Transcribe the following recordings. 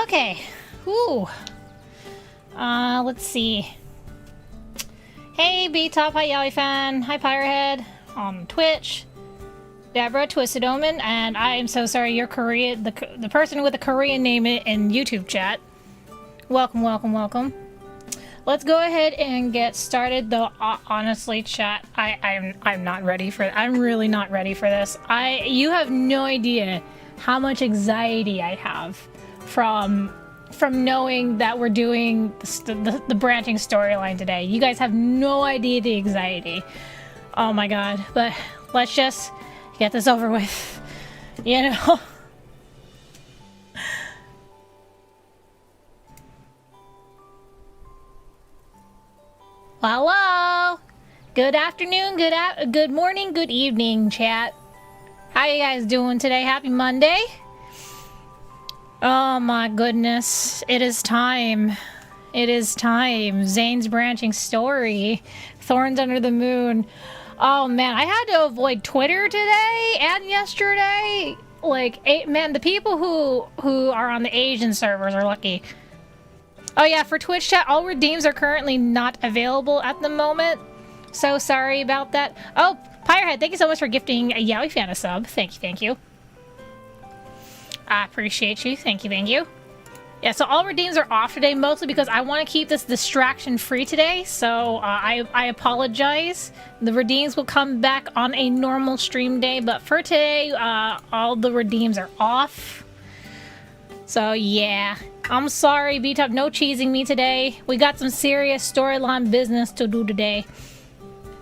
Okay. Ooh. Let's see. Hey, B-Top. Hi, Yowie Fan. Hi, Pyrehead. On Twitch. Deborah, Twisted Omen. And I am so sorry, you're Korean. The person with a Korean name in YouTube chat. Welcome, welcome, welcome. Let's go ahead and get started, though. Honestly, chat, I'm not ready for. I'm really not ready for this. You have no idea how much anxiety I have from knowing that we're doing the branching storyline today. You guys have no idea the anxiety. Oh my god! But let's just get this over with. You know. Hello! Good afternoon, good morning, good evening, chat. How you guys doing today? Happy Monday. Oh my goodness. It is time. It is time. Zayne's branching story. Thorns under the moon. Oh man, I had to avoid Twitter today and yesterday. Like, man, the people who are on the Asian servers are lucky. Oh yeah, for Twitch chat, all redeems are currently not available at the moment. So sorry about that. Oh, Pyrehead, thank you so much for gifting a Yowie Fan a sub. Thank you, thank you. I appreciate you. Thank you, thank you. Yeah, so all redeems are off today, mostly because I want to keep this distraction-free today. So I apologize. The redeems will come back on a normal stream day, but for today, all the redeems are off. So yeah, I'm sorry, B-Top, no cheesing me today. We got some serious storyline business to do today.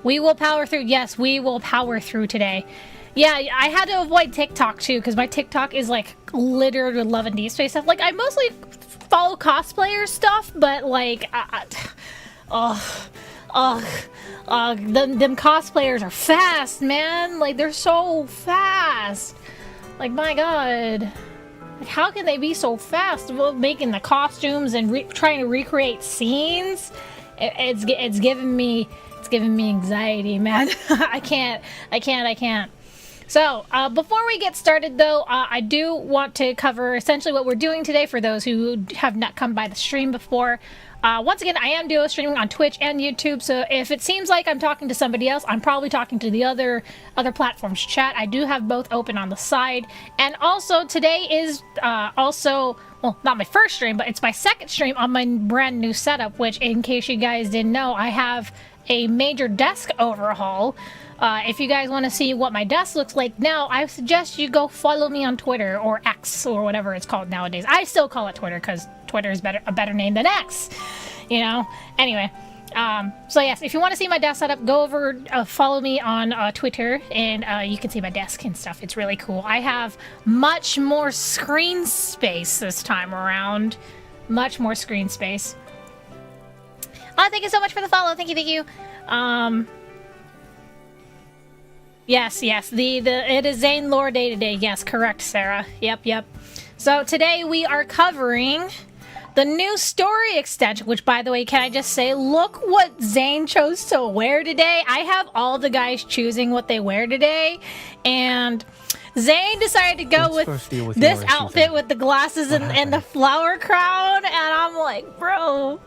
We will power through. Yes, we will power through today. Yeah, I had to avoid TikTok too, because my TikTok is like littered with love and Deepspace stuff. Like, I mostly follow cosplayer stuff, but like, them cosplayers are fast, man. Like, they're so fast. Like, my god. Like, how can they be so fast? Well, making the costumes and trying to recreate scenes. It's giving me anxiety, man. I can't. So, before we get started, though, I do want to cover essentially what we're doing today for those who have not come by the stream before. Once again, I am duo streaming on Twitch and YouTube, so if it seems like I'm talking to somebody else, I'm probably talking to the other platforms chat. I do have both open on the side. And also, today is well, not my first stream, but it's my second stream on my brand new setup, which, in case you guys didn't know, I have a major desk overhaul. If you guys want to see what my desk looks like now, I suggest you go follow me on Twitter, or X, or whatever it's called nowadays. I still call it Twitter, because Twitter is a better name than X, you know? Anyway, so yes, if you want to see my desk setup, go over, follow me on Twitter, and you can see my desk and stuff. It's really cool. I have much more screen space this time around. Much more screen space. Oh, thank you so much for the follow. Thank you. Yes. It is Zayne lore day today. Yes, correct, Sarah. Yep. So today we are covering the new story extension, which, by the way, can I just say, look what Zayne chose to wear today. I have all the guys choosing what they wear today, and Zayne decided to go with this outfit with the glasses and the flower crown, and I'm like, bro.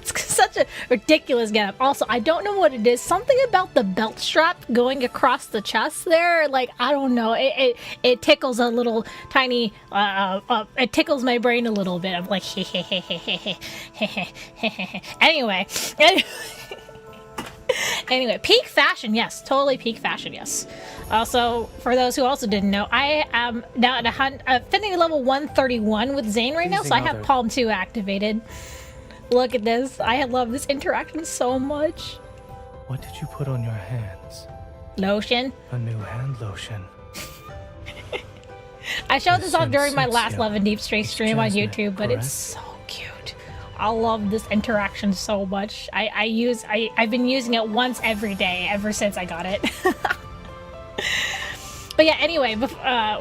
It's such a ridiculous getup. Also, I don't know what it is. Something about the belt strap going across the chest there. Like, I don't know. It tickles a little tiny. It tickles my brain a little bit. I'm like, Anyway. Anyway, peak fashion, yes, totally peak fashion, yes. Also, for those who also didn't know, I am now at affinity level 131 with Zayne right now, so I have Palm 2 activated. Look at this. I love this interaction so much. What did you put on your hands? Lotion. A new hand lotion. I showed this off during my last Love and Deepspace stream on YouTube, but it's so cute. I love this interaction so much. I've been using it once every day ever since I got it. But yeah, anyway,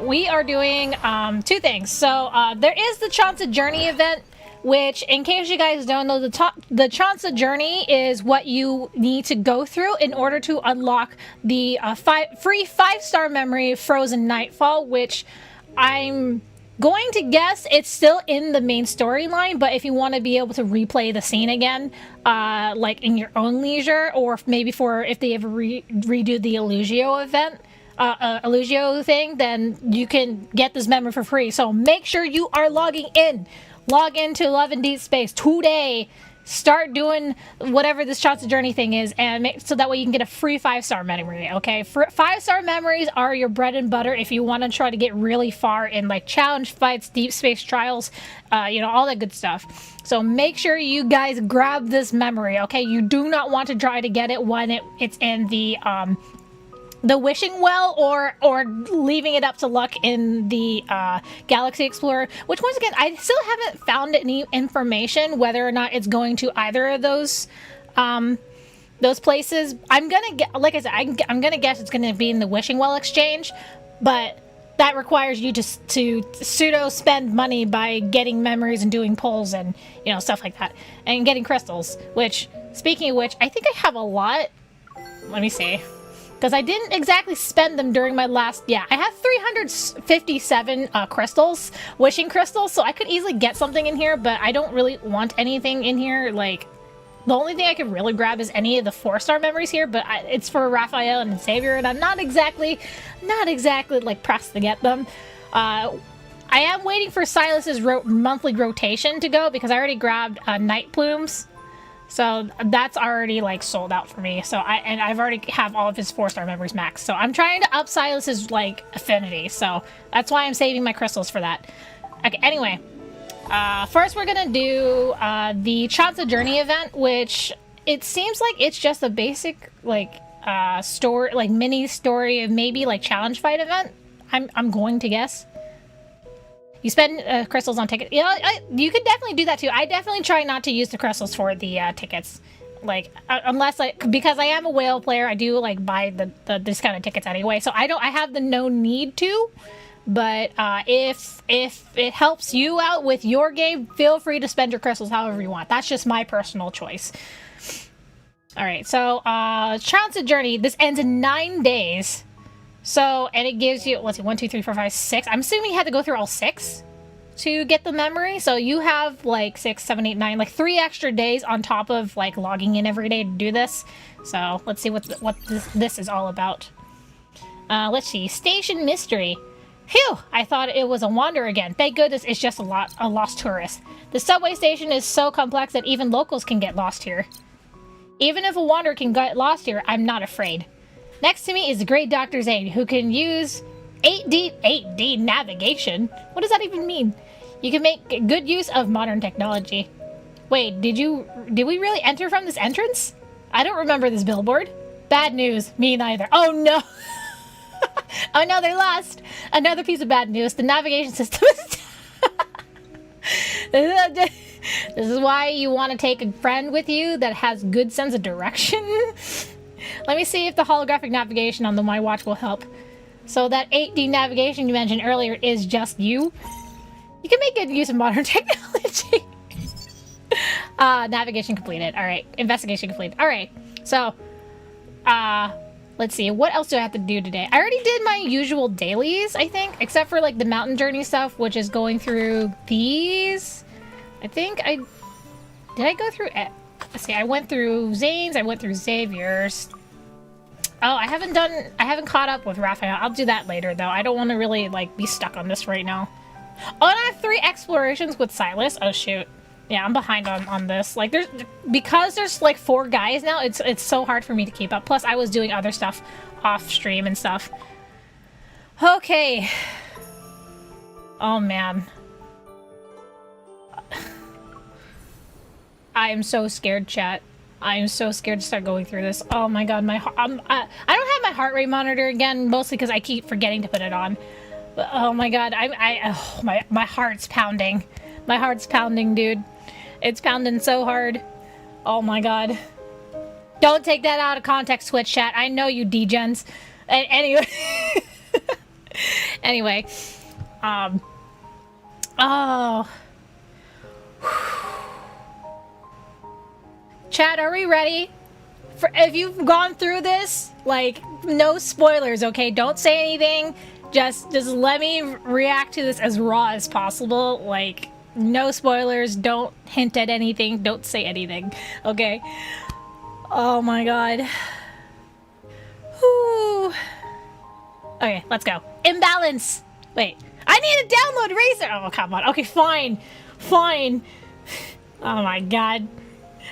we are doing two things. So there is the Chansia Journey event, which, in case you guys don't know, the Chansia Journey is what you need to go through in order to unlock the free 5-star memory Frozen Nightfall, which I'm going to guess it's still in the main storyline, but if you want to be able to replay the scene again, like in your own leisure, or maybe if they ever redo the Illugio event, Illugio thing, then you can get this memory for free. So make sure you are logging in. Log into Love and Deepspace today. Start doing whatever this Chansia Journey thing is, and so that way you can get a free 5-star memory, okay? 5-star memories are your bread and butter if you want to try to get really far in, like, challenge fights, deep space trials, you know, all that good stuff. So make sure you guys grab this memory, okay? You do not want to try to get it when it's in the wishing well, or leaving it up to luck in the Galaxy Explorer, which once again I still haven't found any information whether or not it's going to either of those places. I'm gonna get, like I said, I'm gonna guess it's gonna be in the wishing well exchange, but that requires you to pseudo spend money by getting memories and doing polls and, you know, stuff like that, and getting crystals, which, speaking of which, I think I have a lot. Let me see. Because I didn't exactly spend them during my last... Yeah, I have 357 crystals, wishing crystals, so I could easily get something in here, but I don't really want anything in here. Like, the only thing I could really grab is any of the 4-star memories here, but it's for Raphael and Xavier, and I'm not exactly, like, pressed to get them. I am waiting for Silas's monthly rotation to go, because I already grabbed Night Plumes. So that's already, like, sold out for me. So I've already have all of his 4-star memories maxed. So I'm trying to up Silas's, like, affinity. So that's why I'm saving my crystals for that. Okay, anyway. First we're gonna do the Chansia Journey event, which it seems like it's just a basic, like, story, like, mini story of maybe, like, challenge fight event. I'm going to guess. You spend crystals on tickets. You know, you could definitely do that too. I definitely try not to use the crystals for the tickets, like unless because I am a whale player, I do like buy the discounted tickets anyway. So I have the no need to. But if it helps you out with your game, feel free to spend your crystals however you want. That's just my personal choice. All right, so Chansia Journey. This ends in 9 days. So, and it gives you, let's see, 1, 2, 3, 4, 5, 6. I'm assuming you had to go through all 6 to get the memory. So you have like 6, 7, 8, 9, like 3 extra days on top of like logging in every day to do this. So let's see what this is all about. Let's see, Station Mystery. Phew, I thought it was a wanderer again. Thank goodness it's just a lost tourist. The subway station is so complex that even locals can get lost here. Even if a wanderer can get lost here, I'm not afraid. Next to me is the great Dr. Zayne, who can use 8D navigation. What does that even mean? You can make good use of modern technology. Wait, did we really enter from this entrance? I don't remember this billboard. Bad news. Me neither. Oh no. Oh no, they're lost. Another piece of bad news. The navigation system is... This is why you want to take a friend with you that has good sense of direction. Let me see if the holographic navigation on the My Watch will help. So that 8D navigation you mentioned earlier is just you. You can make good use of modern technology. Navigation completed. All right. Investigation completed. All right. So, let's see. What else do I have to do today? I already did my usual dailies, I think, except for like the mountain journey stuff, which is going through these. I think did I go through it? Let's see, I went through Zayne's, I went through Xavier's. Oh, I haven't caught up with Raphael. I'll do that later, though. I don't want to really, like, be stuck on this right now. Oh, and I have 3 explorations with Silas. Oh, shoot. Yeah, I'm behind on this. Like, because there's, like, 4 guys now, it's so hard for me to keep up. Plus, I was doing other stuff off stream and stuff. Okay. Oh, man. I am so scared, chat. I am so scared to start going through this. Oh my god, I don't have my heart rate monitor again, mostly because I keep forgetting to put it on. But, oh my god, my heart's pounding. My heart's pounding, dude. It's pounding so hard. Oh my god. Don't take that out of context, Twitch chat. I know you degens. Anyway. Anyway. Oh. Chat, are we ready? If you've gone through this, like, no spoilers, okay? Don't say anything. Just let me react to this as raw as possible. Like, no spoilers, don't hint at anything, don't say anything, okay? Oh my god. Whew. Okay, let's go. Imbalance! Wait, I need to download Racer! Oh, come on. Okay, fine. Fine. Oh my god.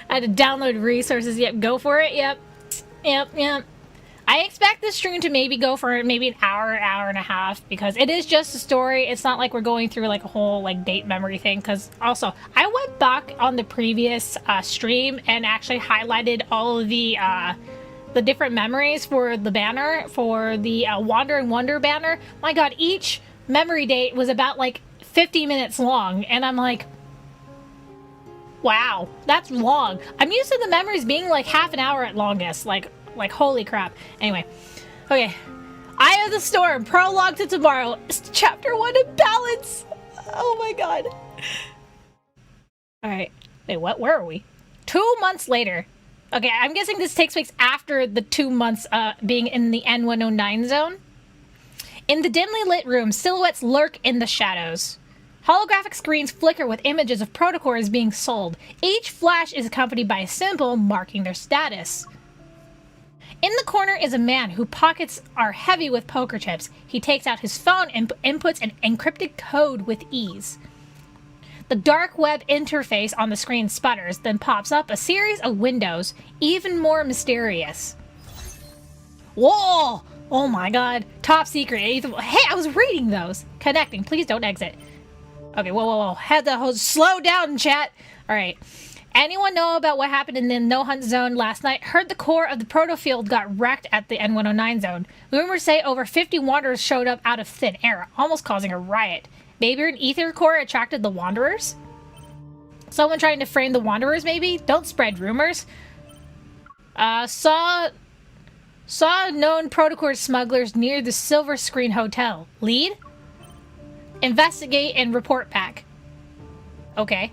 I had to download resources. Yep, go for it. Yep. Yep. I expect this stream to maybe go for maybe an hour and a half, because it is just a story. It's not like we're going through like a whole like date memory thing, because also I went back on the previous stream and actually highlighted all of the different memories for the banner, for the Wander and Wonder banner. My god, each memory date was about like 50 minutes long, and I'm like, wow, that's long. I'm used to the memories being like half an hour at longest. Like holy crap. Anyway, okay. Eye of the Storm, Prologue to Tomorrow, Chapter 1, Imbalance. Oh my god. Alright. Wait, what? Where are we? 2 months later. Okay, I'm guessing this takes place after the 2 months being in the N109 zone. In the dimly lit room, silhouettes lurk in the shadows. Holographic screens flicker with images of protocores being sold. Each flash is accompanied by a symbol marking their status. In the corner is a man whose pockets are heavy with poker chips. He takes out his phone and inputs an encrypted code with ease. The dark web interface on the screen sputters, then pops up a series of windows, even more mysterious. Whoa! Oh my god. Top secret. Hey, I was reading those. Connecting. Please don't exit. Okay, whoa. Had to slow down, chat. Alright. Anyone know about what happened in the no-hunt zone last night? Heard the core of the protofield got wrecked at the N109 zone. Rumors say over 50 wanderers showed up out of thin air, almost causing a riot. Maybe an ether core attracted the wanderers? Someone trying to frame the wanderers, maybe? Don't spread rumors. Saw known protocore smugglers near the Silver Screen Hotel. Lead? Investigate and report back. Okay.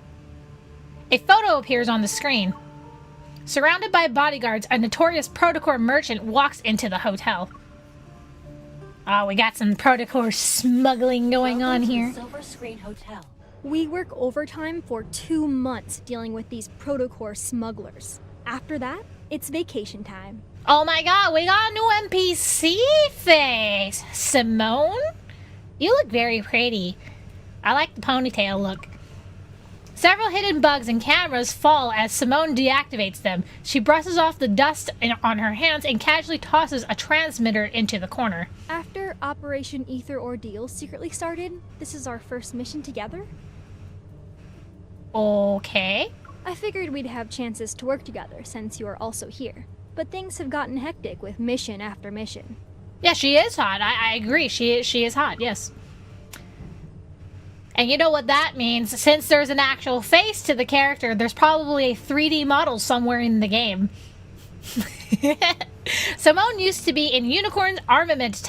A photo appears on the screen. Surrounded by bodyguards, a notorious protocore merchant walks into the hotel. Oh, we got some protocore smuggling going on here. Silver Screen Hotel. We work overtime for 2 months dealing with these protocore smugglers. After that, it's vacation time. Oh my god, we got a new NPC face! Simone? You look very pretty. I like the ponytail look. Several hidden bugs and cameras fall as Simone deactivates them. She brushes off the dust on her hands and casually tosses a transmitter into the corner. After Operation Ether Ordeal secretly started, this is our first mission together. Okay. I figured we'd have chances to work together since you are also here. But things have gotten hectic with mission after mission. Yeah, she is hot. I agree. She is hot, yes. And you know what that means? Since there's an actual face to the character, there's probably a 3D model somewhere in the game. Simone used to be in Unicorn's armament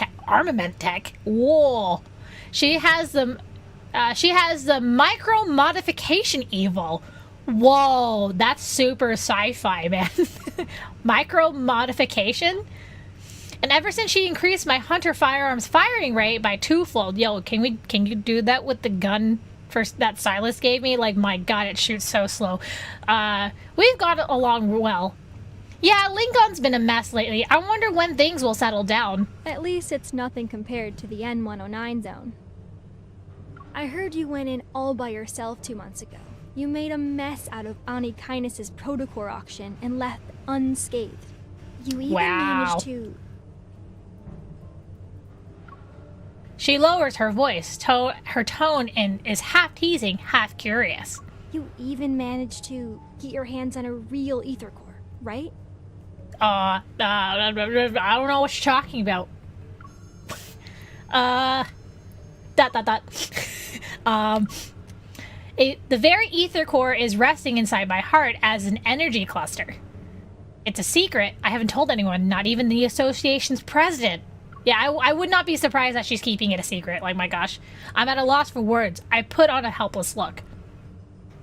tech. Whoa. She has the micro modification evil. Whoa, that's super sci-fi, man. Micro modification? And ever since she increased my hunter firearms firing rate by 2-fold, yo, can you do that with the gun that Silas gave me? Like, my god, it shoots so slow. We've got along well. Yeah, Lincoln's been a mess lately. I wonder when things will settle down. At least it's nothing compared to the N109 zone. I heard you went in all by yourself 2 months ago. You made a mess out of Ani Kindness's protocore auction and left unscathed. You even managed to... She lowers her voice. Her tone is half teasing, half curious. You even managed to get your hands on a real ether core, right? I don't know what you're talking about. The very ether core is resting inside my heart as an energy cluster. It's a secret. I haven't told anyone, not even the association's president. Yeah, I would not be surprised that she's keeping it a secret. Like, my gosh. I'm at a loss for words. I put on a helpless look.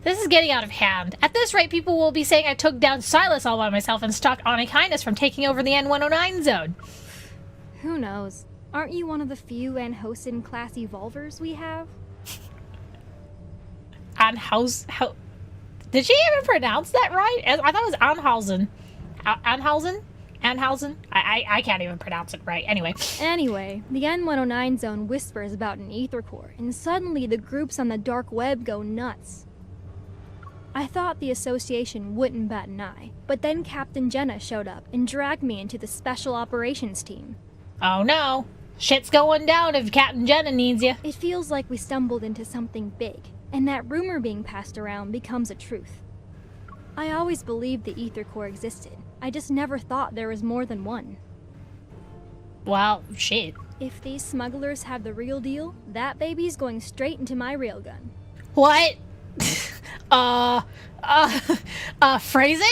This is getting out of hand. At this rate, people will be saying I took down Silas all by myself and stopped Ani Kindness from taking over the N109 zone. Who knows? Aren't you one of the few Anhosen class evolvers we have? How did she even pronounce that right? I thought it was Anhausen. Anhausen? Anhausen? I can't even pronounce it right. Anyway, The N109 zone whispers about an ether core, and suddenly the groups on the dark web go nuts. I thought the association wouldn't bat an eye, but then Captain Jenna showed up and dragged me into the special operations team. oh no. Shit's going down if Captain Jenna needs you. It feels like we stumbled into something big, and that rumor being passed around becomes a truth. I always believed the ether core existed. I just never thought there was more than one. Well, shit. If these smugglers have the real deal, that baby's going straight into my railgun. What? Phrasing?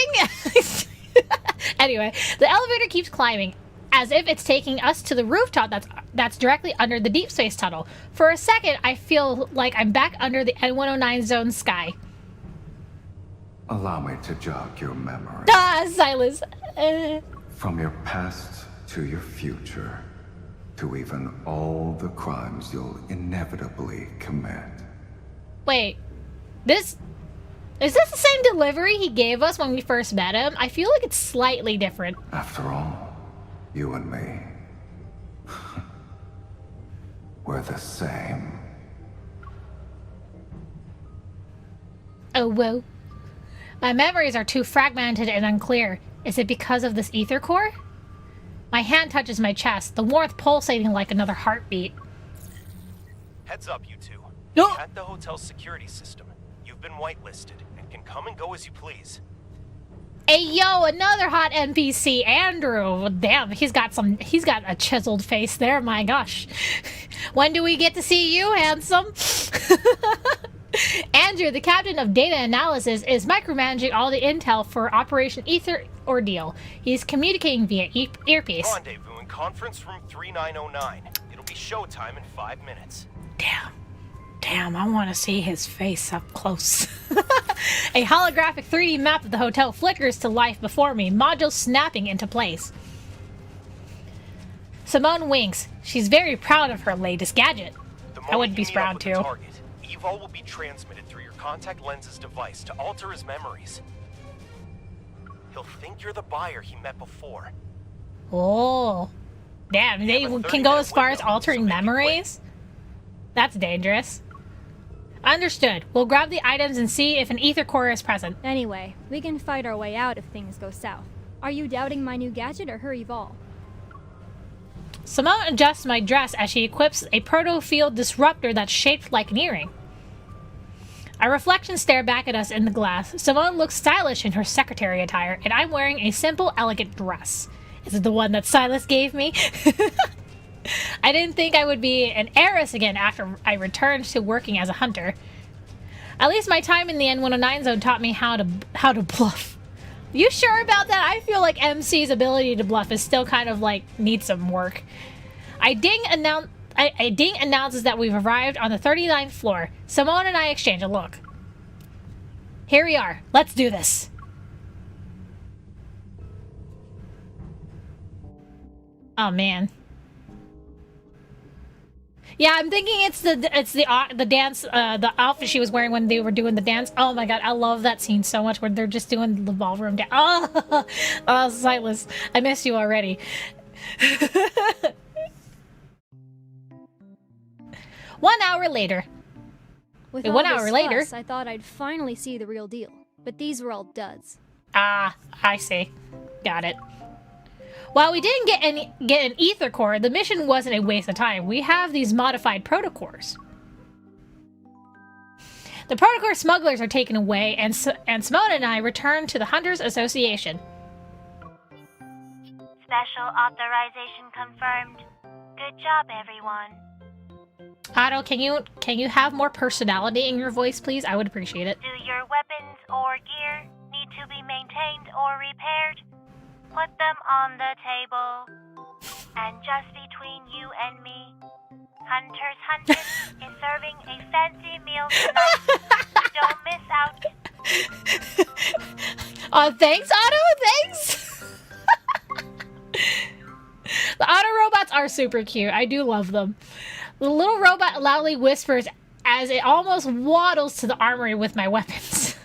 Anyway, the elevator keeps climbing, as if it's taking us to the rooftop that's directly under the deep space tunnel. For a second, I feel like I'm back under the N109 zone sky. Allow me to jog your memory. Silas. From your past to your future, to even all the crimes you'll inevitably commit. Wait, is this the same delivery he gave us when we first met him? I feel like it's slightly different. After all, you and me, we're the same. Oh, whoa. My memories are too fragmented and unclear. Is it because of this ether core? My hand touches my chest, the warmth pulsating like another heartbeat. Heads up, you two. No. At the hotel's security system, you've been whitelisted and can come and go as you please. Hey, yo, another hot NPC, Andrew. Damn, he's got a chiseled face there, my gosh. When do we get to see you, handsome? Andrew, the captain of data analysis, is micromanaging all the intel for Operation Ether Ordeal. He's communicating via earpiece. Rendezvous in conference room 3909. It'll be showtime in 5 minutes. Damn, I want to see his face up close. A holographic 3D map of the hotel flickers to life before me, modules snapping into place. Simone winks. She's very proud of her latest gadget. I would be proud too. Evol will be transmitted through your contact lenses device to alter his memories. He'll think you're the buyer he met before. Oh. Damn, they can go as far as altering memories? That's dangerous. Understood. We'll grab the items and see if an ether core is present. Anyway, we can fight our way out if things go south. Are you doubting my new gadget or her Evol? Simone adjusts my dress as she equips a proto-field disruptor that's shaped like an earring. Our reflections stare back at us in the glass. Simone looks stylish in her secretary attire, and I'm wearing a simple, elegant dress. Is it the one that Silas gave me? I didn't think I would be an heiress again after I returned to working as a hunter. At least my time in the N109 zone taught me how to bluff. You sure about that? I feel like MC's ability to bluff is still kind of like needs some work. A ding announces that we've arrived on the 39th floor. Simone and I exchange a look. Here we are. Let's do this. Oh man. Yeah, I'm thinking it's the dance, the outfit she was wearing when they were doing the dance. Oh my god, I love that scene so much where they're just doing the ballroom dance. Oh, Silas, I miss you already. 1 hour later. With Wait, all 1 this hour later. fuss, I thought I'd finally see the real deal, but these were all duds. Ah, I see. Got it. While we didn't get an ether core, the mission wasn't a waste of time. We have these modified protocores. The protocore smugglers are taken away, and Simone and I return to the Hunters Association. Special authorization confirmed. Good job, everyone. Otto, can you have more personality in your voice, please? I would appreciate it. Do your weapons or gear need to be maintained or repaired? Put them on the table. And just between you and me, Hunter's Hunted is serving a fancy meal tonight. Don't miss out. Thanks, Otto, thanks! The auto robots are super cute. I do love them. The little robot loudly whispers as it almost waddles to the armory with my weapons.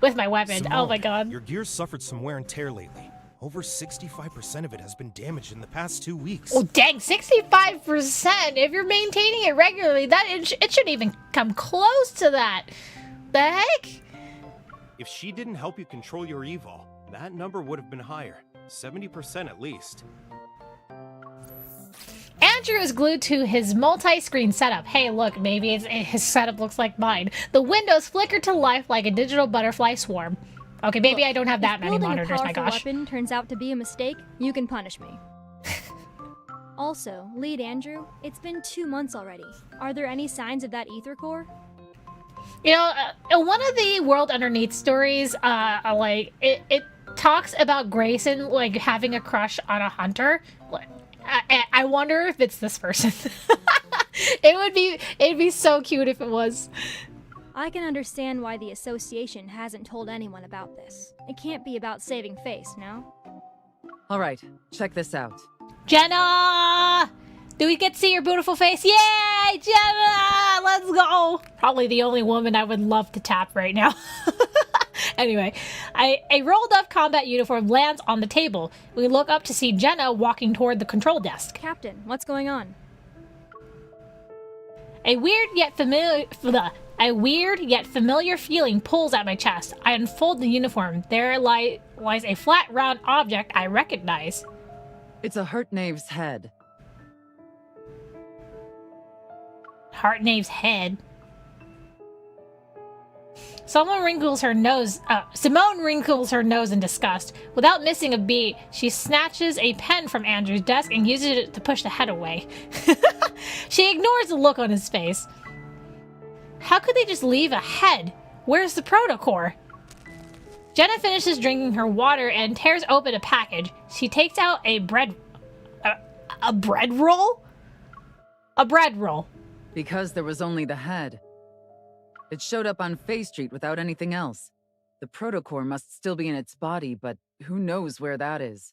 With my weapon. Simone, Oh my god. Your gear's suffered some wear and tear lately. Over 65% of it has been damaged in the past 2 weeks. Oh dang, 65%! If you're maintaining it regularly, it shouldn't even come close to that. The heck? If she didn't help you control your evil, that number would have been higher. 70% at least. Andrew is glued to his multi-screen setup. Hey, look, maybe his setup looks like mine. The windows flicker to life like a digital butterfly swarm. Okay, maybe I don't have that many monitors, my gosh. If building a powerful weapon turns out to be a mistake, you can punish me. Also, lead Andrew, it's been 2 months already. Are there any signs of that ether core? You know, one of the World Underneath stories, it talks about Grayson, like, having a crush on a hunter. I wonder if it's this person. It'd be so cute if it was. I can understand why the association hasn't told anyone about this. It can't be about saving face, no? Alright, check this out. Jenna! Do we get to see your beautiful face? Yay, Jenna! Let's go! Probably the only woman I would love to tap right now. Anyway, a rolled up combat uniform lands on the table. We look up to see Jenna walking toward the control desk. Captain, what's going on? A weird yet familiar feeling pulls at my chest. I unfold the uniform. There lies a flat, round object I recognize. It's a Hartnave's head. Hartnave's head. Simone wrinkles her nose in disgust. Without missing a beat, she snatches a pen from Andrew's desk and uses it to push the head away. She ignores the look on his face. How could they just leave a head? Where's the protocore? Jenna finishes drinking her water and tears open a package. She takes out a bread roll? A bread roll. Because there was only the head. It showed up on Faye Street without anything else. The protocore must still be in its body, but who knows where that is.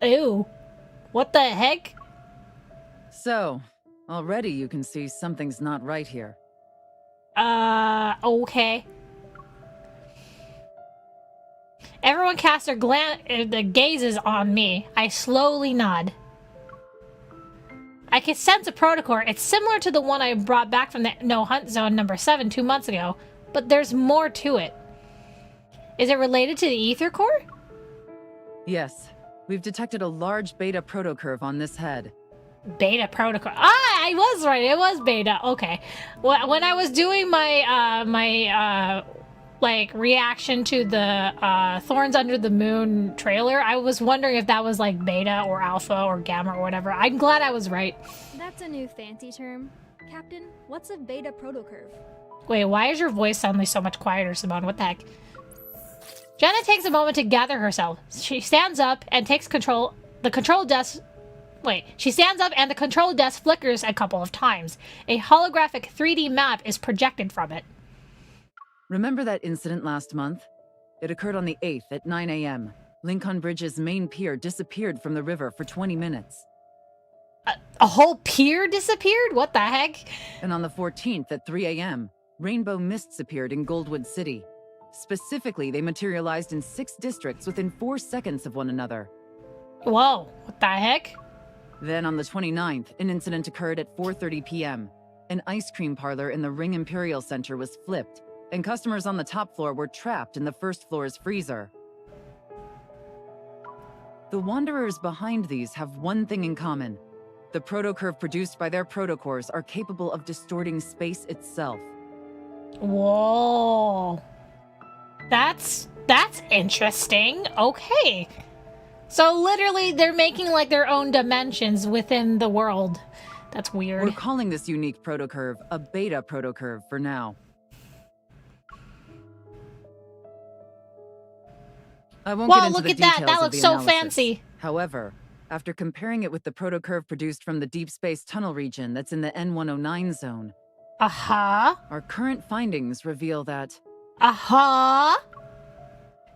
Ew. What the heck? So, already you can see something's not right here. Okay. Everyone casts their gazes on me. I slowly nod. I can sense a protocore. It's similar to the one I brought back from the no-hunt zone number 7 2 months ago, but there's more to it. Is it related to the ether core? Yes. We've detected a large beta protocurve on this head. Beta protocore. Ah, I was right. It was beta. Okay. When I was doing my reaction to the Thorns Under the Moon trailer, I was wondering if that was like beta or alpha or gamma or whatever. I'm glad I was right. That's a new fancy term. Captain, what's a beta protocurve? Wait, why is your voice suddenly so much quieter, Simone? What the heck? Jenna takes a moment to gather herself. She stands up and takes control. She stands up and the control desk flickers a couple of times. A holographic 3D map is projected from it. Remember that incident last month? It occurred on the 8th at 9 a.m. Lincoln Bridge's main pier disappeared from the river for 20 minutes. A whole pier disappeared? What the heck? And on the 14th at 3 a.m., rainbow mists appeared in Goldwood City. Specifically, they materialized in 6 districts within 4 seconds of one another. Whoa, what the heck? Then on the 29th, an incident occurred at 4:30 p.m. An ice cream parlor in the Ring Imperial Center was flipped, and customers on the top floor were trapped in the first floor's freezer. The Wanderers behind these have one thing in common. The protocurve produced by their protocores are capable of distorting space itself. Whoa. That's interesting. Okay. So literally they're making like their own dimensions within the world. That's weird. We're calling this unique protocurve a beta protocurve for now. I won't get into look the at that. details That of looks the so analysis. fancy. However, after comparing it with the protocurve produced from the Deepspace tunnel region that's in the N109 zone, Uh-huh. our current findings reveal that... Uh-huh.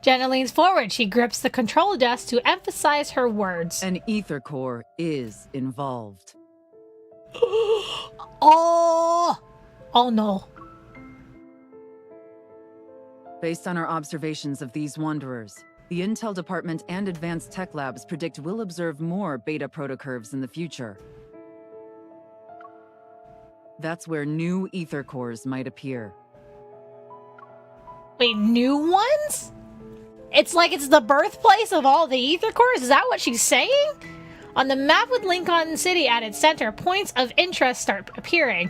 Jenna leans forward. She grips the control desk to emphasize her words. An ether core is involved. Oh! Oh no. Based on our observations of these wanderers, the Intel Department and Advanced Tech Labs predict we'll observe more beta protocurves in the future. That's where new ether cores might appear. Wait, new ones? It's like it's the birthplace of all the ether cores? Is that what she's saying? On the map with Lincoln City at its center, points of interest start appearing.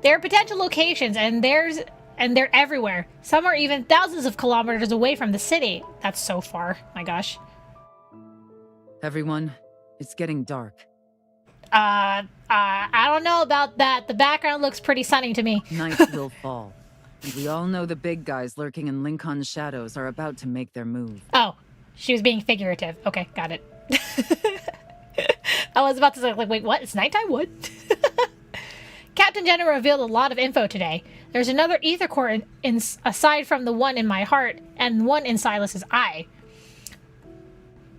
There are potential locations, and they're everywhere. Some are even thousands of kilometers away from the city. That's so far. My gosh. Everyone, it's getting dark. I don't know about that. The background looks pretty sunny to me. Night will fall. And we all know the big guys lurking in Lincoln's shadows are about to make their move. Oh, she was being figurative. Okay, got it. I was about to say, like, wait, what? It's nighttime? What? Captain Jenna revealed a lot of info today. There's another ether core aside from the one in my heart and one in Silas's eye.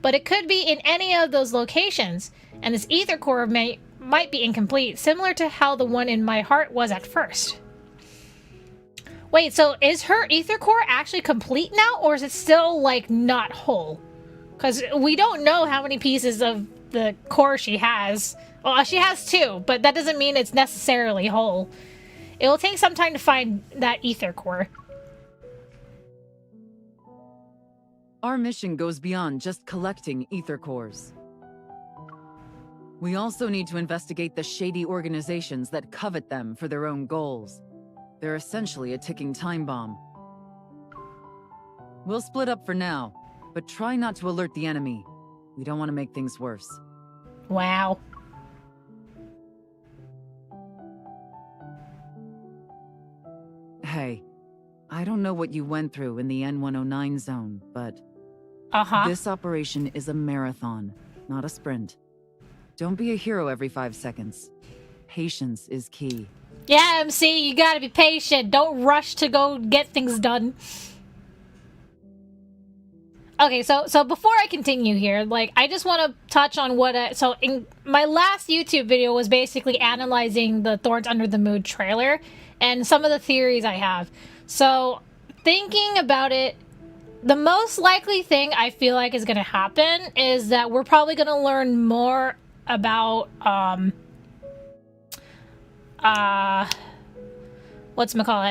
But it could be in any of those locations, and this ether core might be incomplete, similar to how the one in my heart was at first. Wait, so is her ether core actually complete now, or is it still, like, not whole? Because we don't know how many pieces of the core she has. Well, she has 2, but that doesn't mean it's necessarily whole. It will take some time to find that ether core. Our mission goes beyond just collecting ether cores. We also need to investigate the shady organizations that covet them for their own goals. They're essentially a ticking time bomb. We'll split up for now, but try not to alert the enemy. We don't want to make things worse. Wow. Hey, I don't know what you went through in the N109 zone, but this operation is a marathon, not a sprint. Don't be a hero every 5 seconds. Patience is key. Yeah, MC, you gotta be patient. Don't rush to go get things done. Okay, so before I continue here, like, I just want to touch on what so in my last YouTube video was basically analyzing the Thorns Under the Moon trailer and some of the theories I have. So, thinking about it, the most likely thing I feel like is going to happen is that we're probably going to learn more about, whatchamacallit,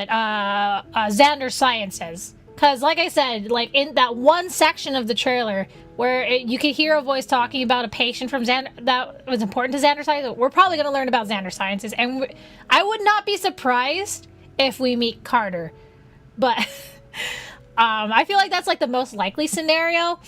Xander Sciences. Because, like I said, like, in that one section of the trailer where you could hear a voice talking about a patient from Xander that was important to Xander Sciences, we're probably going to learn about Xander Sciences. And I would not be surprised if we meet Carter. But I feel like that's, like, the most likely scenario.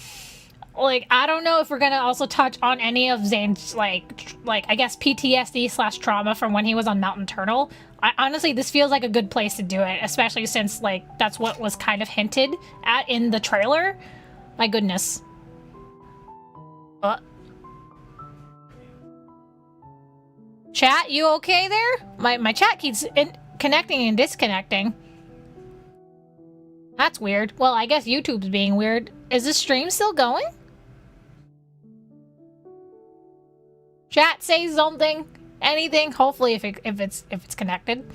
Like, I don't know if we're going to also touch on any of Zayne's, like I guess, PTSD/trauma from when he was on Mountain Turtle. Honestly, this feels like a good place to do it, especially since, like, that's what was kind of hinted at in the trailer. My goodness. Chat, you okay there? My chat keeps connecting and disconnecting. That's weird. Well, I guess YouTube's being weird. Is the stream still going? Chat, say something. Anything. Hopefully, if it's connected.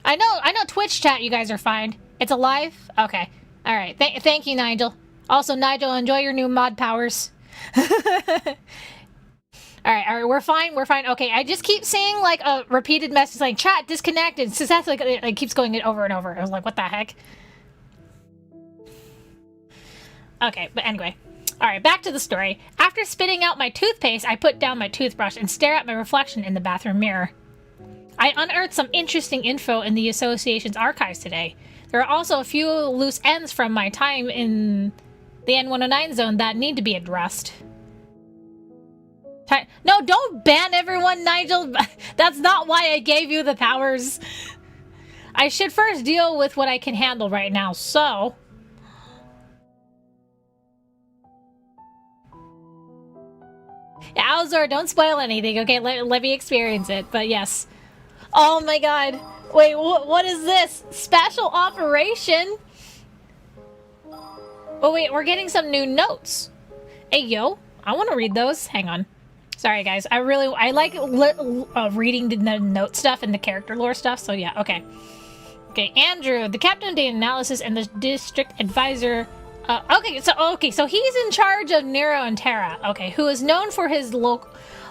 I know Twitch chat, you guys are fine. It's alive? Okay. Alright. Thank you, Nigel. Also, Nigel, enjoy your new mod powers. Alright, we're fine. Okay, I just keep seeing, like, a repeated message like, chat disconnected. Successfully, it keeps going over and over. I was like, what the heck? Okay, but anyway. Alright, back to the story. After spitting out my toothpaste, I put down my toothbrush and stare at my reflection in the bathroom mirror. I unearthed some interesting info in the Association's archives today. There are also a few loose ends from my time in the N109 zone that need to be addressed. No, don't ban everyone, Nigel! That's not why I gave you the powers. I should first deal with what I can handle right now, so... Yeah, Alzor, don't spoil anything, okay? Let me experience it, but yes. Oh my god. Wait, what is this? Special operation? Oh wait, we're getting some new notes. Hey yo, I want to read those. Hang on. Sorry guys, I like reading the note stuff and the character lore stuff, so yeah, okay. Okay, Andrew, the captain of data analysis and the district advisor. Okay, so he's in charge of Nero and Terra, okay, who is known for his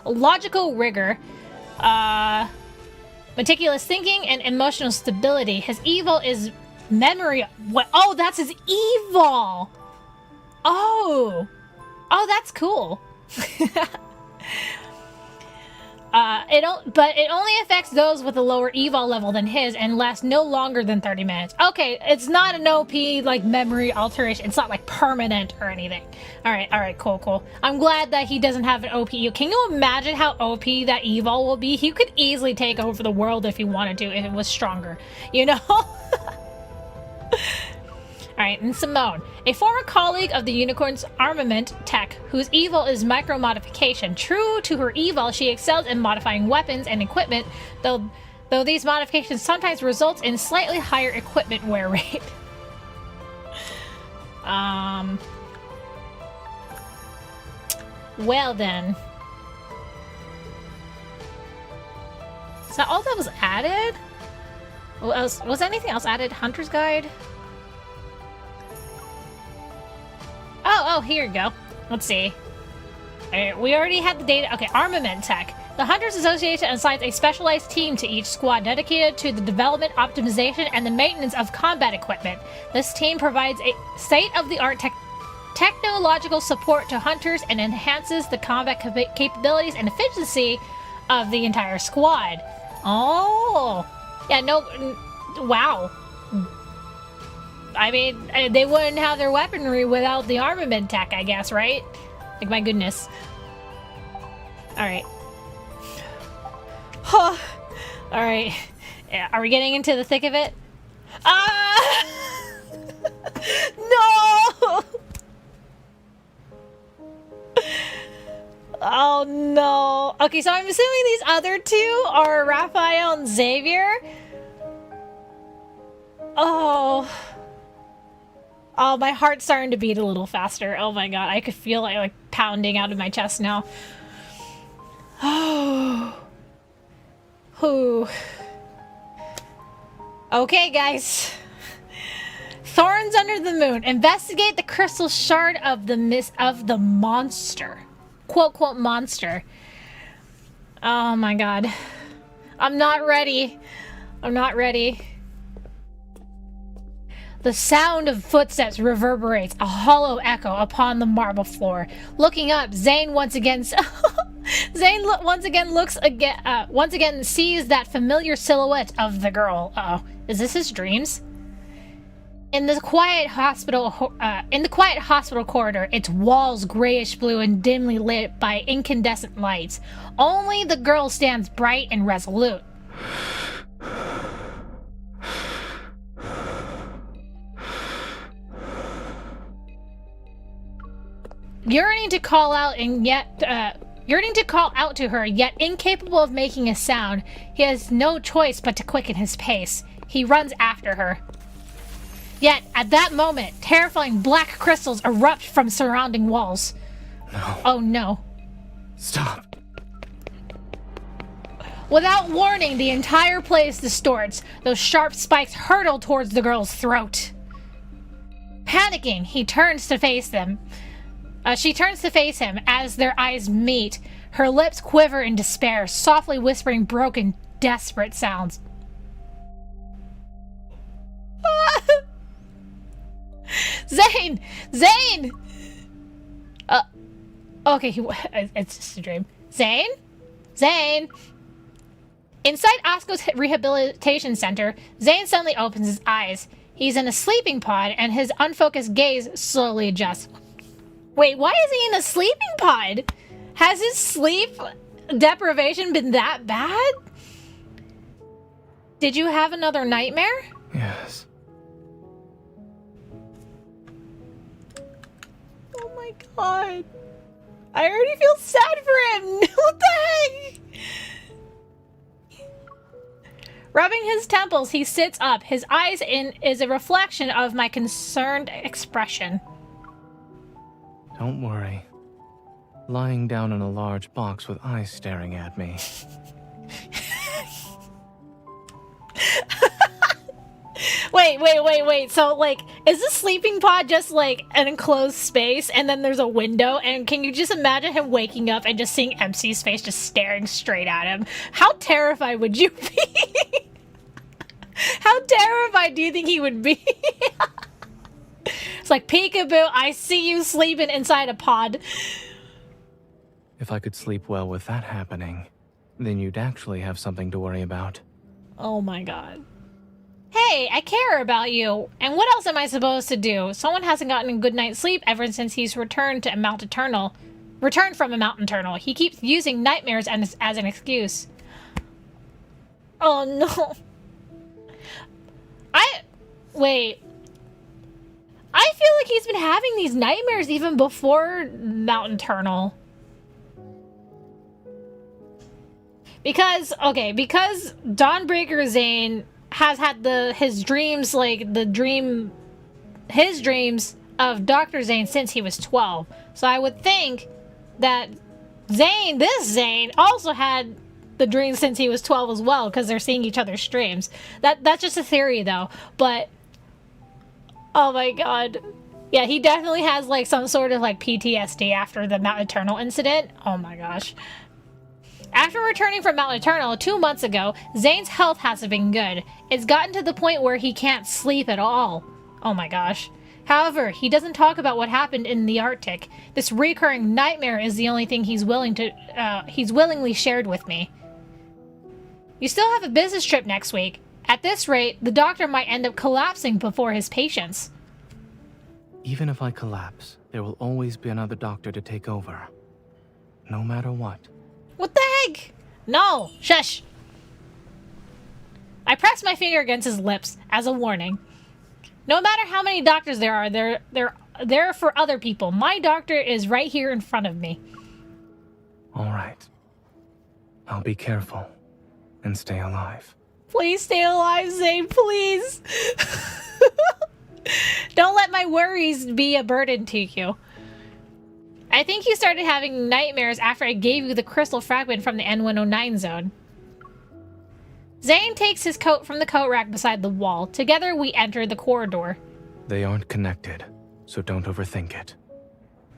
logical rigor, meticulous thinking, and emotional stability. His evil is memory. What? Oh, that's his evil. Oh, that's cool. But it only affects those with a lower evil level than his and lasts no longer than 30 minutes. Okay, it's not an OP, like, memory alteration. It's not, like, permanent or anything. Alright, cool. I'm glad that he doesn't have an OP. Can you imagine how OP that evil will be? He could easily take over the world if he wanted to, if it was stronger. You know? Alright, and Simone, a former colleague of the Unicorn's armament tech, whose evil is micro-modification. True to her evil, she excels in modifying weapons and equipment, though these modifications sometimes result in slightly higher equipment wear rate. Well then. Is that all that was added? What else? Was anything else added? Hunter's Guide? Oh, here you go. Let's see. Alright, we already had the data. Okay, armament tech. The Hunters Association assigns a specialized team to each squad dedicated to the development, optimization, and the maintenance of combat equipment. This team provides a state-of-the-art technological support to hunters and enhances the combat capabilities and efficiency of the entire squad. Oh! Yeah, no... Wow. I mean, they wouldn't have their weaponry without the armament tech, I guess, right? Like, my goodness. Alright. Huh. Alright. Yeah, are we getting into the thick of it? Ah! No! Oh, no. Okay, so I'm assuming these other two are Raphael and Xavier. Oh... Oh, my heart's starting to beat a little faster. Oh my god, I could feel it like pounding out of my chest now. Oh. Whew. Okay, guys. Thorns under the moon. Investigate the crystal shard of the monster. Quote, monster. Oh my god. I'm not ready. I'm not ready. The sound of footsteps reverberates, a hollow echo upon the marble floor. Looking up, Zayne once again sees that familiar silhouette of the girl. Uh-oh. Is this his dreams? In the quiet hospital corridor, its walls grayish blue and dimly lit by incandescent lights. Only the girl stands bright and resolute. Yearning to call out to her, yet incapable of making a sound, he has no choice but to quicken his pace. He runs after her. Yet, at that moment, terrifying black crystals erupt from surrounding walls. No. Oh no. Stop. Without warning, the entire place distorts. Those sharp spikes hurtle towards the girl's throat. Panicking, he turns to face them. She turns to face him as their eyes meet. Her lips quiver in despair, softly whispering broken, desperate sounds. Zayne! Zayne! Okay, it's just a dream. Zayne? Zayne! Inside Osco's rehabilitation center, Zayne suddenly opens his eyes. He's in a sleeping pod, and his unfocused gaze slowly adjusts. Wait, why is he in a sleeping pod? Has his sleep deprivation been that bad? Did you have another nightmare? Yes. Oh my god. I already feel sad for him. What the heck? Rubbing his temples, he sits up. His eyes is a reflection of my concerned expression. Don't worry. Lying down in a large box with eyes staring at me. Wait. So, like, is this sleeping pod just, like, an enclosed space, and then there's a window, and can you just imagine him waking up and just seeing MC's face just staring straight at him? How terrified would you be? How terrified do you think he would be? It's like, peekaboo, I see you sleeping inside a pod. If I could sleep well with that happening, then you'd actually have something to worry about. Oh my god. Hey, I care about you. And what else am I supposed to do? Someone hasn't gotten a good night's sleep ever since he's returned from a Mountain Eternal. He keeps using nightmares as an excuse. Oh no. Wait. I feel like he's been having these nightmares even before Mountain Eternal. Because Dawnbreaker Zayne has had his dreams of Dr. Zayne since he was 12. So I would think that this Zayne also had the dreams since he was 12 as well, because they're seeing each other's streams. That's just a theory though, but oh my god. Yeah, he definitely has like some sort of like PTSD after the Mount Eternal incident. Oh my gosh. After returning from Mount Eternal 2 months ago, Zayne's health hasn't been good. It's gotten to the point where he can't sleep at all. Oh my gosh. However, he doesn't talk about what happened in the Arctic. This recurring nightmare is the only thing he's willingly shared with me. You still have a business trip next week. At this rate, the doctor might end up collapsing before his patients. Even if I collapse, there will always be another doctor to take over. No matter what. What the heck? No, shush. I pressed my finger against his lips as a warning. No matter how many doctors there are, they're for other people. My doctor is right here in front of me. All right. I'll be careful and stay alive. Please stay alive, Zayne, please. Don't let my worries be a burden to you. I think you started having nightmares after I gave you the crystal fragment from the N109 zone. Zayne takes his coat from the coat rack beside the wall. Together we enter the corridor. They aren't connected, so don't overthink it.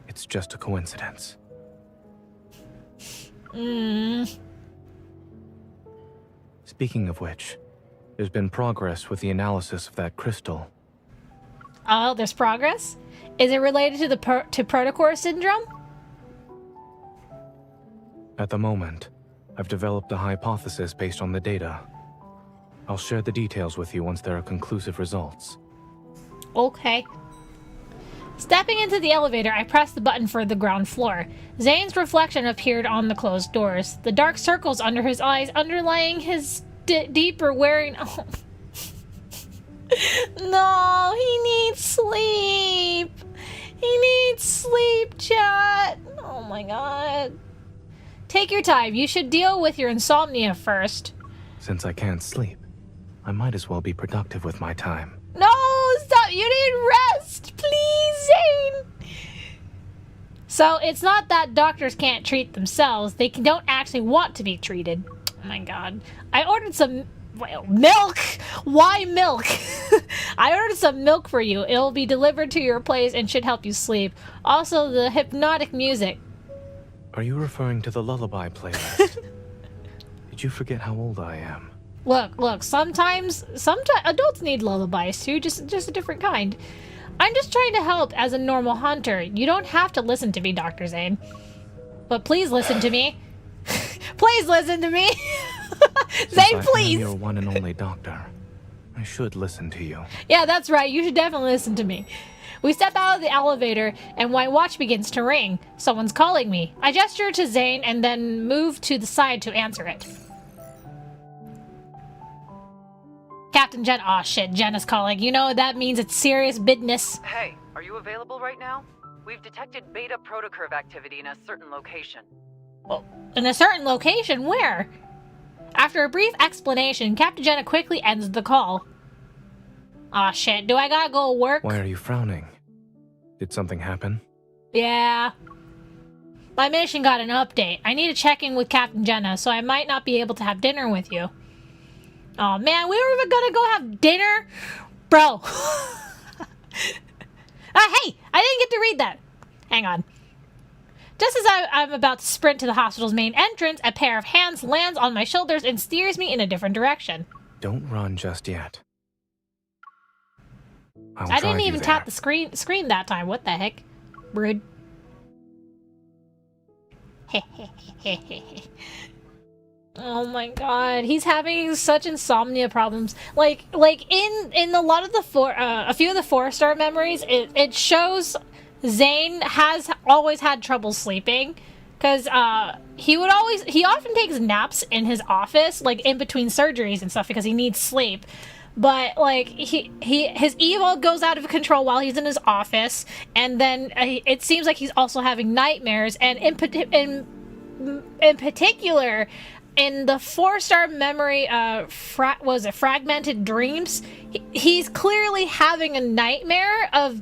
It's just a coincidence. Speaking of which, there's been progress with the analysis of that crystal. Oh, there's progress? Is it related to the protocore syndrome? At the moment, I've developed a hypothesis based on the data. I'll share the details with you once there are conclusive results. Okay. Stepping into the elevator, I pressed the button for the ground floor. Zayne's reflection appeared on the closed doors. The dark circles under his eyes underlying his deeper wearing... Oh. No, he needs sleep. He needs sleep, chat. Oh my god. Take your time. You should deal with your insomnia first. Since I can't sleep, I might as well be productive with my time. No, stop. You need rest. Please, Zayne. So it's not that doctors can't treat themselves. They don't actually want to be treated. Oh my god. I ordered some... milk? Why milk? I ordered some milk for you. It'll be delivered to your place and should help you sleep. Also, the hypnotic music. Are you referring to the lullaby playlist? Did you forget how old I am? Look, sometimes adults need lullabies too, just a different kind. I'm just trying to help as a normal hunter. You don't have to listen to me, Dr. Zayne. But please listen to me. Please listen to me. Zayne, please! I'm your one and only doctor. I should listen to you. Yeah, that's right. You should definitely listen to me. We step out of the elevator, and my watch begins to ring. Someone's calling me. I gesture to Zayne and then move to the side to answer it. Captain Jen. Aw, shit, Jen is calling. You know that means it's serious business. Hey, are you available right now? We've detected beta protocurve activity in a certain location. Well, in a certain location? Where? After a brief explanation, Captain Jenna quickly ends the call. Aw, shit, do I gotta go work? Why are you frowning? Did something happen? Yeah. My mission got an update. I need to check in with Captain Jenna, so I might not be able to have dinner with you. Oh man, we were even gonna go have dinner? Bro. Hey! I didn't get to read that. Hang on. Just as I'm about to sprint to the hospital's main entrance, a pair of hands lands on my shoulders and steers me in a different direction. Don't run just yet. I didn't even tap the screen that time. What the heck? Rude. Oh my god, he's having such insomnia problems. Like in a lot of the a few of the 4-star memories, it shows Zayne has always had trouble sleeping, because he often takes naps in his office, like in between surgeries and stuff, because he needs sleep. But like his evil goes out of control while he's in his office, and then it seems like he's also having nightmares. And in particular, in the 4-star memory, fragmented dreams, he's clearly having a nightmare of.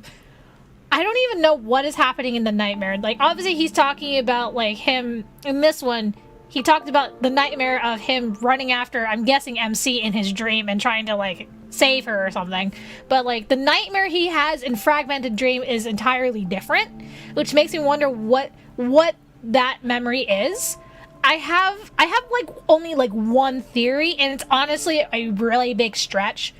I don't even know what is happening in the nightmare. Like, obviously he's talking about, like, him, in this one, he talked about the nightmare of him running after, I'm guessing, MC in his dream and trying to, like, save her or something. But, like, the nightmare he has in Fragmented Dream is entirely different, which makes me wonder what that memory is. I have, like, only, like, one theory, and it's honestly a really big stretch.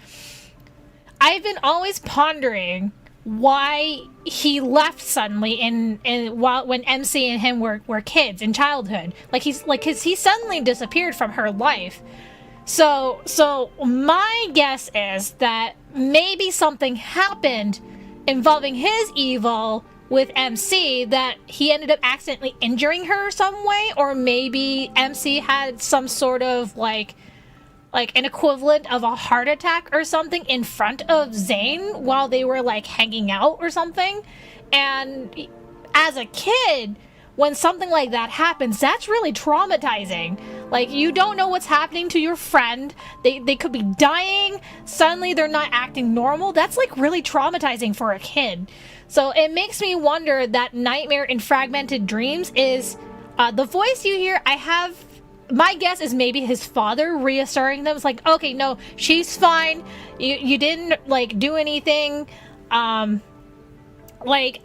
I've been always pondering why he left suddenly when MC and him were kids in childhood. Like he suddenly disappeared from her life. So my guess is that maybe something happened involving his evil with MC, that he ended up accidentally injuring her some way, or maybe MC had some sort of like an equivalent of a heart attack or something in front of Zayne while they were like hanging out or something. And as a kid, when something like that happens, that's really traumatizing. Like, you don't know what's happening to your friend. They could be dying. Suddenly they're not acting normal. That's like really traumatizing for a kid. So it makes me wonder that nightmare in Fragmented Dreams is the voice you hear. My guess is maybe his father reassuring them. It's like, okay, no, she's fine. You didn't, like, do anything. Like,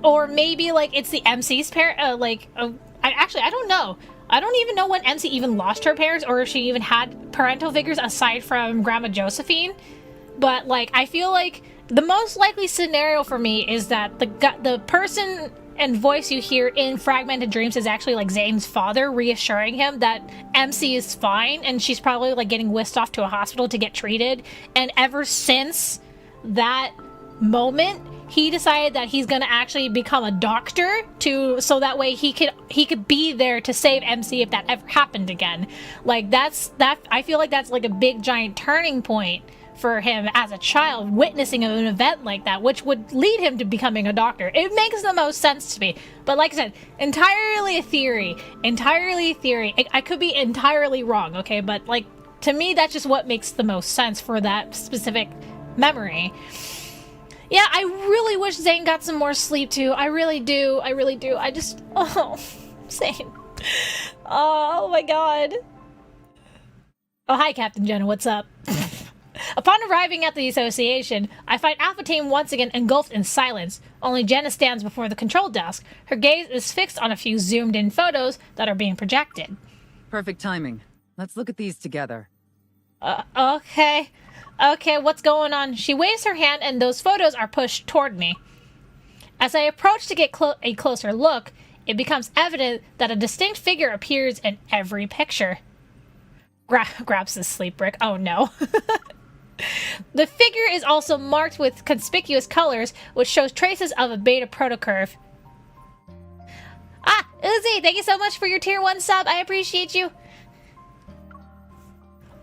or maybe, like, it's the MC's parent, I don't know. I don't even know when MC even lost her parents, or if she even had parental figures aside from Grandma Josephine. But, like, I feel like the most likely scenario for me is that the person and voice you hear in Fragmented Dreams is actually like Zayne's father reassuring him that MC is fine, and she's probably like getting whisked off to a hospital to get treated. And ever since that moment, he decided that he's gonna actually become a doctor so that way he could be there to save MC if that ever happened again. Like I feel like that's like a big giant turning point for him as a child, witnessing an event like that, which would lead him to becoming a doctor. It makes the most sense to me. But like I said, entirely a theory. I could be entirely wrong, okay? But like, to me, that's just what makes the most sense for that specific memory. Yeah, I really wish Zayne got some more sleep too. I really do. I just, Zayne. Oh my god. Oh, hi, Captain Jenna, what's up? Upon arriving at the association, I find Alpha Team once again engulfed in silence. Only Jenna stands before the control desk. Her gaze is fixed on a few zoomed-in photos that are being projected. Perfect timing. Let's look at these together. Okay. Okay, what's going on? She waves her hand and those photos are pushed toward me. As I approach to get a closer look, it becomes evident that a distinct figure appears in every picture. Grabs the sleep brick. Oh no. The figure is also marked with conspicuous colors, which shows traces of a beta protocurve. Ah, Uzi, thank you so much for your tier 1 sub. I appreciate you.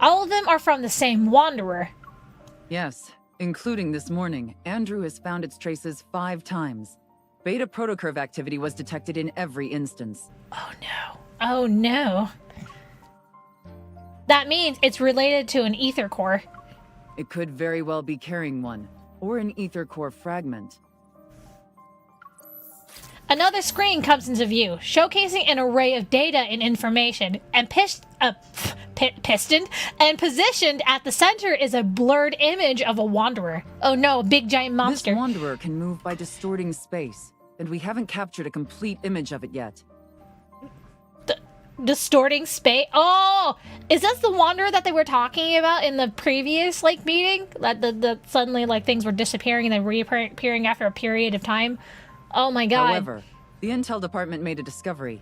All of them are from the same Wanderer. Yes, including this morning. Andrew has found its traces 5 times. Beta protocurve activity was detected in every instance. Oh no. Oh no. That means it's related to an ether core. It could very well be carrying one, or an ether core fragment. Another screen comes into view, showcasing an array of data and information, and pistoned and positioned at the center is a blurred image of a wanderer. Oh no, a big giant monster. This wanderer can move by distorting space, and we haven't captured a complete image of it yet. Distorting space? Oh! Is this the wanderer that they were talking about in the previous, like, meeting? That the suddenly, like, things were disappearing and then reappearing after a period of time? Oh my god. However, the Intel department made a discovery.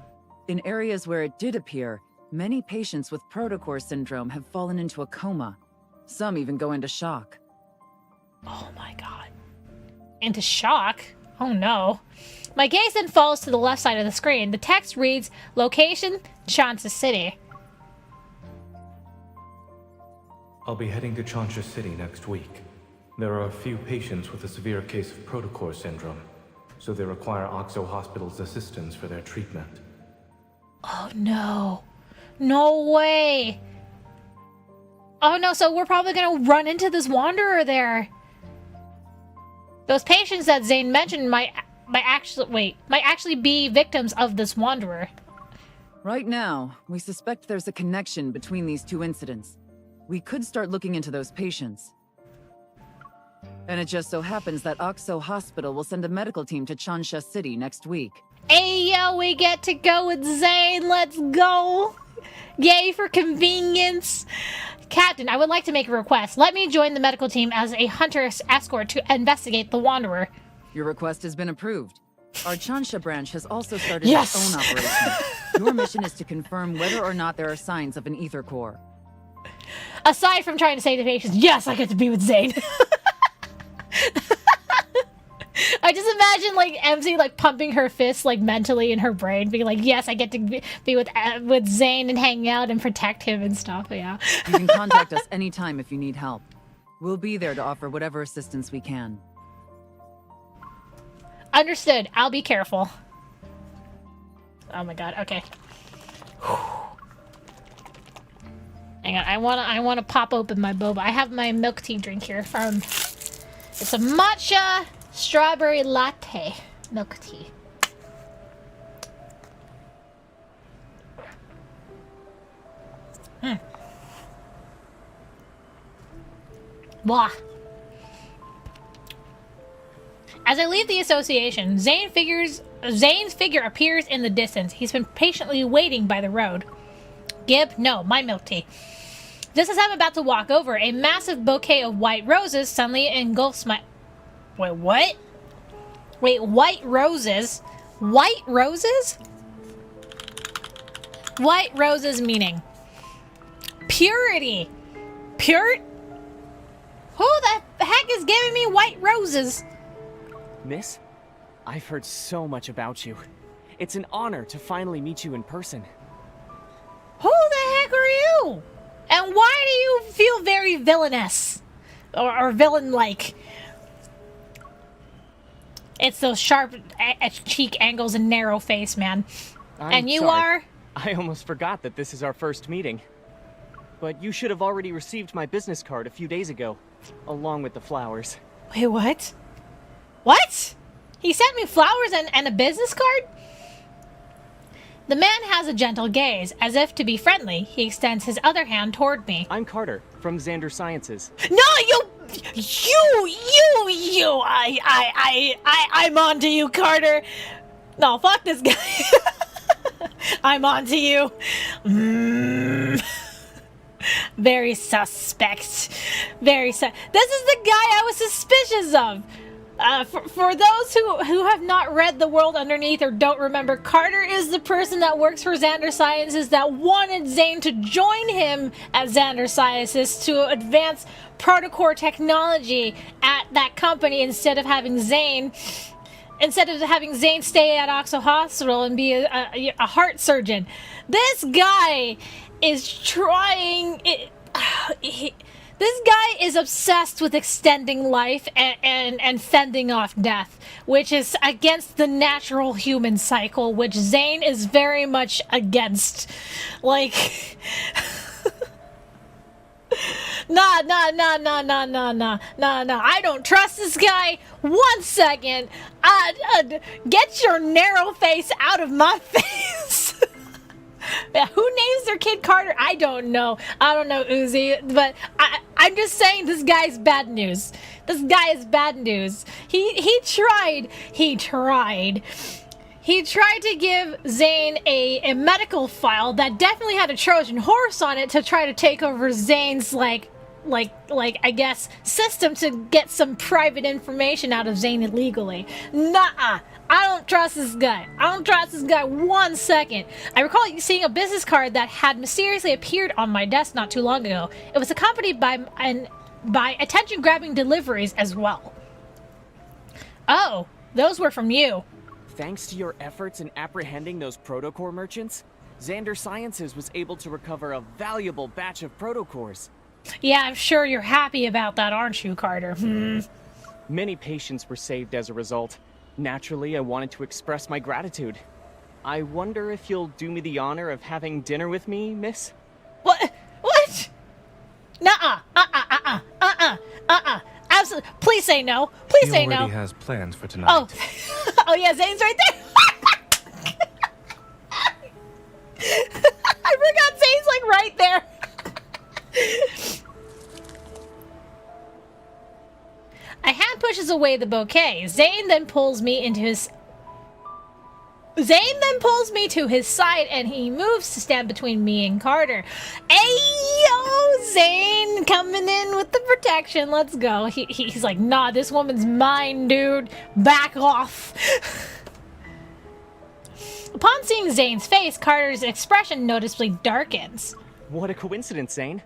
In areas where it did appear, many patients with protocore syndrome have fallen into a coma. Some even go into shock. Oh my god. Into shock? Oh no. My gaze then falls to the left side of the screen. The text reads, Location, Chansia City. I'll be heading to Chansia City next week. There are a few patients with a severe case of protocore syndrome, so they require Oxo Hospital's assistance for their treatment. Oh no. No way. Oh no, so we're probably gonna run into this wanderer there. Those patients that Zayne mentioned might actually be victims of this wanderer. Right now, we suspect there's a connection between these two incidents. We could start looking into those patients. And it just so happens that Oxo Hospital will send a medical team to Chansia City next week. Hey, yo, we get to go with Zayne. Let's go. Yay for convenience. Captain, I would like to make a request. Let me join the medical team as a hunter's escort to investigate the wanderer. Your request has been approved. Our Chansia branch has also started its own operation. Your mission is to confirm whether or not there are signs of an ether core. Aside from trying to save the patients, yes, I get to be with Zayne. I just imagine, like, MC, like, pumping her fists, like, mentally in her brain, being like, yes, I get to be with Zayne and hang out and protect him and stuff, yeah. You can contact us anytime if you need help. We'll be there to offer whatever assistance we can. Understood. I'll be careful. Oh my god, okay. Hang on, I wanna pop open my boba. I have my milk tea drink here from... It's a matcha strawberry latte milk tea. Blah. As I leave the association, Zayne's figure appears in the distance. He's been patiently waiting by the road. Gib, no, my milk tea. Just as I'm about to walk over, a massive bouquet of white roses suddenly engulfs my... Wait, what? Wait, white roses? White roses? White roses meaning... Purity. Pure... Who the heck is giving me white roses? Miss, I've heard so much about you. It's an honor to finally meet you in person. Who the heck are you? And why do you feel very villainous? Or villain-like? It's those sharp cheek angles and narrow face, man. And you are? I almost forgot that this is our first meeting. But you should have already received my business card a few days ago, along with the flowers. Wait, what? What? He sent me flowers and a business card? The man has a gentle gaze, as if to be friendly. He extends his other hand toward me. I'm Carter, from Xander Sciences. No, I'm on to you, Carter. No, fuck this guy. I'm on to you. Very suspect. This is the guy I was suspicious of. For those who have not read The World Underneath or don't remember, Carter is the person that works for Xander Sciences that wanted Zayne to join him at Xander Sciences to advance protocore technology at that company instead of having Zayne stay at Oxo Hospital and be a heart surgeon. This guy is trying... This guy is obsessed with extending life and fending off death, which is against the natural human cycle, which Zayne is very much against. Like... Nah. I don't trust this guy. 1 second. Get your narrow face out of my face. Yeah, who names their kid Carter? I don't know, Uzi, but I'm just saying this guy's bad news. This guy is bad news. He tried to give Zayne a medical file that definitely had a Trojan horse on it to try to take over Zayne's like I guess system to get some private information out of Zayne illegally. Nuh-uh. I don't trust this guy. 1 second. I recall seeing a business card that had mysteriously appeared on my desk not too long ago. It was accompanied by attention-grabbing deliveries as well. Oh, those were from you. Thanks to your efforts in apprehending those protocore merchants, Xander Sciences was able to recover a valuable batch of protocores. Yeah, I'm sure you're happy about that, aren't you, Carter? Many patients were saved as a result. Naturally, I wanted to express my gratitude. I wonder if you'll do me the honor of having dinner with me, miss? What? Nuh-uh. Absolutely. Please say no. Please say no. He already has plans for tonight. Oh. Oh yeah, Zayne's right there. I forgot Zayne's like right there. A hand pushes away the bouquet. Zayne then pulls me to his side, and he moves to stand between me and Carter. Ayo, Zayne coming in with the protection. Let's go. He's like, nah, this woman's mine, dude. Back off. Upon seeing Zayne's face, Carter's expression noticeably darkens. What a coincidence, Zayne.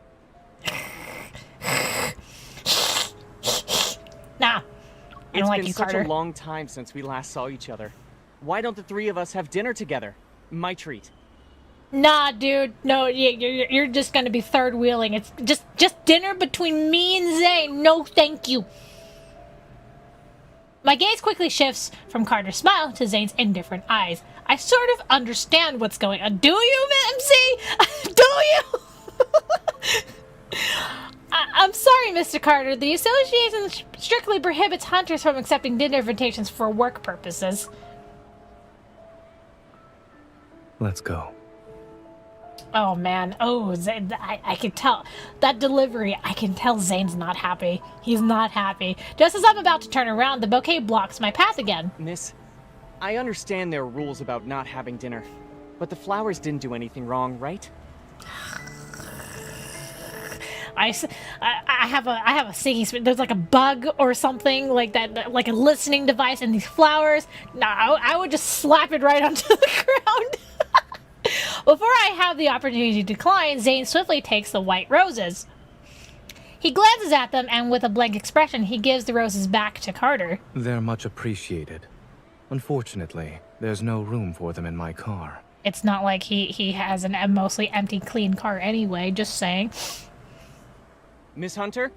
Nah, I don't like you, Carter. It's been such a long time since we last saw each other. Why don't the three of us have dinner together? My treat. Nah, dude. No, you're just gonna be third wheeling. It's just dinner between me and Zayne. No, thank you. My gaze quickly shifts from Carter's smile to Zayne's indifferent eyes. I sort of understand what's going on. Do you, MC? Do you? I'm sorry, Mr. Carter. The association strictly prohibits hunters from accepting dinner invitations for work purposes. Let's go. Oh, man. Oh, Zayne, I can tell. That delivery, I can tell Zayne's not happy. He's not happy. Just as I'm about to turn around, the bouquet blocks my path again. Miss, I understand there are rules about not having dinner, but the flowers didn't do anything wrong, right? I have a singing. There's like a bug or something like that, like a listening device in these flowers. No, I would just slap it right onto the ground. Before I have the opportunity to decline, Zayne swiftly takes the white roses. He glances at them, and with a blank expression, he gives the roses back to Carter. They're much appreciated. Unfortunately, there's no room for them in my car. It's not like he has a mostly empty, clean car anyway, just saying. Miss Hunter?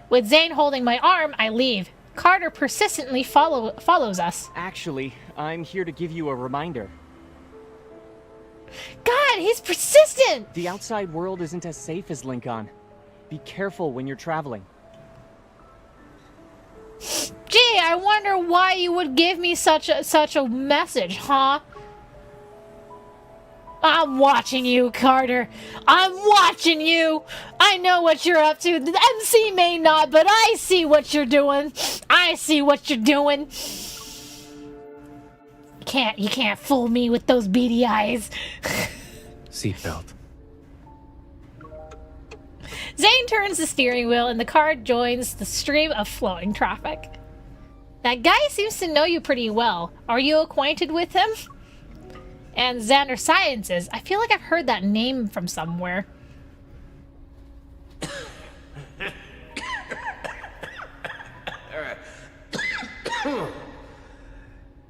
With Zayne holding my arm, I leave. Carter persistently follows us. Actually, I'm here to give you a reminder. God, he's persistent! The outside world isn't as safe as Lincoln. Be careful when you're traveling. Gee, I wonder why you would give me such a message, huh? I'm watching you, Carter. I'm watching you. I know what you're up to. The MC may not, but I see what you're doing. I see what you're doing. You can't fool me with those beady eyes. Seatbelt. Zayne turns the steering wheel and the car joins the stream of flowing traffic. That guy seems to know you pretty well. Are you acquainted with him? And Xander Sciences. I feel like I've heard that name from somewhere.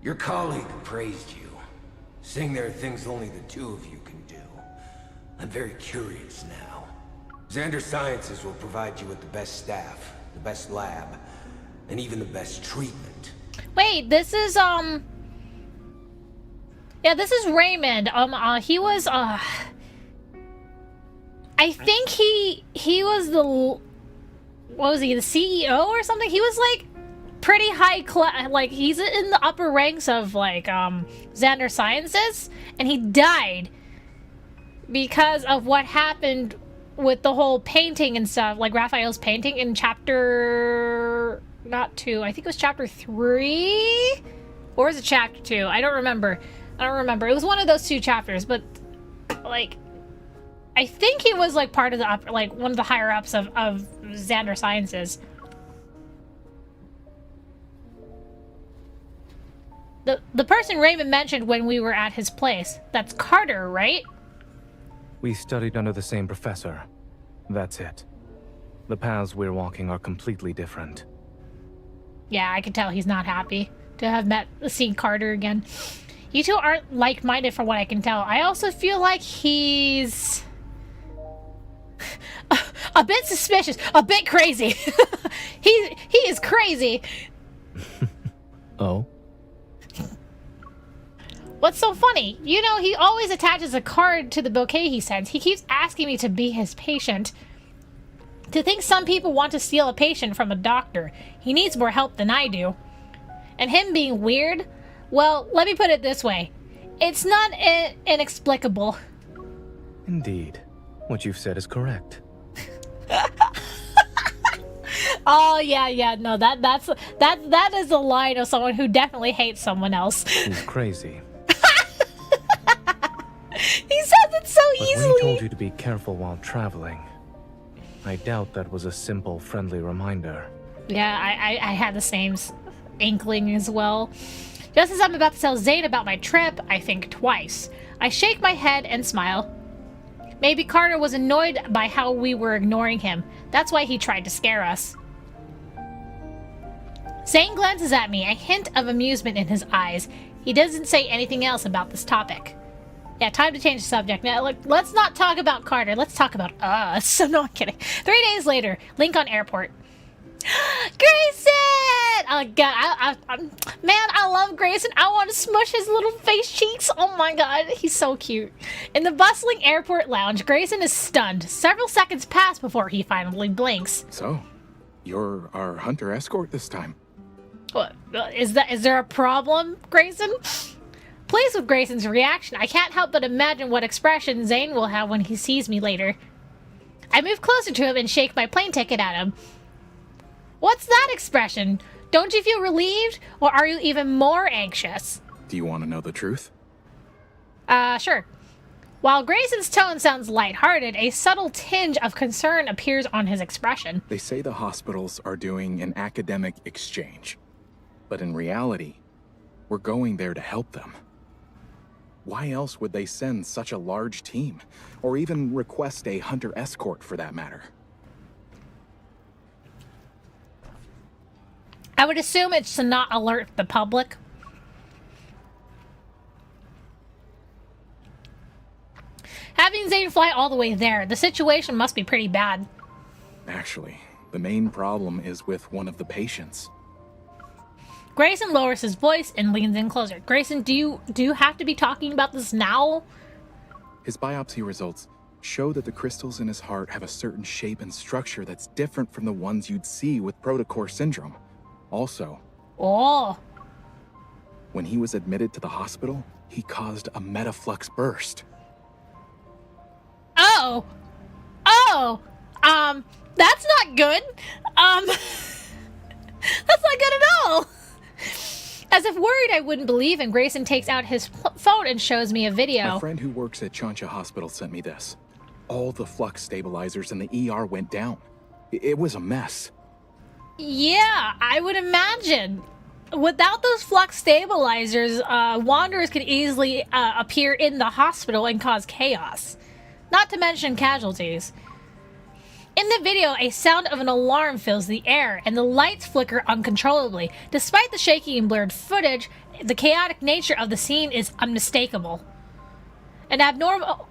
Your colleague praised you, saying there are things only the two of you can do. I'm very curious now. Xander Sciences will provide you with the best staff, the best lab, and even the best treatment. Wait, this is, yeah, this is Raymond. He was, I I think he was the... What was he? The CEO or something? He was, like, pretty high class. Like, he's in the upper ranks of, like, Xander Sciences. And he died because of what happened with the whole painting and stuff. Like, Raphael's painting in chapter... Not 2. I think it was chapter 3? Or was it chapter 2? I don't remember. It was one of those 2 chapters, but, like, I think he was, like, part of the upper, like, one of the higher-ups of Xander Sciences. The person Raymond mentioned when we were at his place, that's Carter, right? We studied under the same professor. That's it. The paths we're walking are completely different. Yeah, I could tell he's not happy to have seen Carter again. You two aren't like-minded from what I can tell. I also feel like he's... a bit suspicious, a bit crazy. He is crazy. Oh? What's so funny? You know, he always attaches a card to the bouquet he sends. He keeps asking me to be his patient. To think some people want to steal a patient from a doctor. He needs more help than I do. And him being weird? Well, let me put it this way. It's not inexplicable. Indeed. What you've said is correct. Oh, yeah, no, that is the line of someone who definitely hates someone else. He's crazy. He says it so easily. But we told you to be careful while traveling. I doubt that was a simple, friendly reminder. Yeah, I had the same inkling as well. Just as I'm about to tell Zayne about my trip, I think twice. I shake my head and smile. Maybe Carter was annoyed by how we were ignoring him. That's why he tried to scare us. Zayne glances at me, a hint of amusement in his eyes. He doesn't say anything else about this topic. Yeah, time to change the subject. Now, look, let's not talk about Carter. Let's talk about us. No, I'm kidding. 3 days later, Lincoln Airport. Grayson! Oh, God. Man, I love Grayson. I want to smush his little face cheeks. Oh, my God. He's so cute. In the bustling airport lounge, Grayson is stunned. Several seconds pass before he finally blinks. So, you're our hunter escort this time. What? Is there a problem, Grayson? Pleased with Grayson's reaction, I can't help but imagine what expression Zayne will have when he sees me later. I move closer to him and shake my plane ticket at him. What's that expression? Don't you feel relieved, or are you even more anxious? Do you want to know the truth? Sure. While Grayson's tone sounds lighthearted, a subtle tinge of concern appears on his expression. They say the hospitals are doing an academic exchange. But in reality, we're going there to help them. Why else would they send such a large team? Or even request a hunter escort, for that matter? I would assume it's to not alert the public. Having Zayne fly all the way there, the situation must be pretty bad. Actually, the main problem is with one of the patients. Grayson lowers his voice and leans in closer. Grayson, do you have to be talking about this now? His biopsy results show that the crystals in his heart have a certain shape and structure that's different from the ones you'd see with protocore syndrome. Also, when he was admitted to the hospital, he caused a metaflux burst. That's not good. That's not good at all. As if worried I wouldn't believe him, Grayson takes out his phone and shows me a video. My friend who works at Chansia Hospital sent me this. All the flux stabilizers in the ER went down. It was a mess. Yeah, I would imagine. Without those flux stabilizers, wanderers could easily appear in the hospital and cause chaos. Not to mention casualties. In the video, a sound of an alarm fills the air, and the lights flicker uncontrollably. Despite the shaky and blurred footage, the chaotic nature of the scene is unmistakable. An abnormal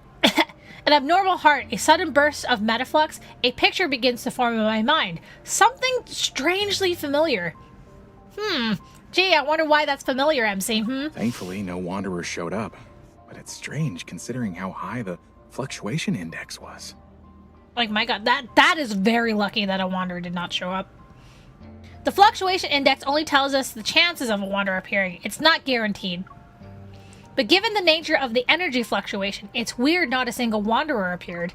heart, a sudden burst of metaflux, a picture begins to form in my mind. Something strangely familiar. Gee, I wonder why that's familiar, MC, Thankfully, no wanderers showed up. But it's strange considering how high the fluctuation index was. Like, my god, that is very lucky that a wanderer did not show up. The fluctuation index only tells us the chances of a wanderer appearing. It's not guaranteed. But given the nature of the energy fluctuation, it's weird not a single wanderer appeared.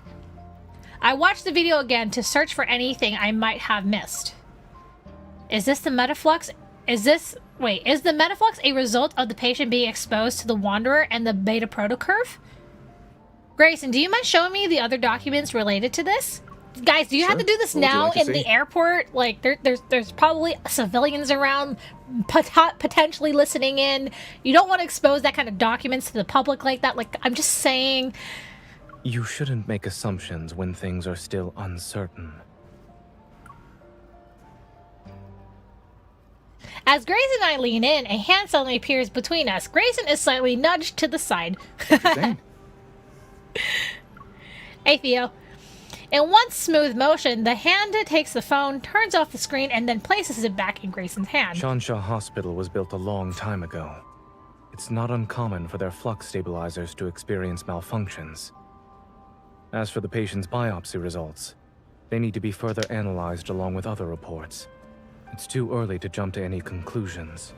I watched the video again to search for anything I might have missed. Is this the metaflux? Is the metaflux a result of the patient being exposed to the wanderer and the beta protocurve? Grayson, do you mind showing me the other documents related to this? Guys, do you have to do this now in the airport? Like, there's probably civilians around potentially listening in. You don't want to expose that kind of documents to the public like that. Like, I'm just saying. You shouldn't make assumptions when things are still uncertain. As Grayson and I lean in, a hand suddenly appears between us. Grayson is slightly nudged to the side. Hey, Theo. In one smooth motion, the hand takes the phone, turns off the screen, and then places it back in Grayson's hand. Chansia Hospital was built a long time ago. It's not uncommon for their flux stabilizers to experience malfunctions. As for the patient's biopsy results, they need to be further analyzed along with other reports. It's too early to jump to any conclusions.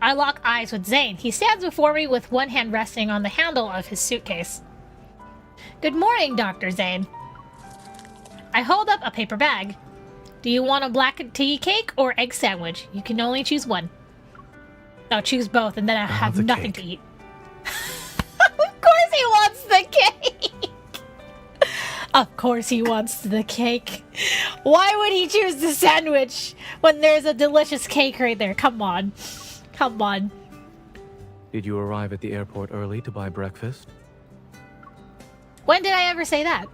I lock eyes with Zayne. He stands before me with one hand resting on the handle of his suitcase. Good morning, Dr. Zayne. I hold up a paper bag. Do you want a black tea cake or egg sandwich? You can only choose one. I'll choose both and then I have nothing to eat. Of course he wants the cake! Of course he wants the cake. Why would he choose the sandwich when there's a delicious cake right there? Come on. Come on. Did you arrive at the airport early to buy breakfast? When did I ever say that?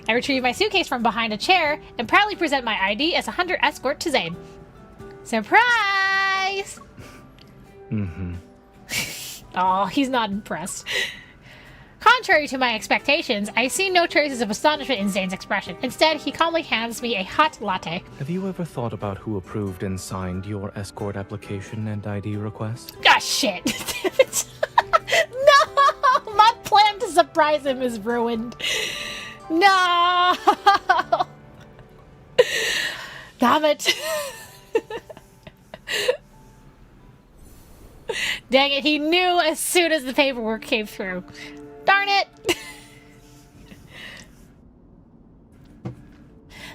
I retrieve my suitcase from behind a chair and proudly present my ID as a hunter escort to Zayne. Surprise! Mm-hmm. Oh, he's not impressed. Contrary to my expectations, I see no traces of astonishment in Zayne's expression. Instead, he calmly hands me a hot latte. Have you ever thought about who approved and signed your escort application and ID request? Ah, shit! No! My plan to surprise him is ruined. No! Damn it. Dang it, he knew as soon as the paperwork came through. Darn it!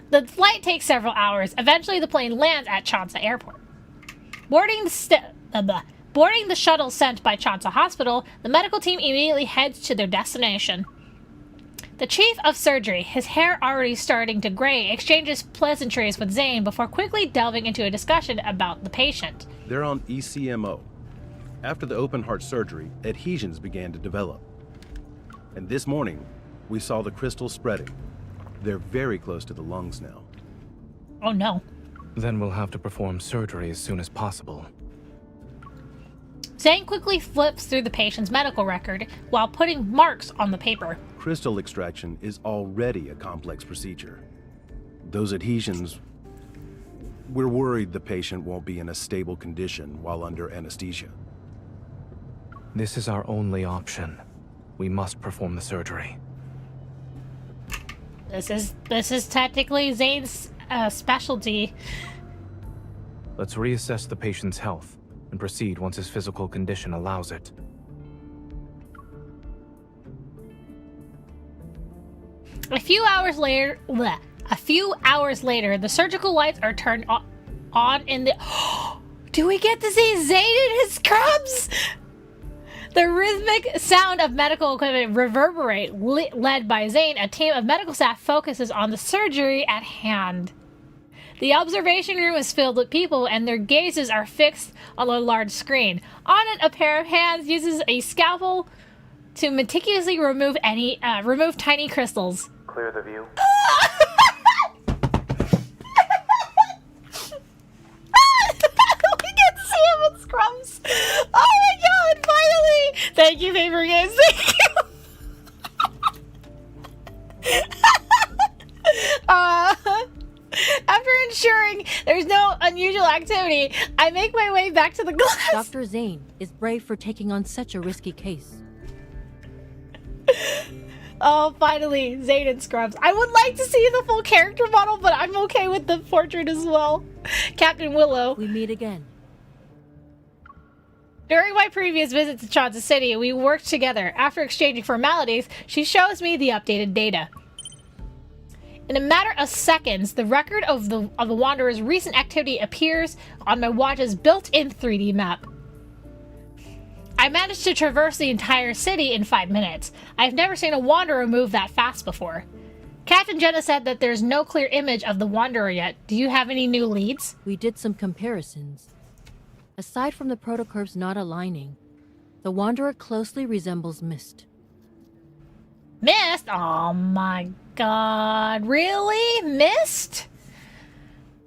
The flight takes several hours. Eventually, the plane lands at Chansia Airport. Boarding the shuttle sent by Chansia Hospital, the medical team immediately heads to their destination. The chief of surgery, his hair already starting to gray, exchanges pleasantries with Zayne before quickly delving into a discussion about the patient. They're on ECMO. After the open heart surgery, adhesions began to develop. And this morning, we saw the crystals spreading. They're very close to the lungs now. Oh no. Then we'll have to perform surgery as soon as possible. Zayne quickly flips through the patient's medical record while putting marks on the paper. Crystal extraction is already a complex procedure. Those adhesions... We're worried the patient won't be in a stable condition while under anesthesia. This is our only option. We must perform the surgery. This is technically Zayne's specialty. Let's reassess the patient's health and proceed once his physical condition allows it. A few hours later, the surgical lights are turned on in the... Do we get to see Zayne in his scrubs? The rhythmic sound of medical equipment reverberate, led by Zayne. A team of medical staff focuses on the surgery at hand. The observation room is filled with people, and their gazes are fixed on a large screen. On it, a pair of hands uses a scalpel to meticulously remove tiny crystals. Clear the view. We get to see him in scrubs. Oh my god, finally! Thank you, Paper Games. Thank you. After ensuring there's no unusual activity, I make my way back to the glass. Dr. Zayne is brave for taking on such a risky case. Oh, finally, Zayne and Scrubs. I would like to see the full character model, but I'm okay with the portrait as well. Captain Willow. We meet again. During my previous visit to Chansia City, we worked together. After exchanging formalities, she shows me the updated data. In a matter of seconds, the record of the Wanderer's recent activity appears on my watch's built-in 3D map. I managed to traverse the entire city in 5 minutes. I've never seen a Wanderer move that fast before. Captain Jenna said that there's no clear image of the Wanderer yet. Do you have any new leads? We did some comparisons. Aside from the protocorps not aligning, the Wanderer closely resembles Mist. Mist? Oh my god. Really? Mist?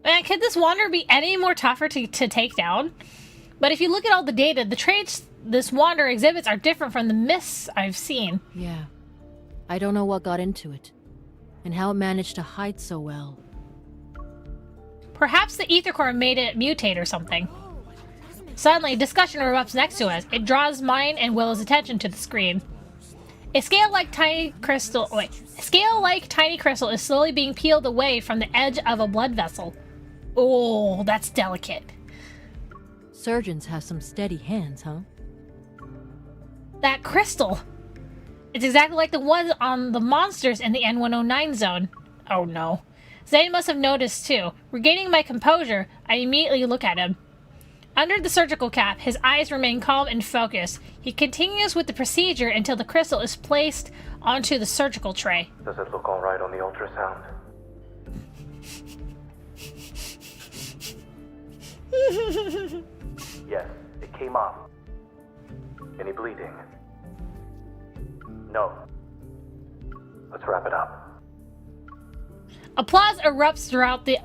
Man, could this Wanderer be any more tougher to take down? But if you look at all the data, the traits this Wanderer exhibits are different from the Mists I've seen. Yeah. I don't know what got into it, and how it managed to hide so well. Perhaps the ether core made it mutate or something. Suddenly, discussion erupts next to us. It draws mine and Willow's attention to the screen. A scale-like tiny crystal is slowly being peeled away from the edge of a blood vessel. Oh, that's delicate. Surgeons have some steady hands, huh? That crystal! It's exactly like the one on the monsters in the N109 zone. Oh no. Zayne must have noticed too. Regaining my composure, I immediately look at him. Under the surgical cap, his eyes remain calm and focused. He continues with the procedure until the crystal is placed onto the surgical tray. Does it look alright on the ultrasound? Yes, it came off. Any bleeding? No. Let's wrap it up. Applause erupts throughout the...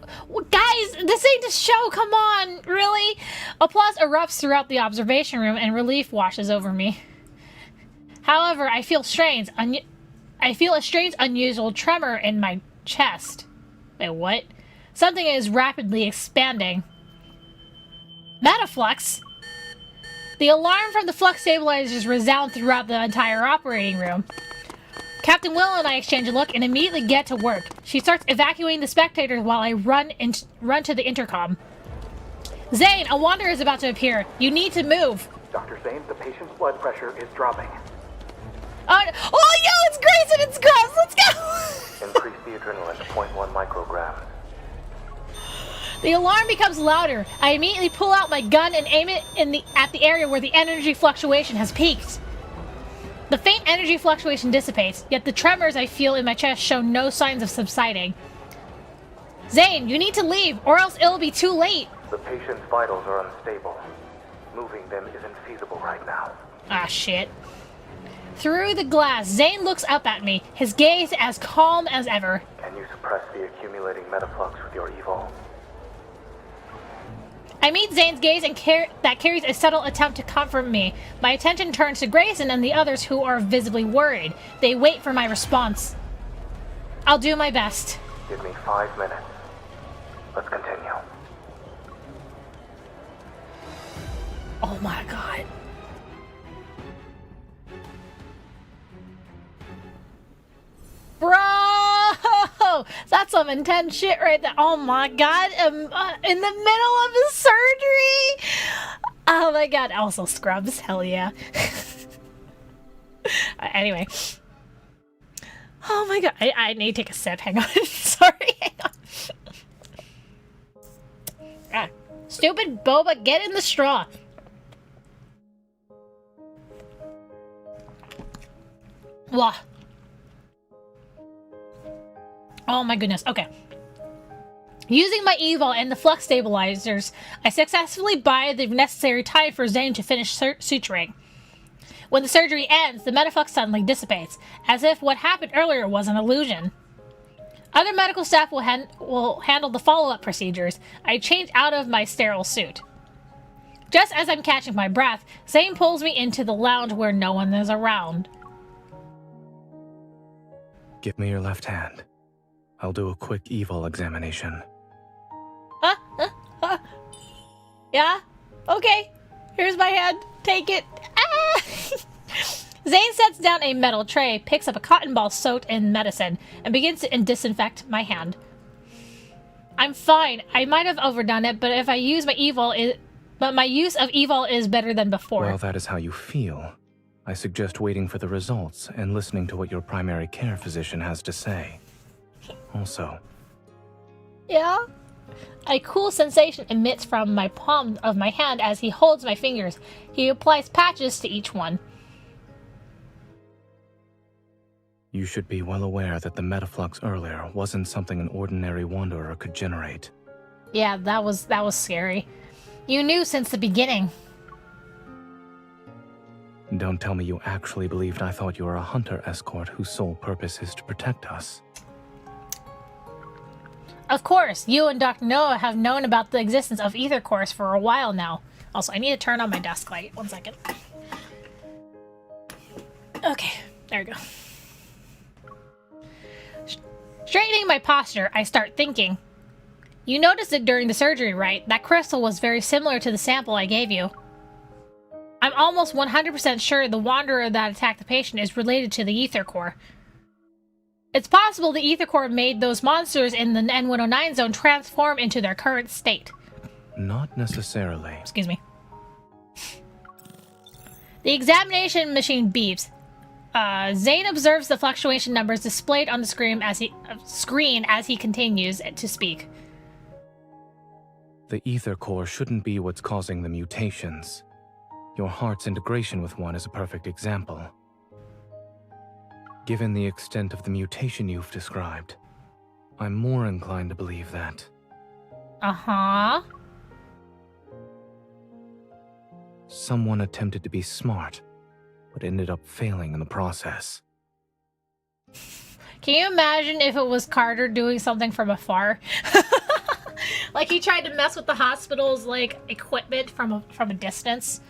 Guys, this ain't a show, come on! Really? Applause erupts throughout the observation room and relief washes over me. However, I feel a strange, unusual tremor in my chest. Wait, what? Something is rapidly expanding. Metaflux? The alarm from the flux stabilizers resound throughout the entire operating room. Captain Willow and I exchange a look and immediately get to work. She starts evacuating the spectators while I run to the intercom. Zayne, a Wanderer is about to appear. You need to move. Dr. Zayne, the patient's blood pressure is dropping. Oh, yo, it's Grayson, it's Gross, let's go! Increase the adrenaline to 0.1 micrograms. The alarm becomes louder. I immediately pull out my gun and aim it at the area where the energy fluctuation has peaked. The faint energy fluctuation dissipates, yet the tremors I feel in my chest show no signs of subsiding. Zayne, you need to leave, or else it'll be too late. The patient's vitals are unstable. Moving them is infeasible right now. Ah, shit. Through the glass, Zayne looks up at me, his gaze as calm as ever. Can you suppress the accumulating metaflux with your evil? I meet Zayne's gaze and that carries a subtle attempt to comfort me. My attention turns to Grayson and the others who are visibly worried. They wait for my response. I'll do my best. Give me 5 minutes. Let's continue. Oh my god. Bro! That's some intense shit right there. Oh my god. In the middle of his surgery? Oh my god. Also scrubs. Hell yeah. Anyway. Oh my god. I need to take a sip. Hang on. Sorry. Hang on. Ah. Stupid boba, get in the straw. Wah. Oh my goodness, okay. Using my evil and the flux stabilizers, I successfully buy the necessary time for Zayne to finish suturing. When the surgery ends, the metaflux suddenly dissipates, as if what happened earlier was an illusion. Other medical staff will handle the follow-up procedures. I change out of my sterile suit. Just as I'm catching my breath, Zayne pulls me into the lounge where no one is around. Give me your left hand. I'll do a quick evil examination. Yeah? Okay. Here's my hand. Take it. Ah! Zayne sets down a metal tray, picks up a cotton ball soaked in medicine, and begins to disinfect my hand. I'm fine. I might have overdone it, but if I use my my use of evil is better than before. Well, that is how you feel. I suggest waiting for the results and listening to what your primary care physician has to say. Also. Yeah? A cool sensation emits from my palm of my hand as he holds my fingers. He applies patches to each one. You should be well aware that the metaflux earlier wasn't something an ordinary wanderer could generate. Yeah, that was scary. You knew since the beginning. Don't tell me you actually believed I thought you were a hunter escort whose sole purpose is to protect us. Of course, you and Dr. Noah have known about the existence of ether cores for a while now. Also, I need to turn on my desk light. 1 second. Okay, there we go. Straightening my posture, I start thinking. You noticed it during the surgery, right? That crystal was very similar to the sample I gave you. I'm almost 100% sure the wanderer that attacked the patient is related to the ether core. It's possible the ether core made those monsters in the N109 zone transform into their current state. Not necessarily. Excuse me. The examination machine beeps. Zayne observes the fluctuation numbers displayed on the screen as he continues to speak. The ether core shouldn't be what's causing the mutations. Your heart's integration with one is a perfect example. Given the extent of the mutation you've described, I'm more inclined to believe that. Uh-huh. Someone attempted to be smart, but ended up failing in the process. Can you imagine if it was Carter doing something from afar? Like he tried to mess with the hospital's like equipment from a distance?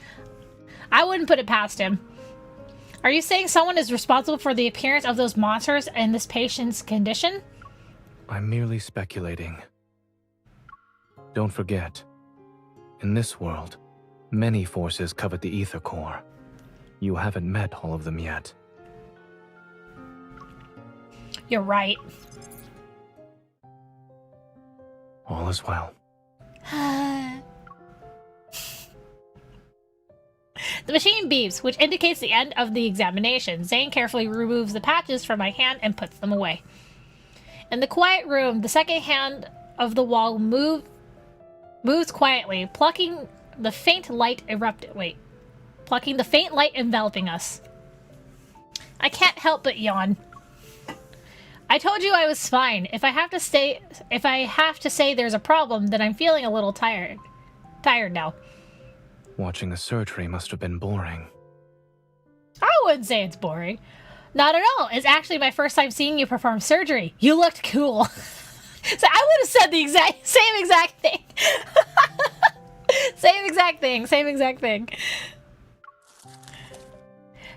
I wouldn't put it past him. Are you saying someone is responsible for the appearance of those monsters in this patient's condition? I'm merely speculating. Don't forget, in this world, many forces covet the ether core. You haven't met all of them yet. You're right. All is well. The machine beeps, which indicates the end of the examination. Zayne carefully removes the patches from my hand and puts them away. In the quiet room, the second hand of the wall moves quietly, plucking the faint light enveloping us. I can't help but yawn. I told you I was fine. If I have to say there's a problem, then I'm feeling a little tired. Tired now. Watching the surgery must have been boring. I wouldn't say it's boring. Not at all. It's actually my first time seeing you perform surgery. You looked cool. So I would have said the same exact thing. Same exact thing.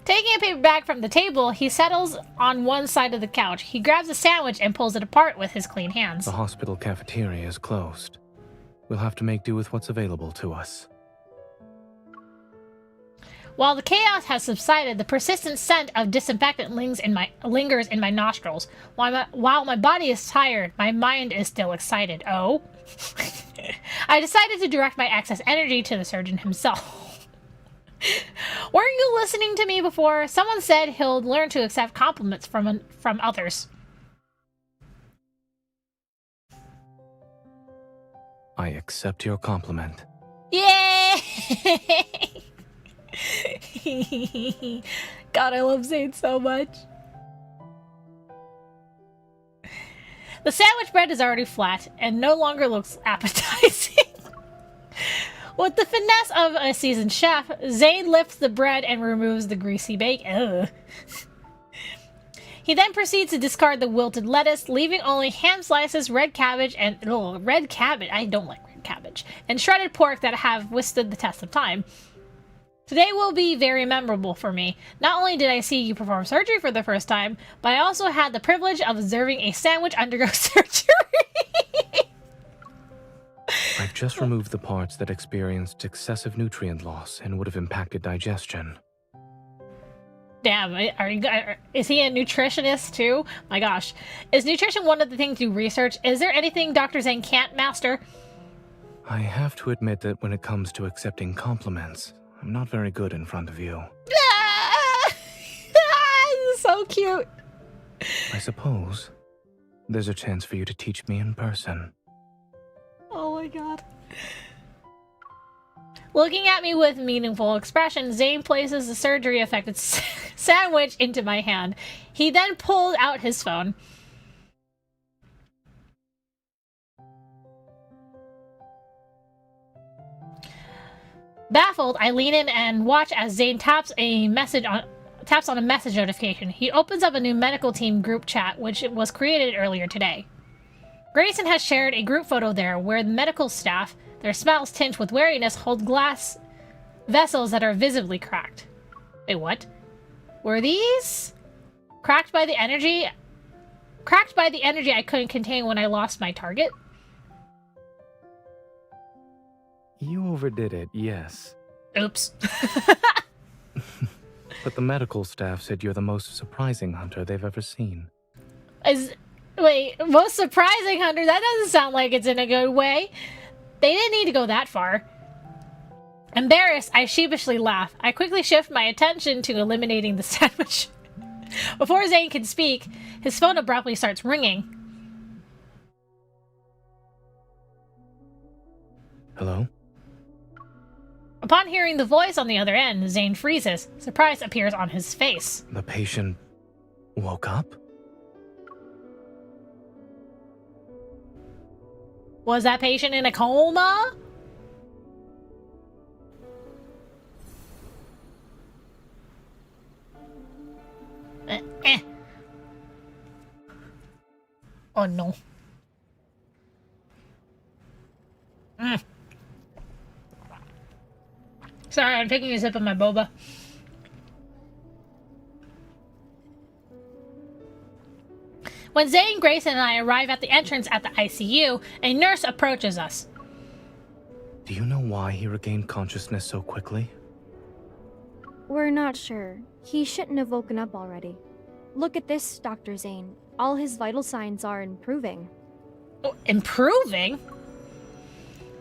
Taking a paper bag from the table, he settles on one side of the couch. He grabs a sandwich and pulls it apart with his clean hands. The hospital cafeteria is closed. We'll have to make do with what's available to us. While the chaos has subsided, the persistent scent of disinfectant lingers in my nostrils. While my body is tired, my mind is still excited. Oh? I decided to direct my excess energy to the surgeon himself. Weren't you listening to me before? Someone said he'll learn to accept compliments from others. I accept your compliment. Yay! God, I love Zayne so much. The sandwich bread is already flat and no longer looks appetizing. With the finesse of a seasoned chef, Zayne lifts the bread and removes the greasy bacon. Ugh. He then proceeds to discard the wilted lettuce, leaving only ham slices, red cabbage, and red cabbage. I don't like red cabbage. And shredded pork that have withstood the test of time. Today will be very memorable for me. Not only did I see you perform surgery for the first time, but I also had the privilege of observing a sandwich undergo surgery. I've just removed the parts that experienced excessive nutrient loss and would have impacted digestion. Damn, is he a nutritionist too? My gosh. Is nutrition one of the things you research? Is there anything Dr. Zayne can't master? I have to admit that when it comes to accepting compliments, I'm not very good in front of you. So cute. I suppose there's a chance for you to teach me in person. Oh my god. Looking at me with meaningful expression, Zayne places the surgery-affected sandwich into my hand. He then pulled out his phone. Baffled, I lean in and watch as Zayne taps on a message notification. He opens up a new medical team group chat, which was created earlier today. Grayson has shared a group photo there where the medical staff, their smiles tinged with wariness, hold glass vessels that are visibly cracked. Wait, what? Were these cracked by the energy? Cracked by the energy I couldn't contain when I lost my target? You overdid it, yes. Oops. But the medical staff said you're the most surprising hunter they've ever seen. Wait, most surprising hunter? That doesn't sound like it's in a good way. They didn't need to go that far. Embarrassed, I sheepishly laugh. I quickly shift my attention to eliminating the sandwich. Before Zayne can speak, his phone abruptly starts ringing. Hello? Upon hearing the voice on the other end, Zayne freezes. Surprise appears on his face. The patient woke up? Was that patient in a coma? Oh no. Sorry, I'm taking a sip of my boba. When Zayne, Grayson, and I arrive at the entrance at the ICU, a nurse approaches us. Do you know why he regained consciousness so quickly? We're not sure. He shouldn't have woken up already. Look at this, Dr. Zayne. All his vital signs are improving. Oh, improving?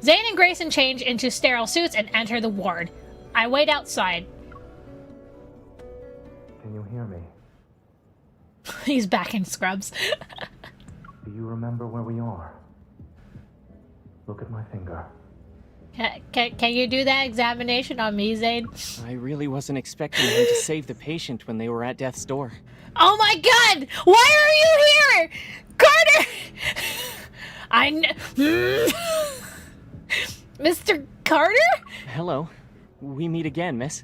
Zayne and Grayson change into sterile suits and enter the ward. I wait outside. Can you hear me? He's back in scrubs. Do you remember where we are? Look at my finger. Can you do that examination on me, Zayne? I really wasn't expecting him to save the patient when they were at death's door. Oh my god! Why are you here? Carter! Mr. Carter? Hello. We meet again, miss.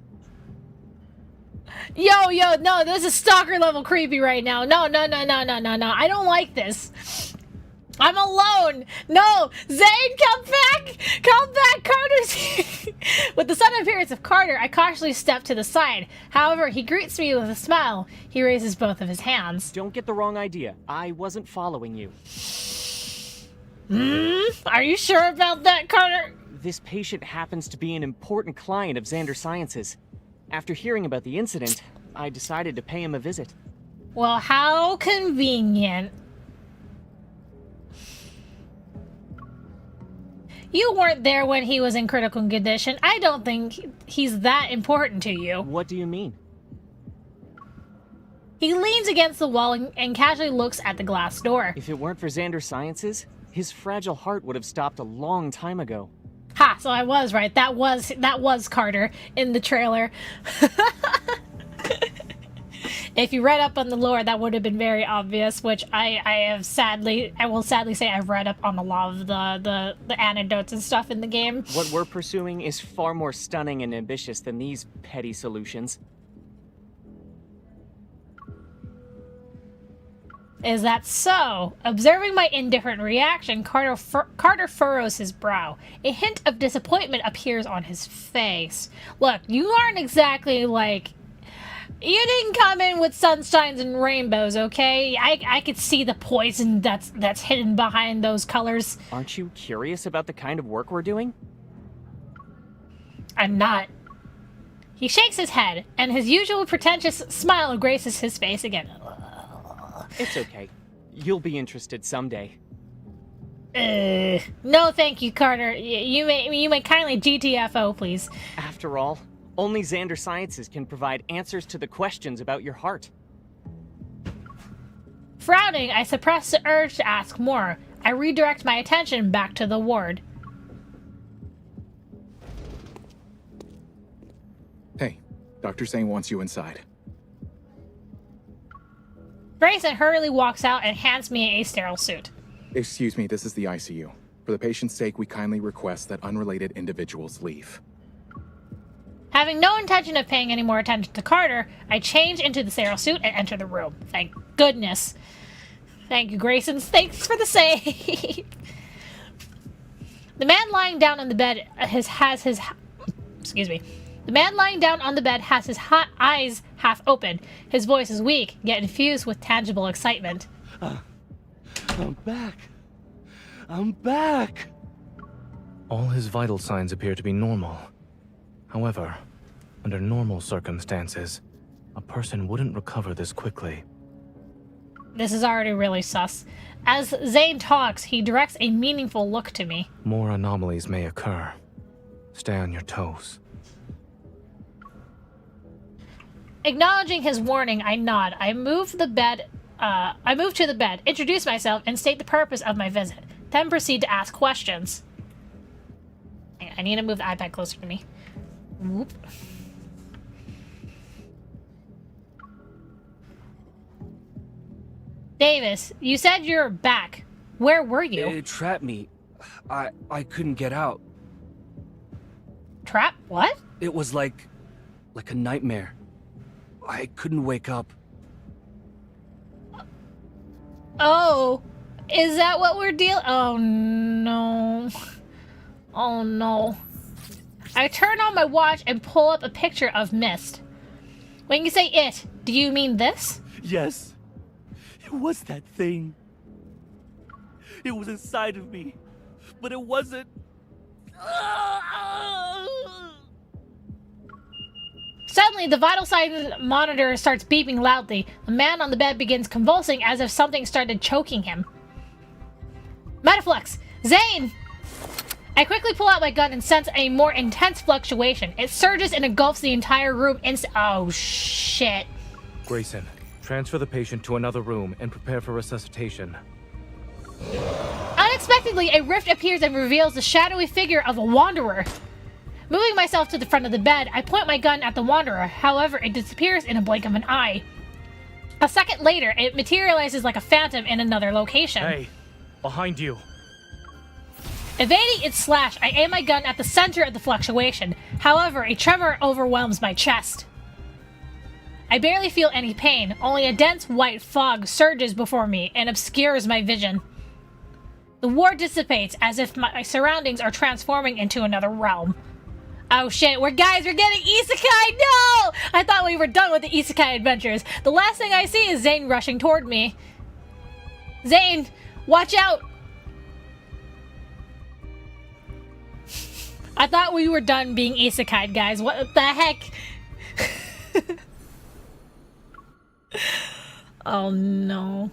Yo, no, this is stalker level creepy right now. No. I don't like this. I'm alone. No, Zayne, come back. Come back, Carter's here. With the sudden appearance of Carter, I cautiously step to the side. However, he greets me with a smile. He raises both of his hands. Don't get the wrong idea. I wasn't following you. Are you sure about that, Carter? This patient happens to be an important client of Xander Sciences. After hearing about the incident, I decided to pay him a visit. Well, how convenient. You weren't there when he was in critical condition. I don't think he's that important to you. What do you mean? He leans against the wall and casually looks at the glass door. If it weren't for Xander Sciences, his fragile heart would have stopped a long time ago. Ha, so I was right. That was Carter in the trailer. If you read up on the lore, that would have been very obvious, which I will sadly say I've read up on a lot of the anecdotes and stuff in the game. What we're pursuing is far more stunning and ambitious than these petty solutions. Is that so? Observing my indifferent reaction, Carter furrows his brow. A hint of disappointment appears on his face. Look, you aren't exactly like... You didn't come in with sunshines and rainbows, okay? I could see the poison that's hidden behind those colors. Aren't you curious about the kind of work we're doing? I'm not. He shakes his head, and his usual pretentious smile graces his face again. It's okay. You'll be interested someday. No thank you, Carter. You may kindly GTFO, please. After all, only Xander Sciences can provide answers to the questions about your heart. Frowning, I suppress the urge to ask more. I redirect my attention back to the ward. Hey, Dr. Zayne wants you inside. Grayson hurriedly walks out and hands me a sterile suit. Excuse me, this is the ICU. For the patient's sake, we kindly request that unrelated individuals leave. Having no intention of paying any more attention to Carter, I change into the sterile suit and enter the room. Thank goodness. Thank you, Grayson. Thanks for the save. The man lying down on the bed has his eyes half open. His voice is weak, yet infused with tangible excitement. I'm back. I'm back. All his vital signs appear to be normal. However, under normal circumstances, a person wouldn't recover this quickly. This is already really sus. As Zayne talks, he directs a meaningful look to me. More anomalies may occur. Stay on your toes. Acknowledging his warning, I nod. I move to the bed, introduce myself, and state the purpose of my visit. Then proceed to ask questions. I need to move the iPad closer to me. Whoop. Davis, you said you're back. Where were you? It trapped me. I couldn't get out. Trap? What? It was like a nightmare. I couldn't wake up. Oh, is that what we're dealing? Oh no. Oh no. I turn on my watch and pull up a picture of Mist. When you say it, do you mean this? Yes. It was that thing. It was inside of me, but it wasn't. Suddenly, the vital signs monitor starts beeping loudly. The man on the bed begins convulsing as if something started choking him. Metaflux! Zayne! I quickly pull out my gun and sense a more intense fluctuation. It surges and engulfs the entire room oh shit. Grayson, transfer the patient to another room and prepare for resuscitation. Unexpectedly, a rift appears and reveals the shadowy figure of a wanderer. Moving myself to the front of the bed, I point my gun at the wanderer. However, it disappears in a blink of an eye. A second later, it materializes like a phantom in another location. Hey, behind you. Evading its slash, I aim my gun at the center of the fluctuation. However, a tremor overwhelms my chest. I barely feel any pain, only a dense white fog surges before me and obscures my vision. The ward dissipates as if my surroundings are transforming into another realm. Oh shit, we're getting isekai! No! I thought we were done with the isekai adventures. The last thing I see is Zayne rushing toward me. Zayne, watch out! I thought we were done being isekai, guys. What the heck? Oh no.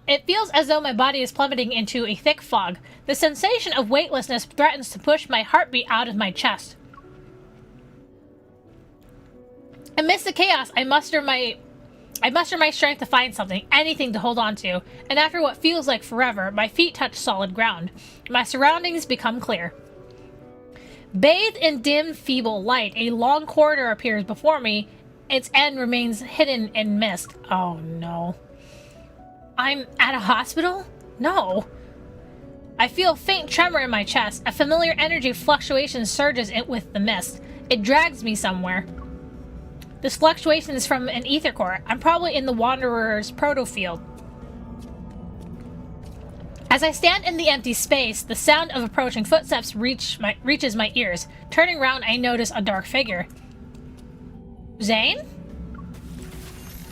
It feels as though my body is plummeting into a thick fog. The sensation of weightlessness threatens to push my heartbeat out of my chest. Amidst the chaos, I muster my strength to find something, anything to hold on to, and after what feels like forever, my feet touch solid ground. My surroundings become clear. Bathed in dim, feeble light, a long corridor appears before me. Its end remains hidden in mist. Oh no. I'm at a hospital? No. I feel a faint tremor in my chest. A familiar energy fluctuation surges with the mist. It drags me somewhere. This fluctuation is from an ether core. I'm probably in the Wanderer's protofield. As I stand in the empty space, the sound of approaching footsteps reaches my ears. Turning around, I notice a dark figure. Zayne?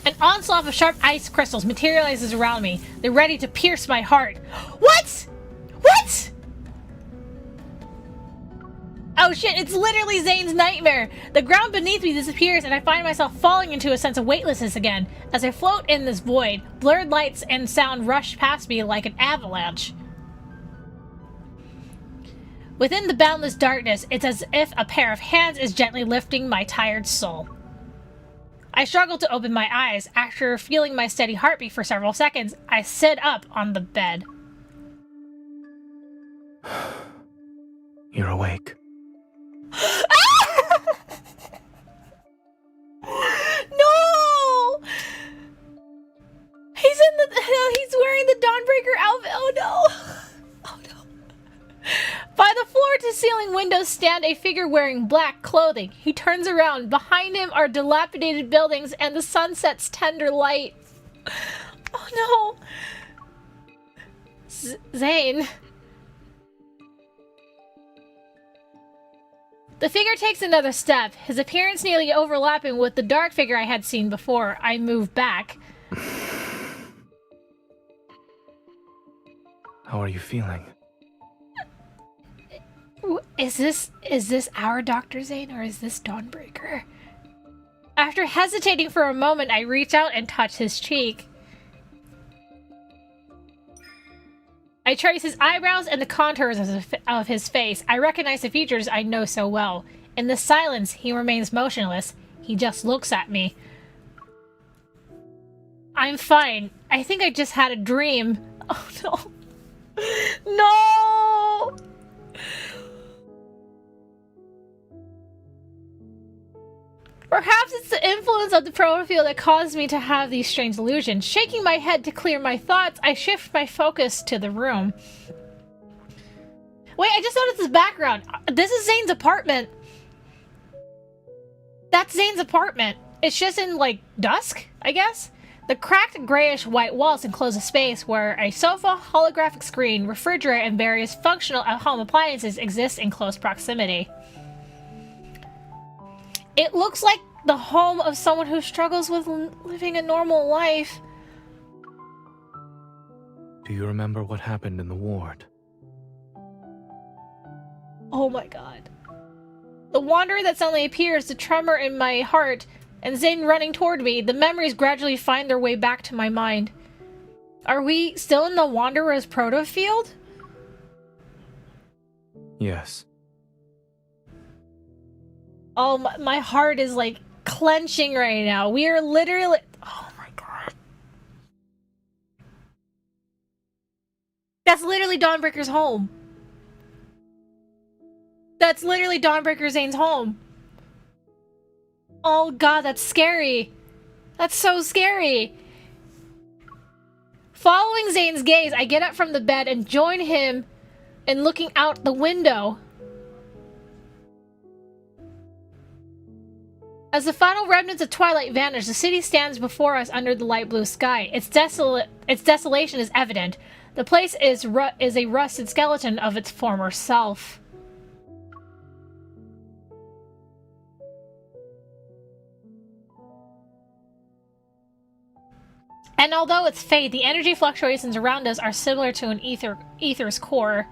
An onslaught of sharp ice crystals materializes around me. They're ready to pierce my heart. What? What? Oh shit, it's literally Zayne's nightmare! The ground beneath me disappears and I find myself falling into a sense of weightlessness again. As I float in this void, blurred lights and sound rush past me like an avalanche. Within the boundless darkness, it's as if a pair of hands is gently lifting my tired soul. I struggle to open my eyes. After feeling my steady heartbeat for several seconds, I sit up on the bed. You're awake. No! He's wearing the Dawnbreaker outfit. Oh no! Oh no. By the floor-to-ceiling windows stand a figure wearing black clothing. He turns around. Behind him are dilapidated buildings and the sunset's tender light. Oh no! Zayne. The figure takes another step, his appearance nearly overlapping with the dark figure I had seen before. I move back. How are you feeling? Is this our Dr. Zayne or is this Dawnbreaker? After hesitating for a moment, I reach out and touch his cheek. I trace his eyebrows and the contours of his face. I recognize the features I know so well. In the silence, he remains motionless. He just looks at me. I'm fine. I think I just had a dream. Oh no. No! Perhaps it's the influence of the protofield that caused me to have these strange illusions. Shaking my head to clear my thoughts, I shift my focus to the room. Wait, I just noticed this background. This is Zayne's apartment. That's Zayne's apartment. It's just in, like, dusk, I guess? The cracked grayish-white walls enclose a space where a sofa, holographic screen, refrigerator, and various functional at-home appliances exist in close proximity. It looks like the home of someone who struggles with living a normal life. Do you remember what happened in the ward? Oh my god. The wanderer that suddenly appears, the tremor in my heart, and Zayne running toward me, the memories gradually find their way back to my mind. Are we still in the Wanderer's protofield? Yes. Oh, my heart is like clenching right now. We are literally... Oh my god. That's literally Dawnbreaker's home. That's literally Dawnbreaker Zayne's home. Oh god, that's scary. That's so scary. Following Zayne's gaze, I get up from the bed and join him in looking out the window. As the final remnants of twilight vanish, the city stands before us under the light blue sky. Its desolation is evident. The place is a rusted skeleton of its former self. And although it's fate, the energy fluctuations around us are similar to an ether's core.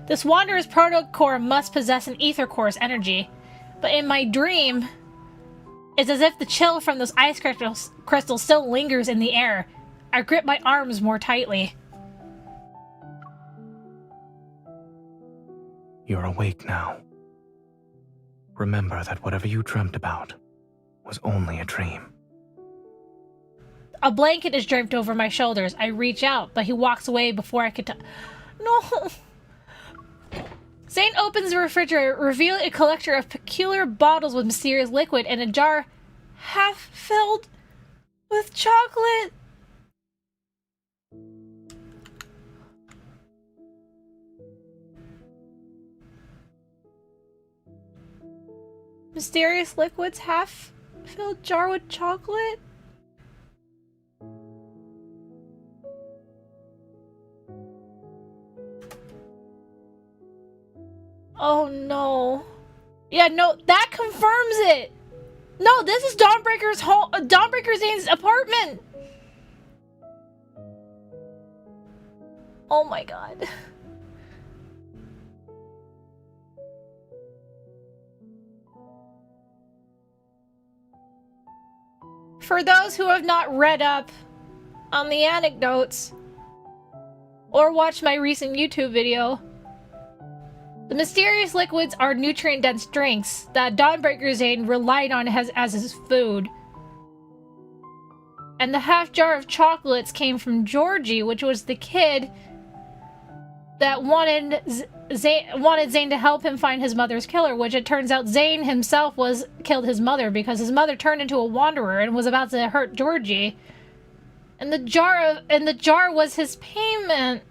This Wanderer's protocore must possess an ether core's energy, but in my dream, it's as if the chill from those ice crystals still lingers in the air. I grip my arms more tightly. You're awake now. Remember that whatever you dreamt about was only a dream. A blanket is draped over my shoulders. I reach out, but he walks away before I could No! Zayne opens the refrigerator, revealing a collection of peculiar bottles with mysterious liquid and a jar half filled with chocolate. Mysterious liquids, half filled jar with chocolate? Oh no. Yeah, no, that confirms it. No, this is Dawnbreaker's home, Dawnbreaker Zayne's apartment. Oh my god. for those who have not read up on the anecdotes or watched my recent YouTube video, the mysterious liquids are nutrient-dense drinks that Dawnbreaker Zayne relied on as his food. And the half jar of chocolates came from Georgie, which was the kid that wanted Zayne to help him find his mother's killer, which it turns out Zayne himself killed his mother because his mother turned into a wanderer and was about to hurt Georgie. And the jar was his payment.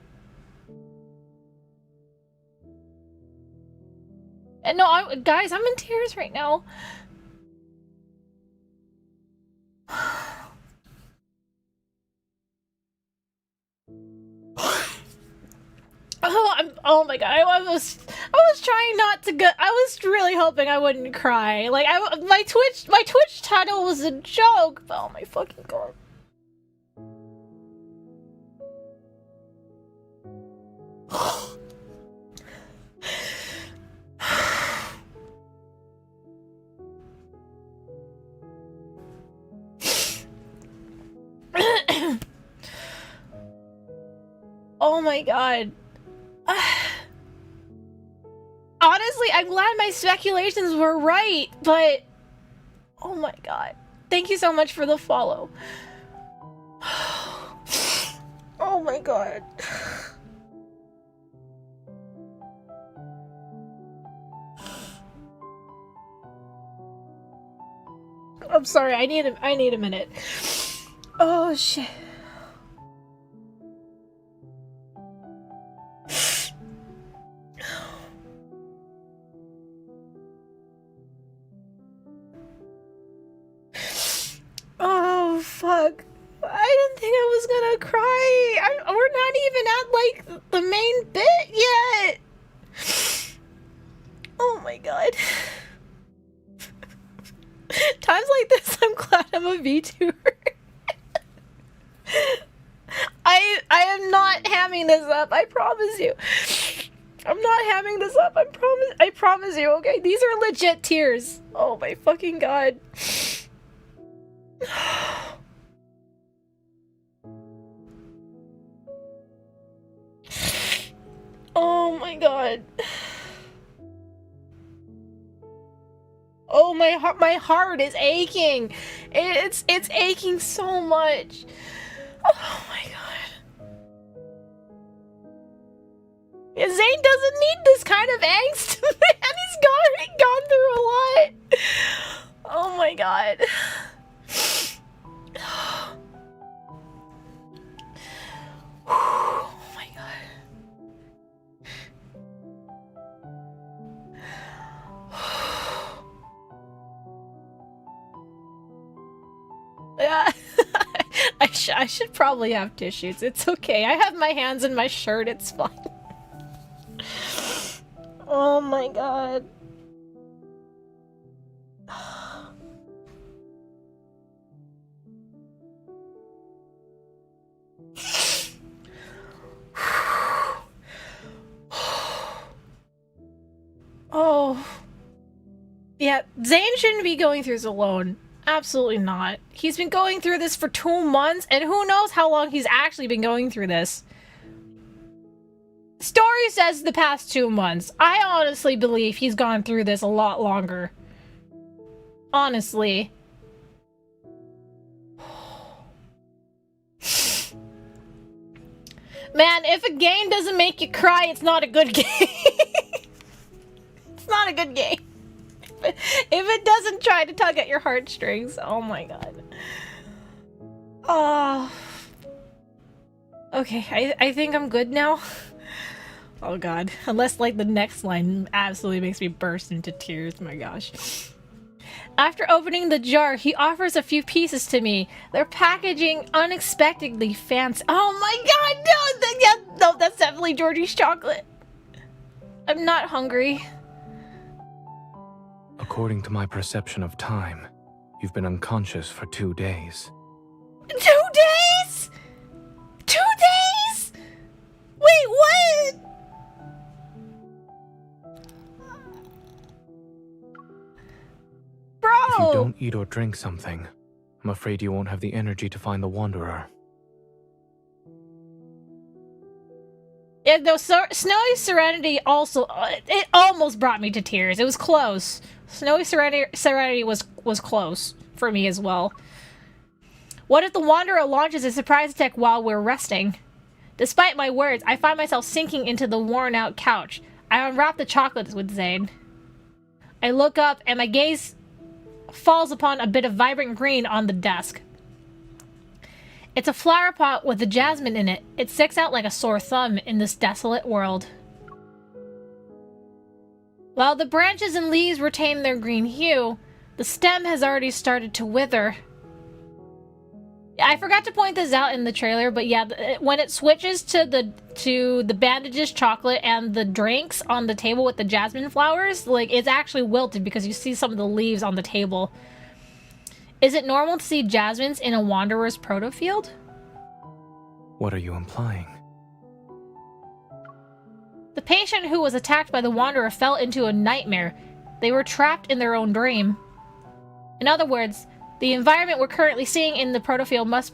And no, guys, I'm in tears right now. Oh my god, I was trying not to go. I was really hoping I wouldn't cry. Like my Twitch title was a joke. Oh my fucking god. Oh my god. Honestly, I'm glad my speculations were right, but oh my god. Thank you so much for the follow. Oh my god. I'm sorry, I need a minute. Oh shit. Oh fuck. I didn't think I was gonna cry. We're not even at like the main bit yet. Oh my god. Times like this, I'm glad I'm a VTuber. I am not hamming this up. I promise you. I'm not hamming this up. I promise you. Okay, these are legit tears. Oh my fucking god. Oh my god. Oh my heart is aching. It's aching so much. Oh my god. Yeah, Zayne doesn't need this kind of angst, man. He's already gone through a lot. Oh my god. Oh my god. Yeah. I should probably have tissues. It's okay. I have my hands in my shirt. It's fine. Oh my god. Oh. Yeah, Zayne shouldn't be going through this alone. Absolutely not. He's been going through this for 2 months, and who knows how long he's actually been going through this. Story says the past 2 months. I honestly believe he's gone through this a lot longer. Honestly. Man, if a game doesn't make you cry, it's not a good game. It's not a good game. If it doesn't try to tug at your heartstrings, oh my god. Oh. Okay, I think I'm good now. Oh god. Unless like the next line absolutely makes me burst into tears, my gosh. After opening the jar, he offers a few pieces to me. Their packaging unexpectedly fancy. Oh my god, no, that's definitely Georgie's chocolate. I'm not hungry. According to my perception of time, you've been unconscious for 2 days. 2 days? 2 days? Wait, what? Bro! If you don't eat or drink something, I'm afraid you won't have the energy to find the Wanderer. Yeah, no, Snowy Serenity also, it almost brought me to tears. It was close. Snowy Serenity was close for me as well. What if the Wanderer launches a surprise attack while we're resting? Despite my words, I find myself sinking into the worn-out couch. I unwrap the chocolates with Zayne. I look up and my gaze falls upon a bit of vibrant green on the desk. It's a flower pot with a jasmine in it. It sticks out like a sore thumb in this desolate world. While the branches and leaves retain their green hue, the stem has already started to wither. I forgot to point this out in the trailer, but yeah, when it switches to the bandages, chocolate, and the drinks on the table with the jasmine flowers, like, it's actually wilted because you see some of the leaves on the table. Is it normal to see jasmines in a Wanderer's protofield? What are you implying? The patient who was attacked by the Wanderer fell into a nightmare. They were trapped in their own dream. In other words, the environment we're currently seeing in the protofield must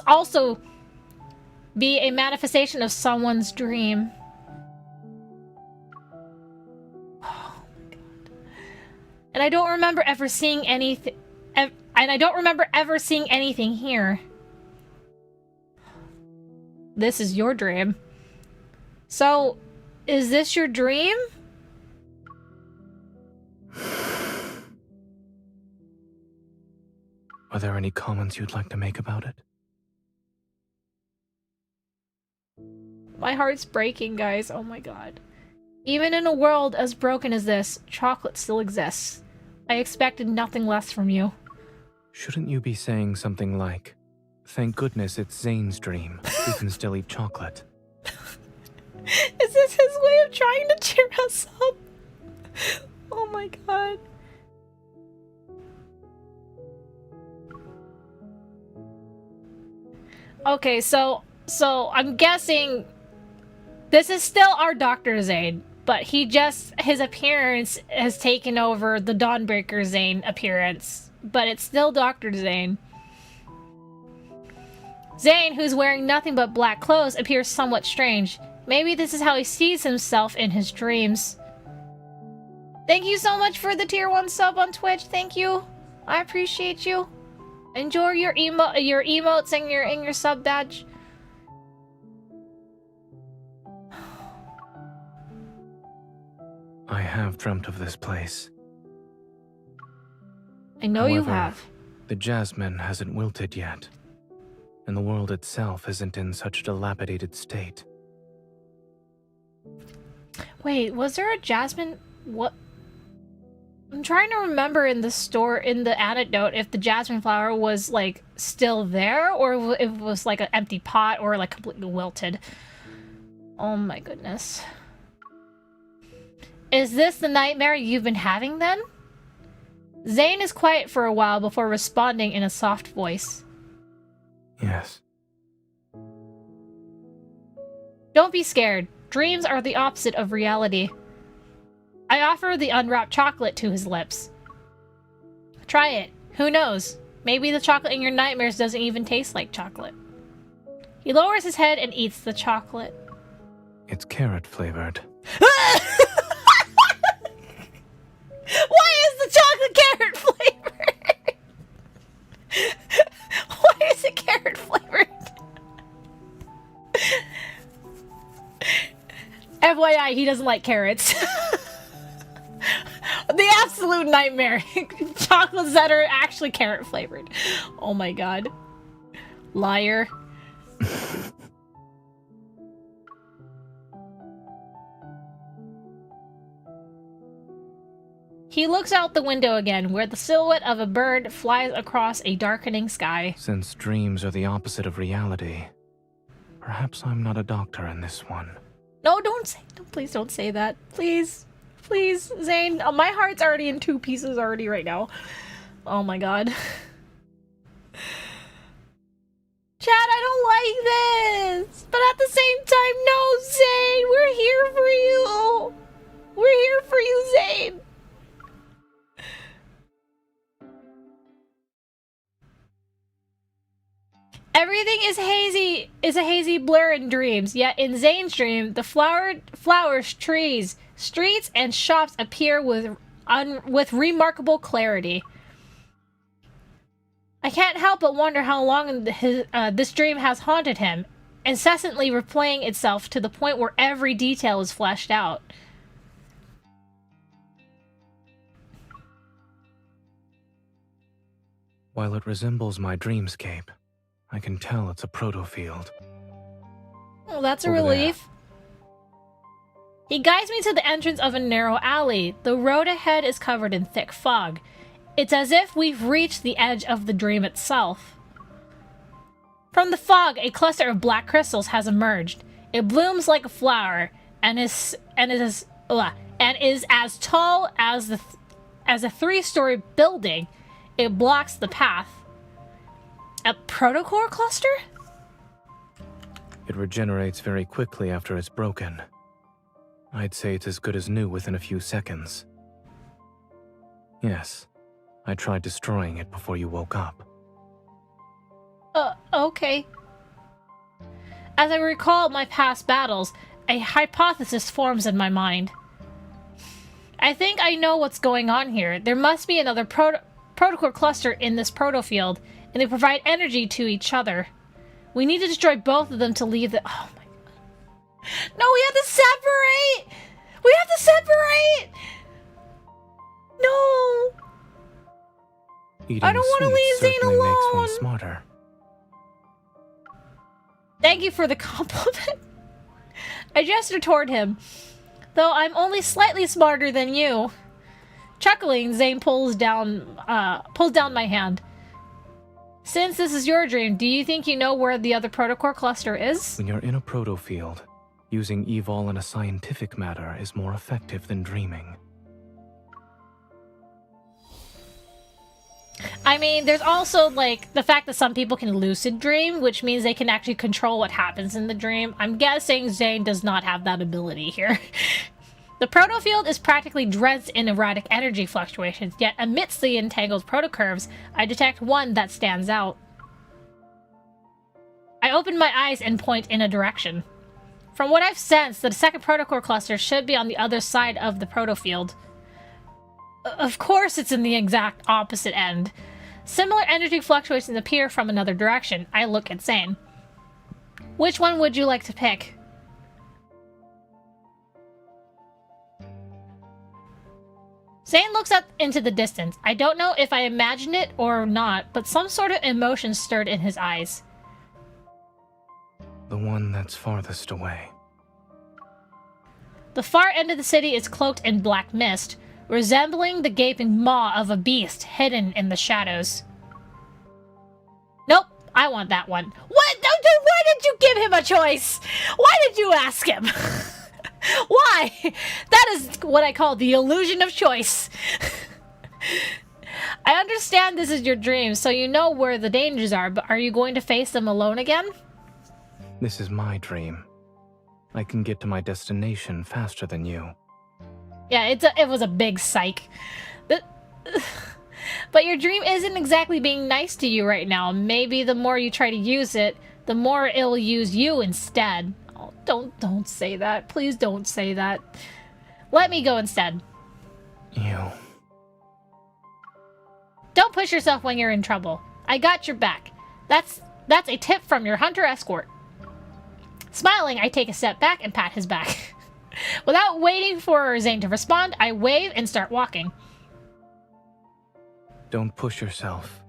also be a manifestation of someone's dream. Oh my god. And I don't remember ever seeing anything here. This is your dream. So, is this your dream? Are there any comments you'd like to make about it? My heart's breaking, guys. Oh my god. Even in a world as broken as this, chocolate still exists. I expected nothing less from you. Shouldn't you be saying something like, "Thank goodness it's Zayne's dream. We can still eat chocolate." Is this his way of trying to cheer us up? Oh my god. Okay, so I'm guessing this is still our Dr. Zayne, but his appearance has taken over the Dawnbreaker Zayne appearance, but it's still Dr. Zayne. Zayne, who's wearing nothing but black clothes, appears somewhat strange. Maybe this is how he sees himself in his dreams. Thank you so much for the tier 1 sub on Twitch. Thank you. I appreciate you. Enjoy your emotes and your sub badge. I have dreamt of this place. I know you have. The jasmine hasn't wilted yet, and the world itself isn't in such a dilapidated state. Wait, was there a jasmine? What? I'm trying to remember in the anecdote, if the jasmine flower was, like, still there, or if it was, like, an empty pot, or, like, completely wilted. Oh my goodness. Is this the nightmare you've been having, then? Zayne is quiet for a while before responding in a soft voice. Yes. Don't be scared. Dreams are the opposite of reality. I offer the unwrapped chocolate to his lips. Try it. Who knows? Maybe the chocolate in your nightmares doesn't even taste like chocolate. He lowers his head and eats the chocolate. It's carrot flavored. Why is the chocolate carrot flavored? Why is it carrot flavored? FYI, he doesn't like carrots. The absolute nightmare. Chocolates that are actually carrot flavored. Oh my god. Liar. He looks out the window again, where the silhouette of a bird flies across a darkening sky. Since dreams are the opposite of reality, perhaps I'm not a doctor in this one. No, please don't say that. Please. Please, Zayne. My heart's already in 2 pieces already right now. Oh my god. Chad, I don't like this. But at the same time, no, Zayne. We're here for you. We're here for you, Zayne. Everything is a hazy blur in dreams, yet in Zayne's dream, the flowers, trees, streets, and shops appear with remarkable clarity. I can't help but wonder how long this dream has haunted him, incessantly replaying itself to the point where every detail is fleshed out. While it resembles my dreamscape, I can tell it's a protofield. Well, that's a relief. He guides me to the entrance of a narrow alley. The road ahead is covered in thick fog. It's as if we've reached the edge of the dream itself. From the fog, a cluster of black crystals has emerged. It blooms like a flower and is as tall as a 3-story building. It blocks the path. A protocore cluster? It regenerates very quickly after it's broken. I'd say it's as good as new within a few seconds. Yes, I tried destroying it before you woke up. Okay. As I recall my past battles, a hypothesis forms in my mind. I think I know what's going on here. There must be another protocore cluster in this protofield, and they provide energy to each other. We need to destroy both of them to leave the— oh my god. No, we have to separate! We have to separate! No! Eating I don't want to leave Zayne alone! Makes one smarter. Thank you for the compliment. I gestured toward him. Though I'm only slightly smarter than you. Chuckling, Zayne pulls down my hand. Since this is your dream, do you think you know where the other protocore cluster is? When you're in a protofield, using evol in a scientific matter is more effective than dreaming. I mean, there's also, like, the fact that some people can lucid dream, which means they can actually control what happens in the dream. I'm guessing Zayne does not have that ability here. The protofield is practically drenched in erratic energy fluctuations, yet amidst the entangled protocurves, I detect one that stands out. I open my eyes and point in a direction. From what I've sensed, the second protocore cluster should be on the other side of the protofield. Of course it's in the exact opposite end. Similar energy fluctuations appear from another direction. I look at Zayne. Which one would you like to pick? Zayne looks up into the distance. I don't know if I imagined it or not, but some sort of emotion stirred in his eyes. The one that's farthest away. The far end of the city is cloaked in black mist, resembling the gaping maw of a beast hidden in the shadows. Nope, I want that one. What? Why did you give him a choice? Why did you ask him? Why? That is what I call the illusion of choice. I understand this is your dream, so you know where the dangers are, but are you going to face them alone again? This is my dream. I can get to my destination faster than you. Yeah, it was a big psych. But your dream isn't exactly being nice to you right now. Maybe the more you try to use it, the more it'll use you instead. Oh, don't say that. Please don't say that. Let me go instead. You. Don't push yourself when you're in trouble. I got your back. That's a tip from your hunter escort. Smiling, I take a step back and pat his back. Without waiting for Zayne to respond, I wave and start walking. Don't push yourself.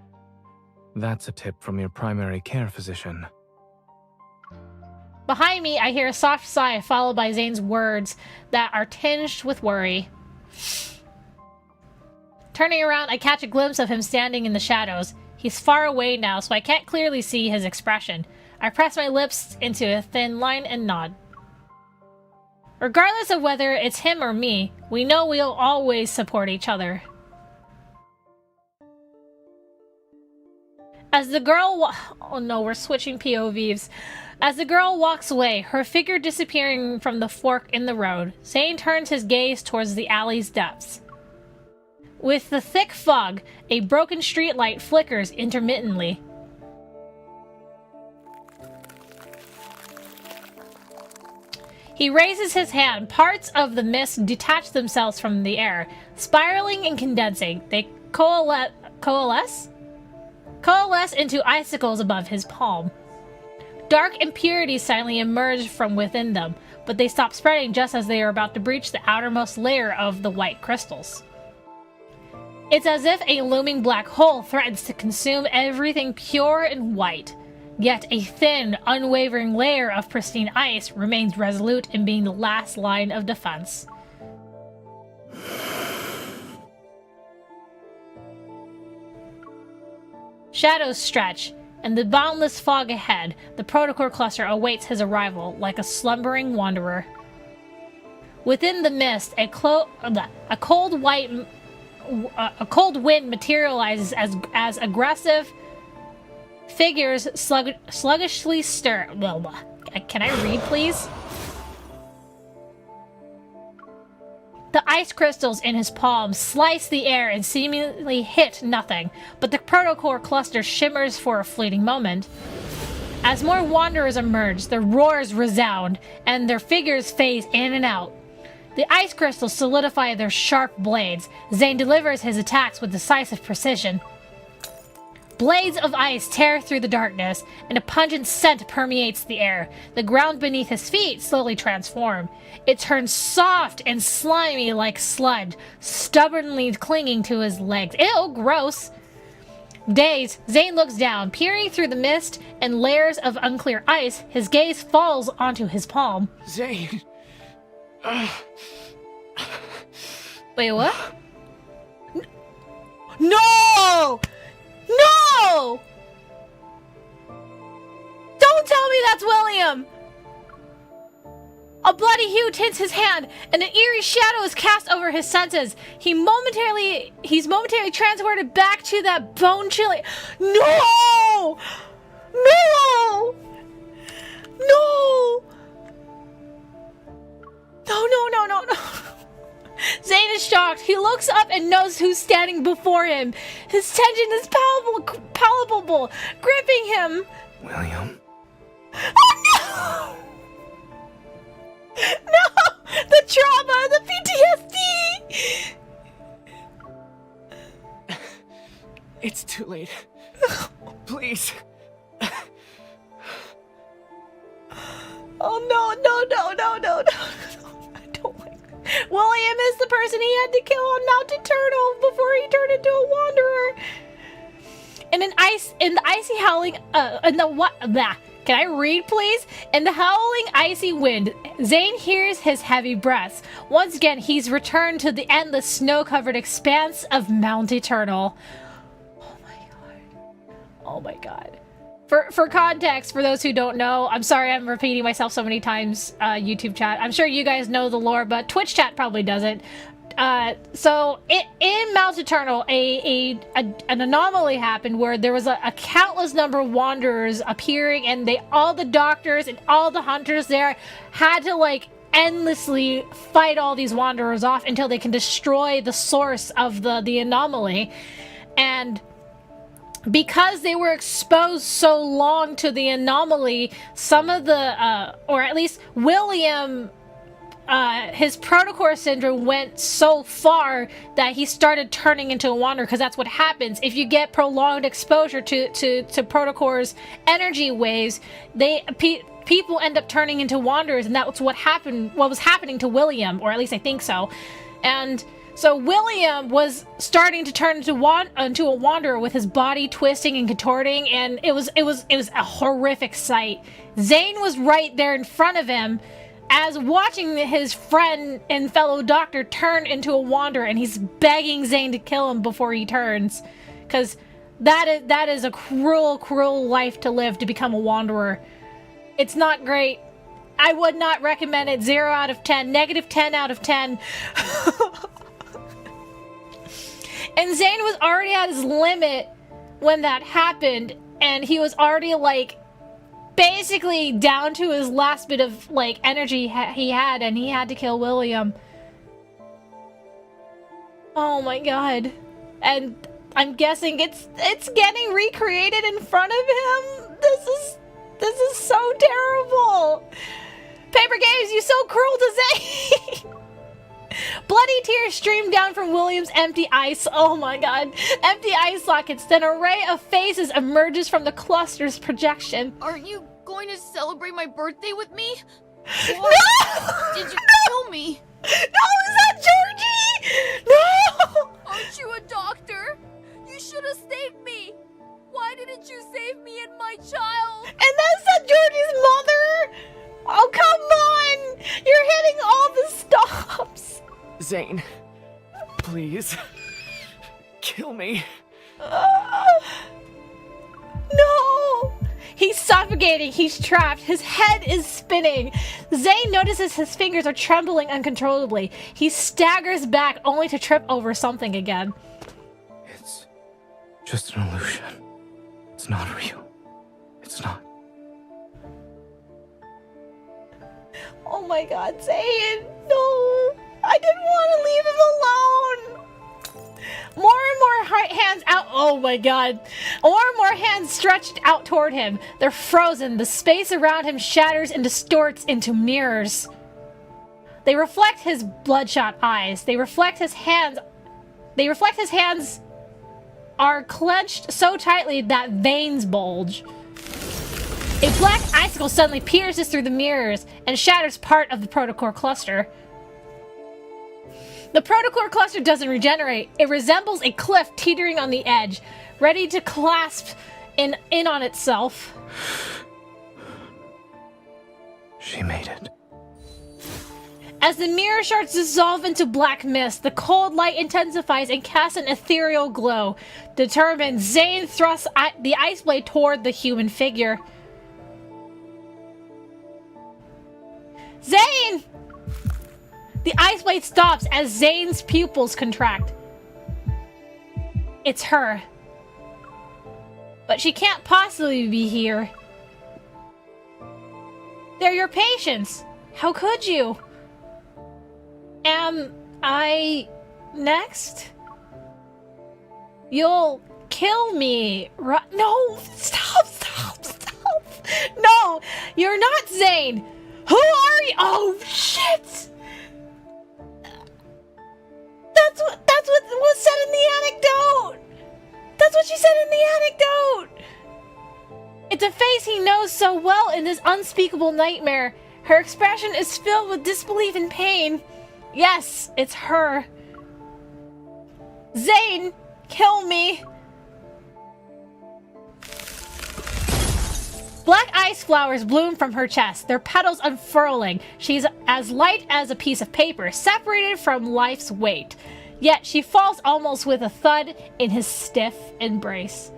That's a tip from your primary care physician. Behind me, I hear a soft sigh followed by Zayne's words that are tinged with worry. Turning around, I catch a glimpse of him standing in the shadows. He's far away now, so I can't clearly see his expression. I press my lips into a thin line and nod. Regardless of whether it's him or me, we know we'll always support each other. As the girl oh no, we're switching POVs. As the girl walks away, her figure disappearing from the fork in the road, Zayne turns his gaze towards the alley's depths. With the thick fog, a broken streetlight flickers intermittently. He raises his hand. Parts of the mist detach themselves from the air, spiraling and condensing. They coalesce into icicles above his palm. Dark impurities silently emerge from within them, but they stop spreading just as they are about to breach the outermost layer of the white crystals. It's as if a looming black hole threatens to consume everything pure and white. Yet a thin, unwavering layer of pristine ice remains resolute in being the last line of defense. Shadows stretch, and the boundless fog ahead, the protocore cluster awaits his arrival like a slumbering wanderer. Within the mist, a cold wind materializes as aggressive figures sluggishly stir. Can I read, please? The ice crystals in his palm slice the air and seemingly hit nothing, but the protocore cluster shimmers for a fleeting moment. As more wanderers emerge, their roars resound, and their figures phase in and out. The ice crystals solidify their sharp blades. Zayne delivers his attacks with decisive precision. Blades of ice tear through the darkness, and a pungent scent permeates the air. The ground beneath his feet slowly transforms. It turns soft and slimy like sludge, stubbornly clinging to his legs. Ew, gross! Dazed, Zayne looks down, peering through the mist and layers of unclear ice. His gaze falls onto his palm. Zayne! Wait, what? No! No! Don't tell me that's William! A bloody hue tints his hand, and an eerie shadow is cast over his senses. He's momentarily transported back to that bone-chilling... No! No! No! No. Zayne is shocked. He looks up and knows who's standing before him. His tension is palpable, gripping him. William? Oh no! No! The trauma, the PTSD! It's too late. Please. Oh no. I don't like that. William is the person he had to kill on Mount Eternal before he turned into a wanderer. And in the icy howling, can I read, please? In the howling, icy wind, Zayne hears his heavy breaths. Once again, he's returned to the endless snow-covered expanse of Mount Eternal. Oh my god. For context, for those who don't know, I'm sorry I'm repeating myself so many times, YouTube chat. I'm sure you guys know the lore, but Twitch chat probably doesn't. So in Mount Eternal, an anomaly happened where there was a countless number of wanderers appearing, and all the doctors and all the hunters there had to endlessly fight all these wanderers off until they can destroy the source of the anomaly. And because they were exposed so long to the anomaly, some of the, or at least William, his protocore syndrome went so far that he started turning into a wanderer, because that's what happens. If you get prolonged exposure to protocore's energy waves, people end up turning into wanderers, and that's what was happening to William, or at least I think so. And so William was starting to turn into a wanderer with his body twisting and contorting, and it was a horrific sight. Zayne was right there in front of him, as watching his friend and fellow doctor turn into a wanderer, and he's begging Zayne to kill him before he turns, because that is a cruel life to live, to become a wanderer. It's not great. I would not recommend it. 0 out of 10, -10 out of 10. And Zayne was already at his limit when that happened, and he was already basically down to his last bit of energy he had, and he had to kill William. Oh my god. And I'm guessing it's getting recreated in front of him. This is so terrible. Paper Games, you so cruel to Zayne! Bloody tears stream down from William's empty ice. Oh my god. Empty eye sockets. Then an array of faces emerges from the cluster's projection. Aren't you going to celebrate my birthday with me? No! Did you kill me? No, is that Georgie? No! Aren't you a doctor? You should have saved me. Why didn't you save me and my child? And that's not Georgie's mother? Oh, come on! You're hitting all the stops. Zayne, please. Kill me. No! He's suffocating. He's trapped. His head is spinning. Zayne notices his fingers are trembling uncontrollably. He staggers back only to trip over something again. It's just an illusion. It's not real. It's not. Oh my god, Zayne! No! I didn't want to leave him alone! More and more hands out. Oh my god. More and more hands stretched out toward him. They're frozen. The space around him shatters and distorts into mirrors. They reflect his bloodshot eyes. They reflect his hands. His hands are clenched so tightly that veins bulge. A black icicle suddenly pierces through the mirrors and shatters part of the protocore cluster. The protocore cluster doesn't regenerate. It resembles a cliff teetering on the edge, ready to clasp in on itself. She made it. As the mirror shards dissolve into black mist, the cold light intensifies and casts an ethereal glow. Determined, Zayne thrusts the ice blade toward the human figure. Zayne! The ice blade stops as Zayne's pupils contract. It's her. But she can't possibly be here. They're your patients. How could you? Am I next? You'll kill me, right? No, stop. No, you're not Zayne. Who are you? Oh, shit. That's what was said in the anecdote. That's what she said in the anecdote. It's a face he knows so well in this unspeakable nightmare. Her expression is filled with disbelief and pain. Yes, it's her. Zayne, kill me. Black ice flowers bloom from her chest, their petals unfurling. She's as light as a piece of paper, separated from life's weight. Yet she falls almost with a thud in his stiff embrace.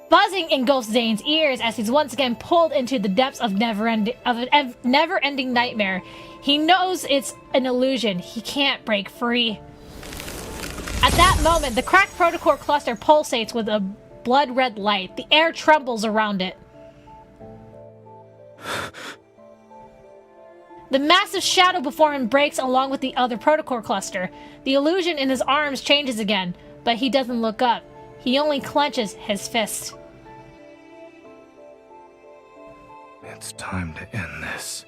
Buzzing engulfs Zayne's ears as he's once again pulled into the depths of a never-ending nightmare. He knows it's an illusion. He can't break free. At that moment, the cracked protocore cluster pulsates with a blood-red light. The air trembles around it. The massive shadow before him breaks along with the other protocore cluster. The illusion in his arms changes again, but he doesn't look up. He only clenches his fist. It's time to end this.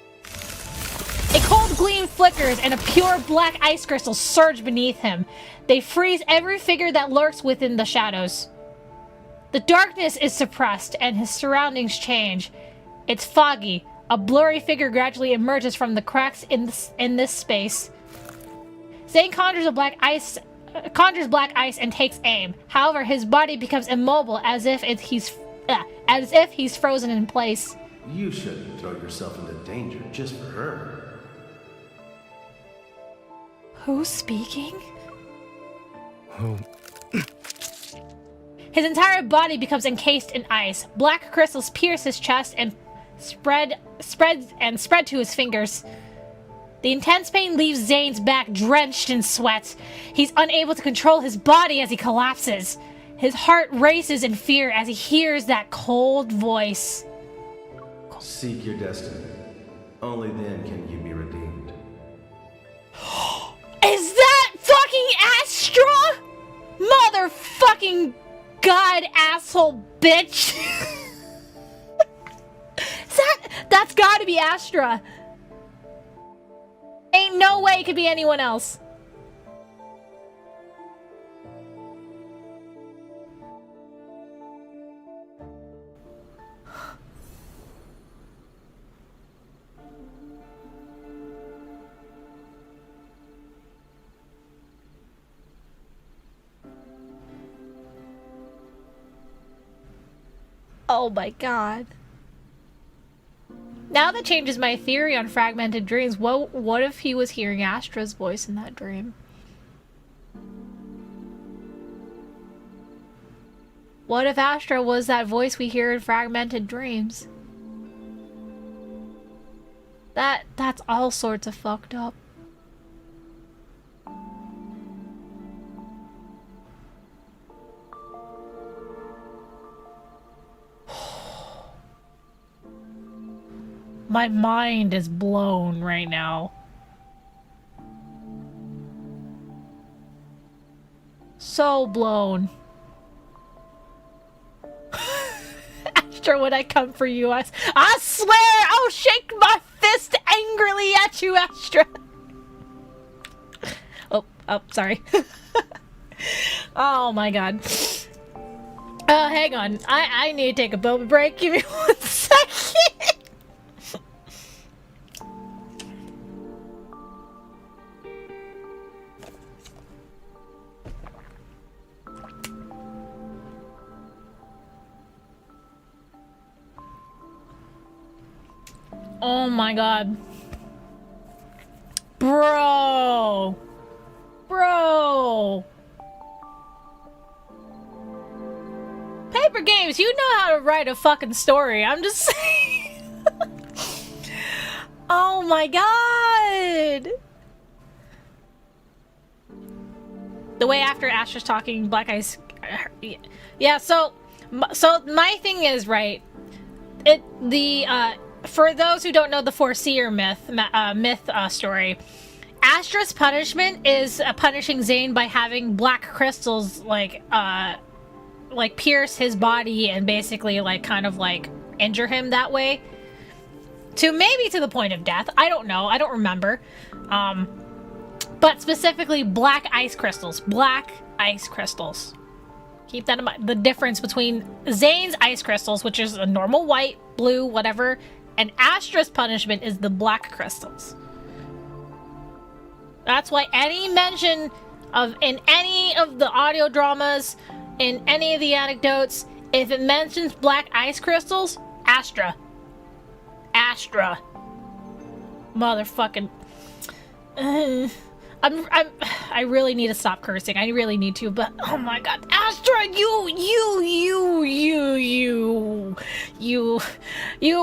A cold gleam flickers and a pure black ice crystal surge beneath him. They freeze every figure that lurks within the shadows. The darkness is suppressed and his surroundings change. It's foggy. A blurry figure gradually emerges from the cracks in this space. Zayne conjures black ice and takes aim. However, his body becomes immobile as if he's frozen in place. You shouldn't throw yourself into danger just for her. Who's speaking? Who? His entire body becomes encased in ice. Black crystals pierce his chest and spread to his fingers. The intense pain leaves Zayne's back drenched in sweat. He's unable to control his body as he collapses. His heart races in fear as he hears that cold voice. Seek your destiny. Only then can you be redeemed. Is that fucking Astra? Motherfucking god asshole bitch. That's gotta be Astra. Ain't no way it could be anyone else. Oh my god. Now that changes my theory on fragmented dreams. What if he was hearing Astra's voice in that dream? What if Astra was that voice we hear in fragmented dreams? That's all sorts of fucked up. My mind is blown right now. So blown. Astra, when I come for you, I swear I'll shake my fist angrily at you, Astra. Oh, sorry. Oh my god. Hang on. I need to take a boba break. Give me 1 second. Oh my god. Bro! Paper Games, you know how to write a fucking story. I'm just saying. Oh my god! The way after Astra's talking, Black Eyes... Yeah, so my thing is, right, for those who don't know the Foreseer myth story, Astra's punishment is punishing Zayne by having black crystals like pierce his body and basically kind of injure him that way. Maybe to the point of death. I don't know. I don't remember. But specifically black ice crystals. Black ice crystals. Keep that in mind. The difference between Zayne's ice crystals, which is a normal white, blue, whatever, and Astra's punishment is the black crystals. That's why any mention in any of the audio dramas, in any of the anecdotes, if it mentions black ice crystals, Astra. Motherfucking... I really need to stop cursing. I really need to, but oh my god, Astra, you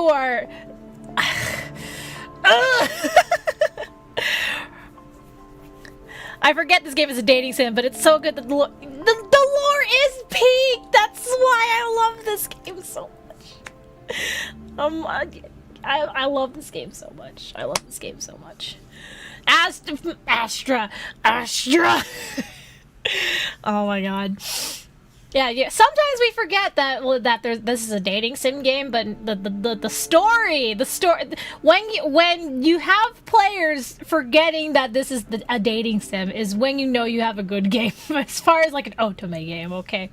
are. I forget this game is a dating sim, but it's so good that the lore is peak. That's why I love this game so much. I love this game so much. I love this game so much. Astra. Oh my god. Yeah. Sometimes we forget that this is a dating sim game, but the story. When you have players forgetting that this is a dating sim is when you know you have a good game. As far as an otome game, okay.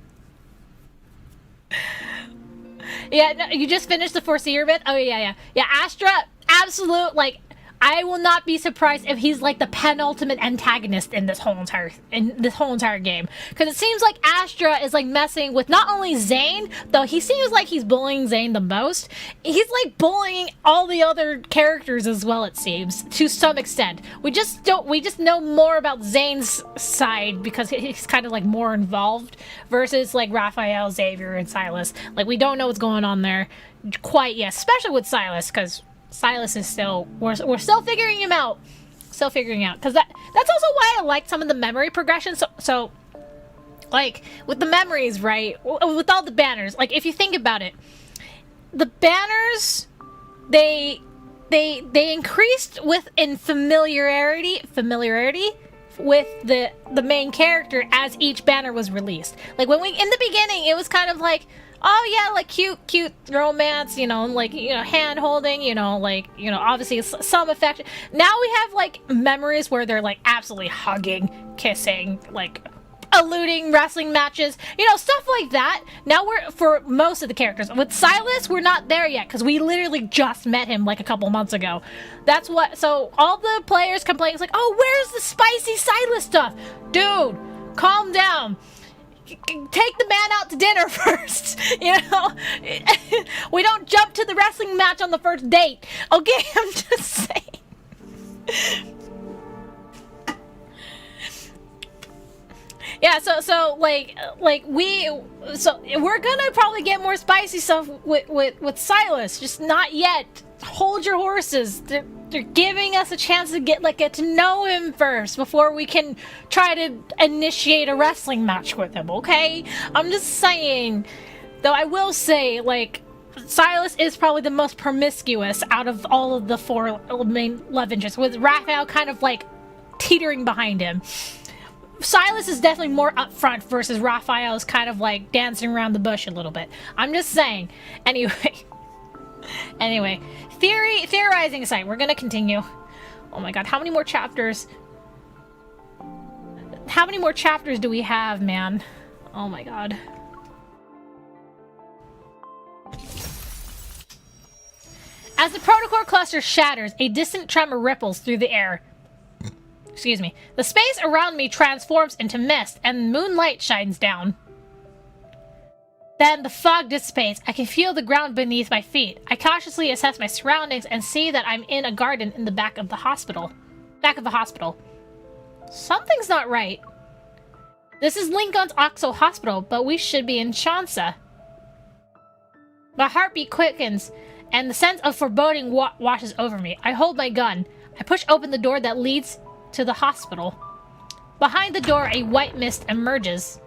Yeah, no, you just finished the Foreseer bit? Oh yeah. Astra, absolute I will not be surprised if he's the penultimate antagonist in this whole entire game, because it seems like Astra is messing with not only Zayne, though he seems like he's bullying Zayne the most. He's bullying all the other characters as well. It seems to some extent. We just know more about Zayne's side because he's kind of more involved versus Raphael, Xavier, and Silas. We don't know what's going on there quite yet, especially with Silas, because Silas is we're still figuring him out. Still figuring out. Because that's also why I like some of the memory progression. So with the memories, right? With all the banners. If you think about it, the banners, they increased in familiarity with the main character as each banner was released. When in the beginning, it was kind of oh yeah, like cute romance, you know, like, you know, hand holding, you know, like, you know, obviously some affection. Now we have like memories where they're like absolutely hugging, kissing, like alluding wrestling matches, you know, stuff like that. Now we're, for most of the characters. With Silas, we're not there yet because we literally just met him like a couple months ago. That's what, so all the players complain, it's like, oh, where's the spicy Silas stuff? Dude, calm down. Take the man out to dinner first, you know? We don't jump to the wrestling match on the first date, okay? I'm just saying. Yeah, so we're gonna probably get more spicy stuff with Silas, just not yet. Hold your horses. They're giving us a chance to get to know him first before we can try to initiate a wrestling match with him, okay? I'm just saying. Though I will say, like, Silas is probably the most promiscuous out of all of the four main love interests, with Raphael kind of like teetering behind him. Silas is definitely more upfront versus Raphael is kind of like dancing around the bush a little bit. I'm just saying. Anyway, theorizing aside, we're gonna continue. Oh my god, how many more chapters? How many more chapters do we have, man? Oh my god. As the protocore cluster shatters, a distant tremor ripples through the air. Excuse me. The space around me transforms into mist, and moonlight shines down. Then the fog dissipates. I can feel the ground beneath my feet. I cautiously assess my surroundings and see that I'm in a garden in the back of the hospital. Something's not right. This is Lincoln's Oxo Hospital, but we should be in Chansia. My heartbeat quickens, and the sense of foreboding washes over me. I hold my gun. I push open the door that leads to the hospital. Behind the door, a white mist emerges.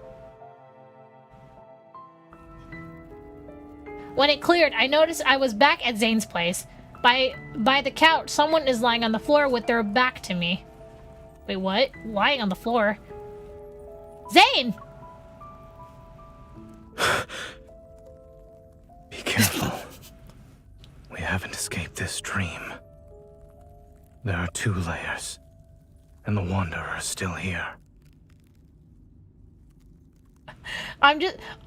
When it cleared, I noticed I was back at Zayne's place. By the couch, someone is lying on the floor with their back to me. Wait, what? Lying on the floor? Zayne! Be careful. We haven't escaped this dream. There are 2 layers, and the Wanderer is still here.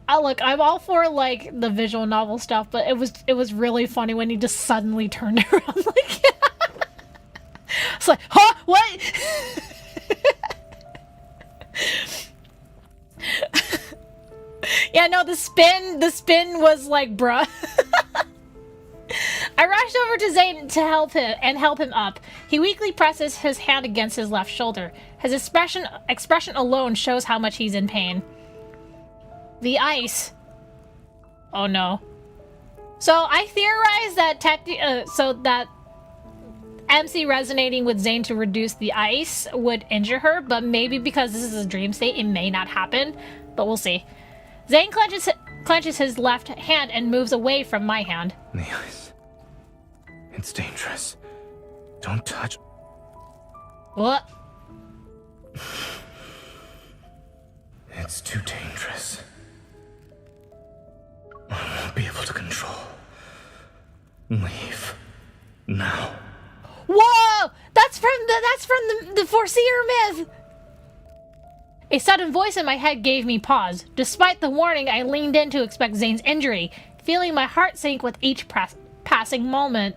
Look, I'm all for like the visual novel stuff, but it was really funny when he just suddenly turned around like it's like, huh? What? Yeah, no, the spin was like, bruh. I rushed over to Zayne to help him up. He weakly presses his hand against his left shoulder. His expression alone shows how much he's in pain. The ice. Oh no. So I theorized that that MC resonating with Zayne to reduce the ice would injure her, but maybe because this is a dream state, it may not happen. But we'll see. Zayne clenches his left hand and moves away from my hand. The ice. It's dangerous. Don't touch. What? It's too dangerous. I won't be able to control. Leave. Now. Whoa! That's from the Foreseer myth! A sudden voice in my head gave me pause. Despite the warning, I leaned in to expect Zayne's injury, feeling my heart sink with each passing moment.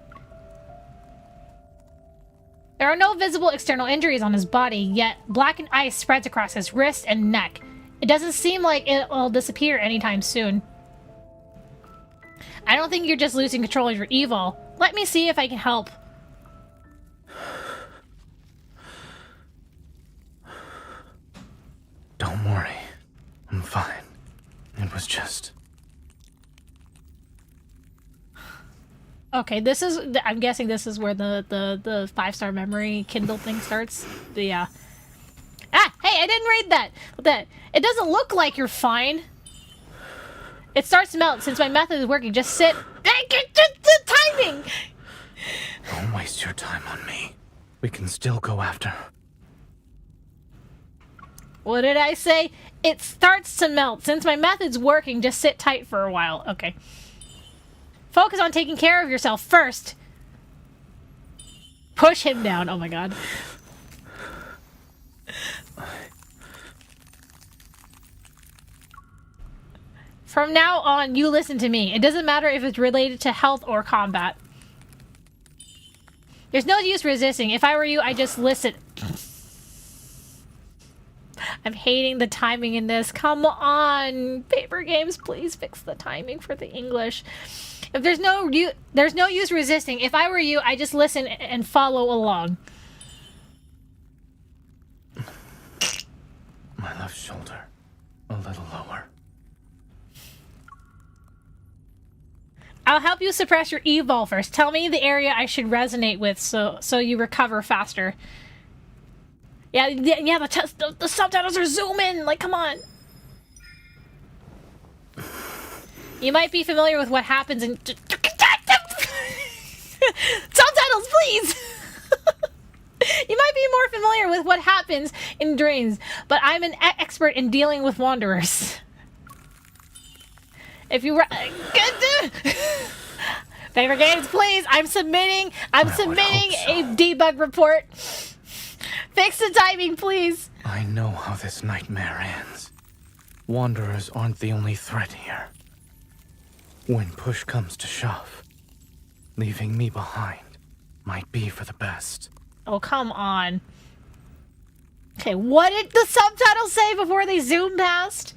There are no visible external injuries on his body, yet blackened ice spreads across his wrist and neck. It doesn't seem like it will disappear anytime soon. I don't think you're just losing control of your evil. Let me see if I can help. Don't worry. I'm fine. It was just... Okay, this is... I'm guessing this is where the 5-star memory Kindle thing starts. Yeah. Ah! Hey, I didn't read that! It doesn't look like you're fine. It starts to melt. Since my method is working, just sit... The timing! Don't waste your time on me. We can still go after... What did I say? it starts to melt. Since my method's working, just sit tight for a while. Okay. Focus on taking care of yourself first. Push him down. Oh my god. From now on, you listen to me. It doesn't matter if it's related to health or combat. There's no use resisting. If I were you, I'd just listen. I'm hating the timing in this. Come on. Paper games, please fix the timing for the English. If there's no use resisting. If I were you, I'd just listen and follow along. My left shoulder. A little lower. I'll help you suppress your evil first. Tell me the area I should resonate with so you recover faster. Yeah, the subtitles are zooming. Like, come on. You might be familiar with what happens in... Subtitles, please! You might be more familiar with what happens in dreams, but I'm an expert in dealing with wanderers. If you were... Paper games, please! I'm submitting a debug report. Fix the timing, please. I know how this nightmare ends. Wanderers aren't the only threat here. When push comes to shove, leaving me behind might be for the best. Oh, come on. Okay, what did the subtitles say before they zoom past?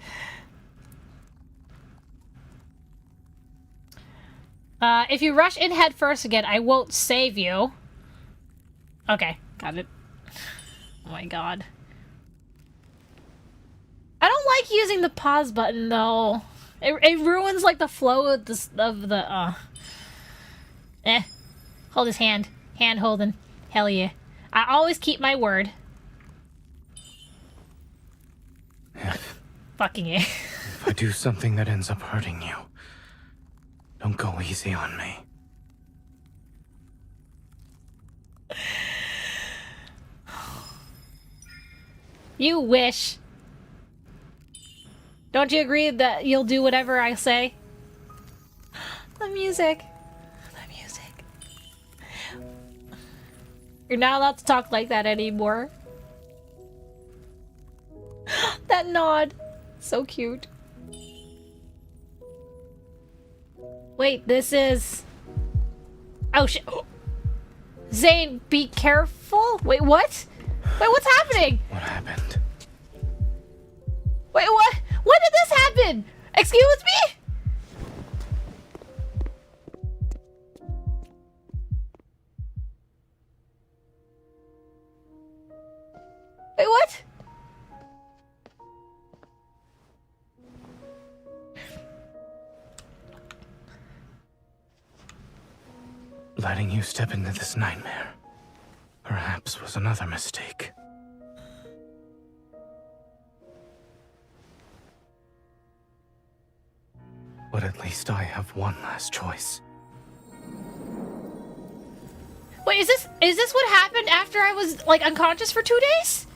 If you rush in head first again, I won't save you. Okay, got it. Oh my god. I don't like using the pause button, though. It ruins, like, the flow of the Hold his hand. Hand holding. Hell yeah. I always keep my word. Fucking it. If I do something that ends up hurting you, don't go easy on me. You wish. Don't you agree that you'll do whatever I say? The music. The music. You're not allowed to talk like that anymore. That nod. So cute. Wait, this is... Oh, shit. Zayne, be careful? Wait, what? Wait, what's happening? What happened? Wait, what? When did this happen? Excuse me? Wait, what? Letting you step into this nightmare, perhaps, was another mistake. But at least I have one last choice. Wait, is this what happened after I was, like, unconscious for 2 days?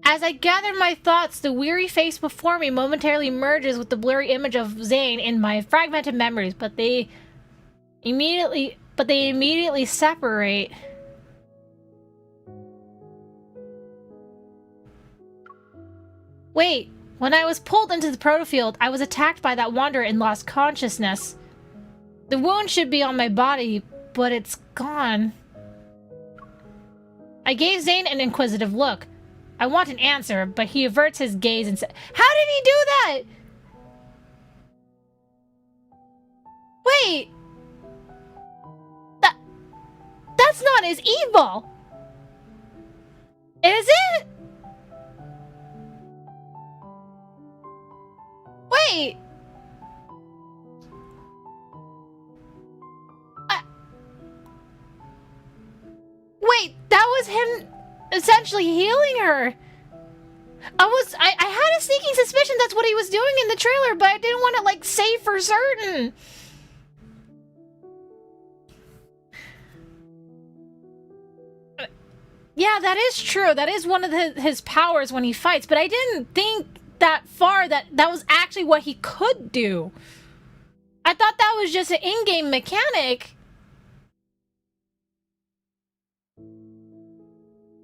As I gather my thoughts, the weary face before me momentarily merges with the blurry image of Zayne in my fragmented memories, but they immediately separate. Wait, when I was pulled into the protofield, I was attacked by that wanderer and lost consciousness. The wound should be on my body, but it's gone. I gave Zayne an inquisitive look. I want an answer, but he averts his gaze and said, "How did he do that?" Wait! That's not his evil! Is it? Wait! essentially healing her. I had a sneaking suspicion that's what he was doing in the trailer, but I didn't want to, like, say for certain. Yeah, that is true. That is one of his powers when he fights, but I didn't think that far that was actually what he could do. I thought that was just an in-game mechanic.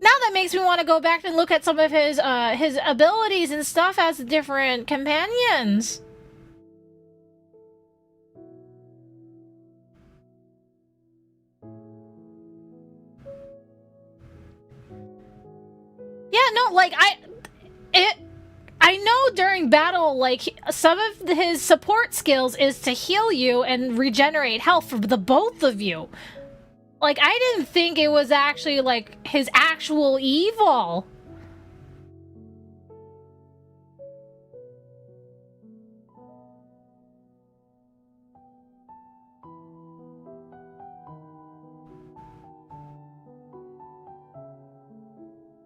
Now that makes me want to go back and look at some of his abilities and stuff as different companions. Yeah, no, like, I know during battle, like, some of his support skills is to heal you and regenerate health for the both of you. Like, I didn't think it was actually, like, his actual evil.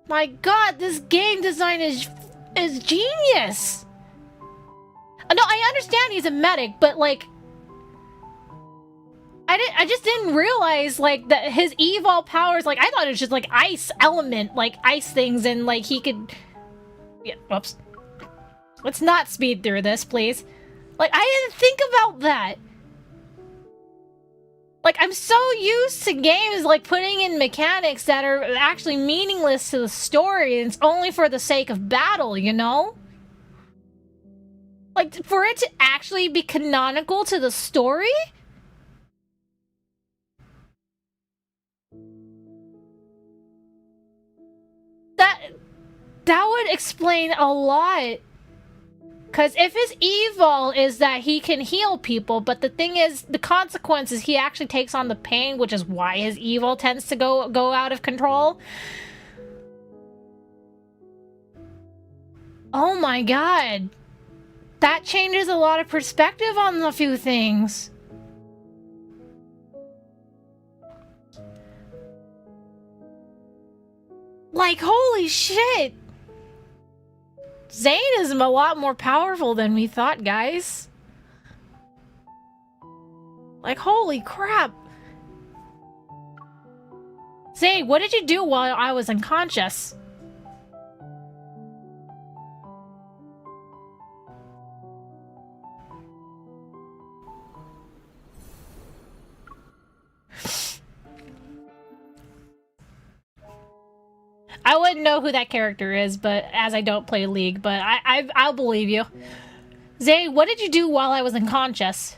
My god, this game design is genius! No, I understand he's a medic, but, like, I just didn't realize, like, that his evil powers, like, I thought it was just, like, ice element, like, ice things, and, like, he could... Yeah, whoops. Let's not speed through this, please. Like, I didn't think about that. Like, I'm so used to games, like, putting in mechanics that are actually meaningless to the story, and it's only for the sake of battle, you know? Like, for it to actually be canonical to the story? That would explain a lot. Because if his evil is that he can heal people, but the thing is, the consequence is he actually takes on the pain, which is why his evil tends to go out of control. Oh my god. That changes a lot of perspective on a few things. Like, holy shit! Zayne is a lot more powerful than we thought, guys. Like, holy crap. Zayne, what did you do while I was unconscious? I wouldn't know who that character is, but as I don't play League, but I'll believe you. Zayne, what did you do while I was unconscious?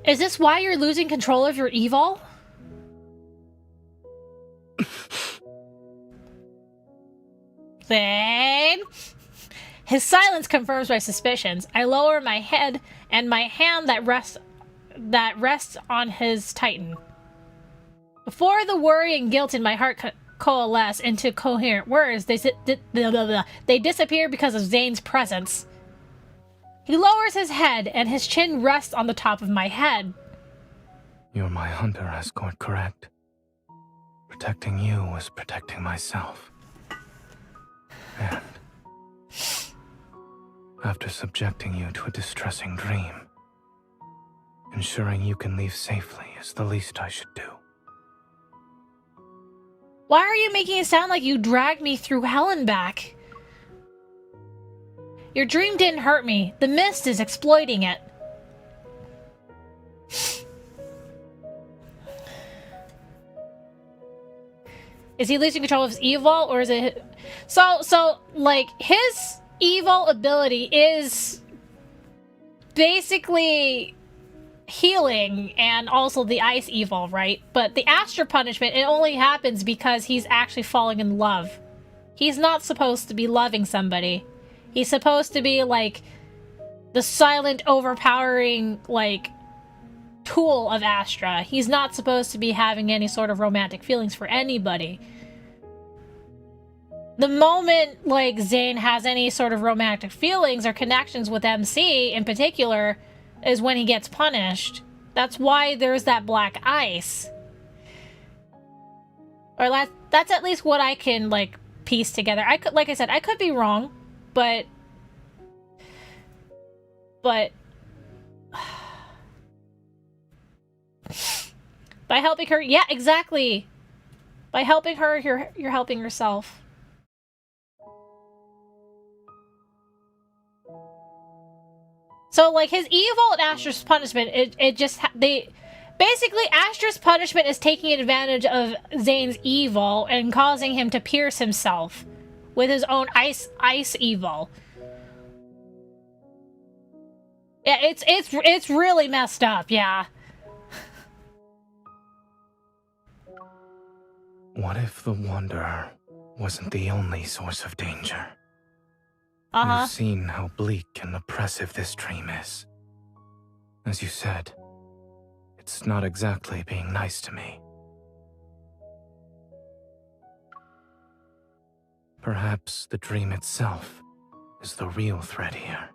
Is this why you're losing control of your evil? Zayne? His silence confirms my suspicions. I lower my head and my hand that rests on his titan. Before the worry and guilt in my heart coalesce into coherent words, they disappear because of Zayne's presence. He lowers his head, and his chin rests on the top of my head. You're my hunter escort, correct? Protecting you was protecting myself. And after subjecting you to a distressing dream, ensuring you can leave safely is the least I should do. Why are you making it sound like you dragged me through hell and back? Your dream didn't hurt me. The mist is exploiting it. Is he losing control of his evil, or is it... So, like, his evil ability is basically healing and also the ice evil, right? But the Astra punishment, it only happens because he's actually falling in love. He's not supposed to be loving somebody. He's supposed to be, like, the silent, overpowering, like, tool of Astra. He's not supposed to be having any sort of romantic feelings for anybody. The moment, like, Zayne has any sort of romantic feelings or connections with MC in particular is when he gets punished. That's why there's that black ice. Or that's at least what I can, like, piece together. I could, like I said, I could be wrong, but by helping her, yeah, exactly. By helping her, you're helping yourself. So, like, his evil and Astra's punishment, basically, Astra's punishment is taking advantage of Zayne's evil and causing him to pierce himself with his own ice evil. Yeah, it's really messed up, yeah. What if the Wanderer wasn't the only source of danger? You've seen how bleak and oppressive this dream is. As you said, it's not exactly being nice to me. Perhaps the dream itself is the real threat here.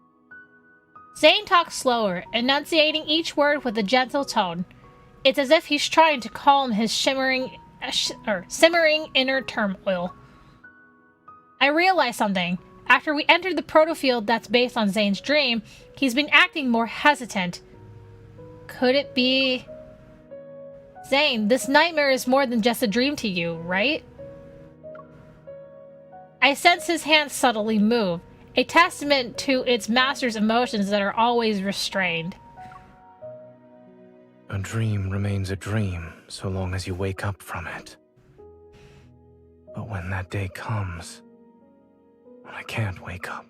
Zayne talks slower, enunciating each word with a gentle tone. It's as if he's trying to calm his simmering inner turmoil. I realized something. After we entered the protofield that's based on Zayne's dream, he's been acting more hesitant. Could it be... Zayne, this nightmare is more than just a dream to you, right? I sense his hands subtly move, a testament to its master's emotions that are always restrained. A dream remains a dream so long as you wake up from it. But when that day comes, I can't wake up.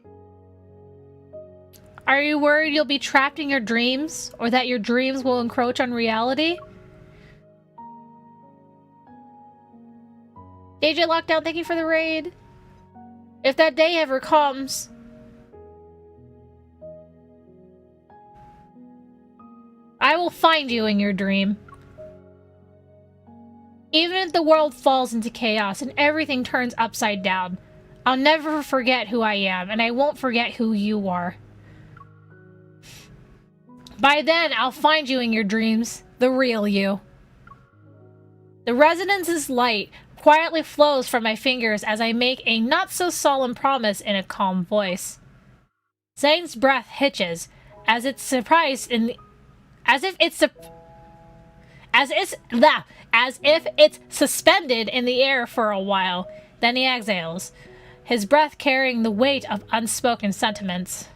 Are you worried you'll be trapped in your dreams, or that your dreams will encroach on reality? AJ Lockdown, thank you for the raid. If that day ever comes, I will find you in your dream. Even if the world falls into chaos and everything turns upside down, I'll never forget who I am, and I won't forget who you are. By then, I'll find you in your dreams, the real you. The resonance's light quietly flows from my fingers as I make a not-so-solemn promise in a calm voice. Zayne's breath hitches, as if it's suspended in the air for a while. Then he exhales, his breath carrying the weight of unspoken sentiments.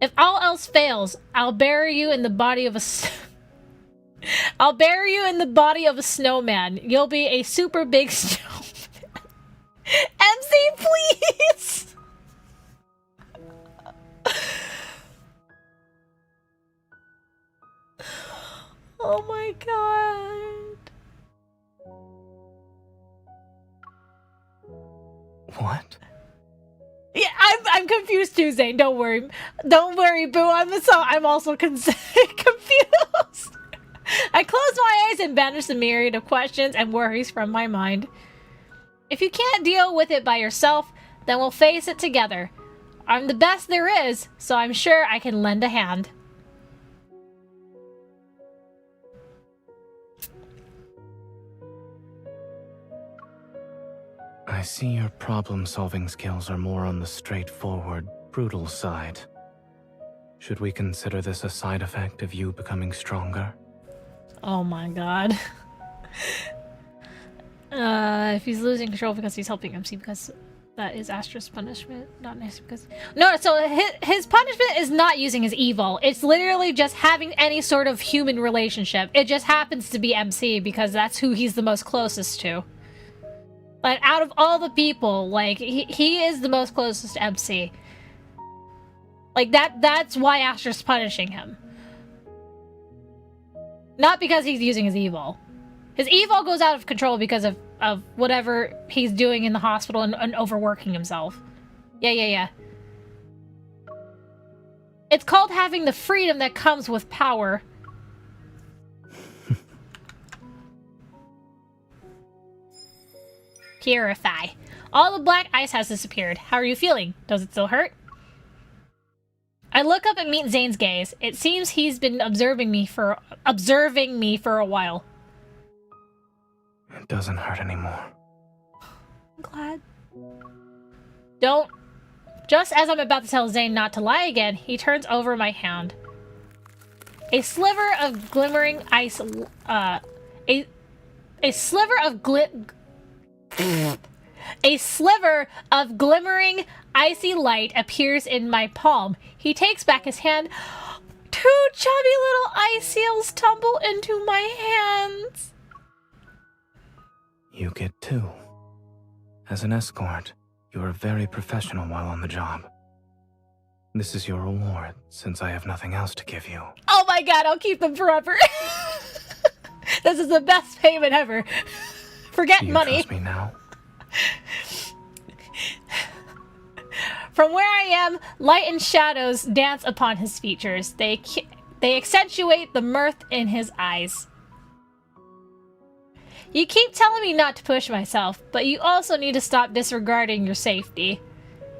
If all else fails, I'll bury you in the body of a snowman. You'll be a super big snowman. MC, please! Oh my god. What? Yeah, I'm confused too, Zayne. Don't worry, boo. I'm also confused. I close my eyes and banish the myriad of questions and worries from my mind. If you can't deal with it by yourself, then we'll face it together. I'm the best there is, so I'm sure I can lend a hand. I see your problem-solving skills are more on the straightforward, brutal side. Should we consider this a side effect of you becoming stronger? Oh my god. If he's losing control because he's helping MC, because that is Astra's punishment, not nice because... No, so his punishment is not using his evil. It's literally just having any sort of human relationship. It just happens to be MC because that's who he's the most closest to. Like, out of all the people, like, he is the most closest to MC. Like, that's why Astra's punishing him. Not because he's using his evil. His evil goes out of control because of whatever he's doing in the hospital and overworking himself. Yeah. It's called having the freedom that comes with power. Purify. All the black ice has disappeared. How are you feeling? Does it still hurt? I look up and meet Zayne's gaze. It seems he's been observing me for a while. It doesn't hurt anymore. I'm glad. Don't. Just as I'm about to tell Zayne not to lie again, he turns over my hand. A sliver of glimmering ice. A sliver of A sliver of glimmering icy light appears in my palm. He takes back his hand. 2 chubby little ice seals tumble into my hands. You get 2. As an escort, you are very professional while on the job. This is your reward, since I have nothing else to give you. Oh my god, I'll keep them forever. This is the best payment ever. Forget money. Do you trust me now? From where I am, light and shadows dance upon his features. They accentuate the mirth in his eyes. You keep telling me not to push myself, but you also need to stop disregarding your safety.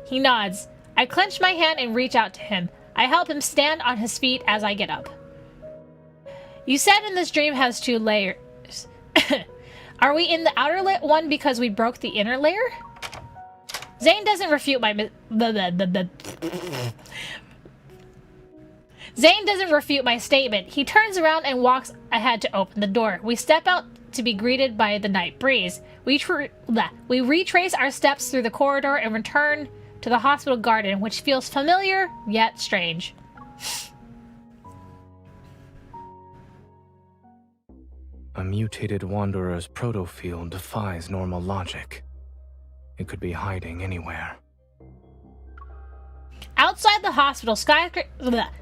He nods. I clench my hand and reach out to him. I help him stand on his feet as I get up. You said in this dream has 2 layers. Are we in the outer one because we broke the inner layer? Zayne doesn't refute my Zayne doesn't refute my statement. He turns around and walks ahead to open the door. We step out to be greeted by the night breeze. We retrace our steps through the corridor and return to the hospital garden, which feels familiar yet strange. A mutated wanderer's protofield defies normal logic. It could be hiding anywhere. Outside the hospital,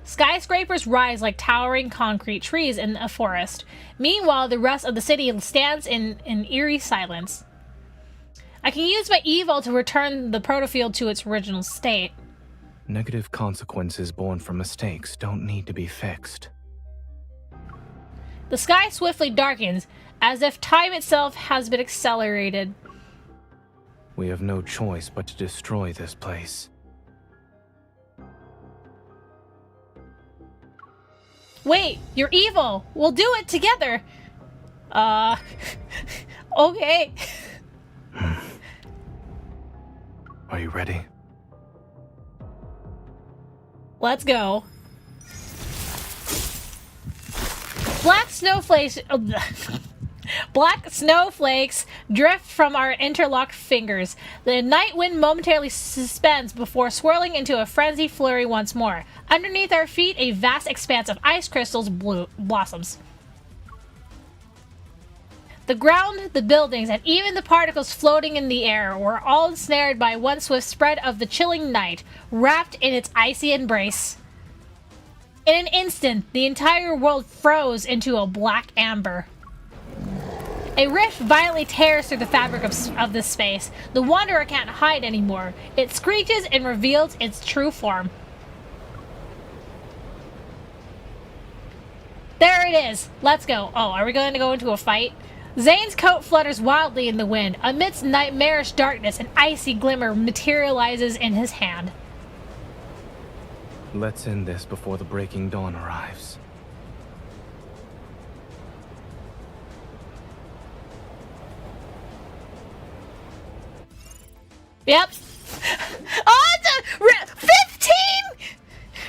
skyscrapers rise like towering concrete trees in a forest. Meanwhile, the rest of the city stands in eerie silence. I can use my Evo to return the protofield to its original state. Negative consequences born from mistakes don't need to be fixed. The sky swiftly darkens, as if time itself has been accelerated. We have no choice but to destroy this place. Wait, you're evil. We'll do it together. Okay. Are you ready? Let's go. Black snowflakes drift from our interlocked fingers. The night wind momentarily suspends before swirling into a frenzied flurry once more. Underneath our feet, a vast expanse of ice crystals blossoms. The ground, the buildings, and even the particles floating in the air were all ensnared by one swift spread of the chilling night, wrapped in its icy embrace. In an instant, the entire world froze into a black amber. A rift violently tears through the fabric of this space. The Wanderer can't hide anymore. It screeches and reveals its true form. There it is. Let's go. Oh, are we going to go into a fight? Zayne's coat flutters wildly in the wind. Amidst nightmarish darkness, an icy glimmer materializes in his hand. Let's end this before the breaking dawn arrives. Yep. Oh, it's a 15?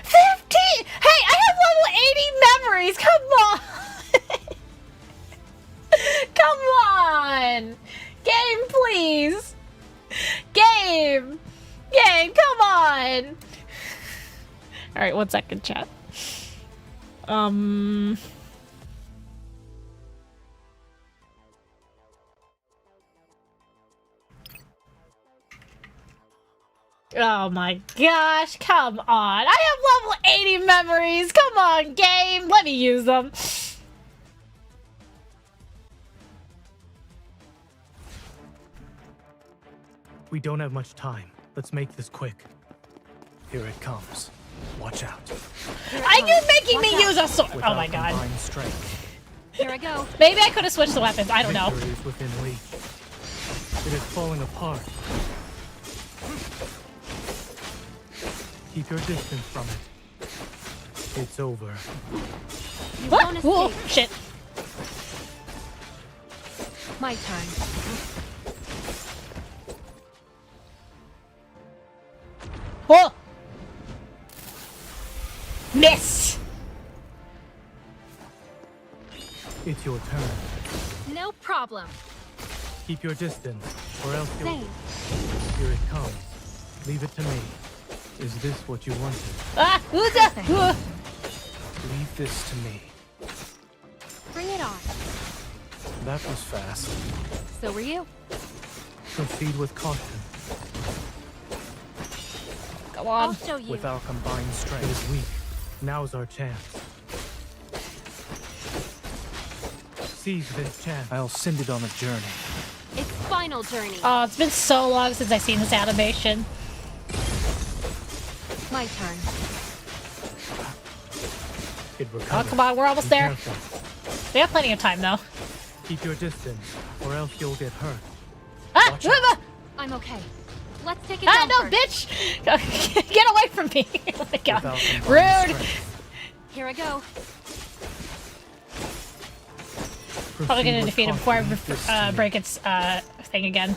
15? Hey, I have level 80 memories. Come on. Come on. Game, please. Game. Game, come on. All right, 1 second, chat. Oh my gosh, come on. I have level 80 memories. Come on, game. Let me use them. We don't have much time. Let's make this quick. Here it comes. Watch out. Are you making me use a sword? Oh my god. Here I go. Maybe I could have switched the weapons. I don't know. Victory is within reach. It is falling apart. Keep your distance from it. It's over. What? Whoa, shit. My turn. Whoa! Miss! It's your turn. No problem. Keep your distance, or else you'll... Zayne. Here it comes. Leave it to me. Is this what you wanted? Ah! Who's that? Leave this to me. Bring it on. That was fast. So were you. Proceed with caution. Go on. I'll show you. With our combined It strength. is weak. Now's our chance. Seize this chance. I'll send it on a journey. It's final journey. Oh, it's been so long since I've seen this animation. My turn. It Oh, recovers. come on, we're almost Be there. careful. We have plenty of time, though. Keep your distance, or else you'll get hurt. Ah! I'm okay. Let's take it Ah, down no, first. bitch! Get away from me! Oh my god. Without combined Rude! strength. Here I go. Probably gonna Proceed with defeat him before I caution. break its thing again.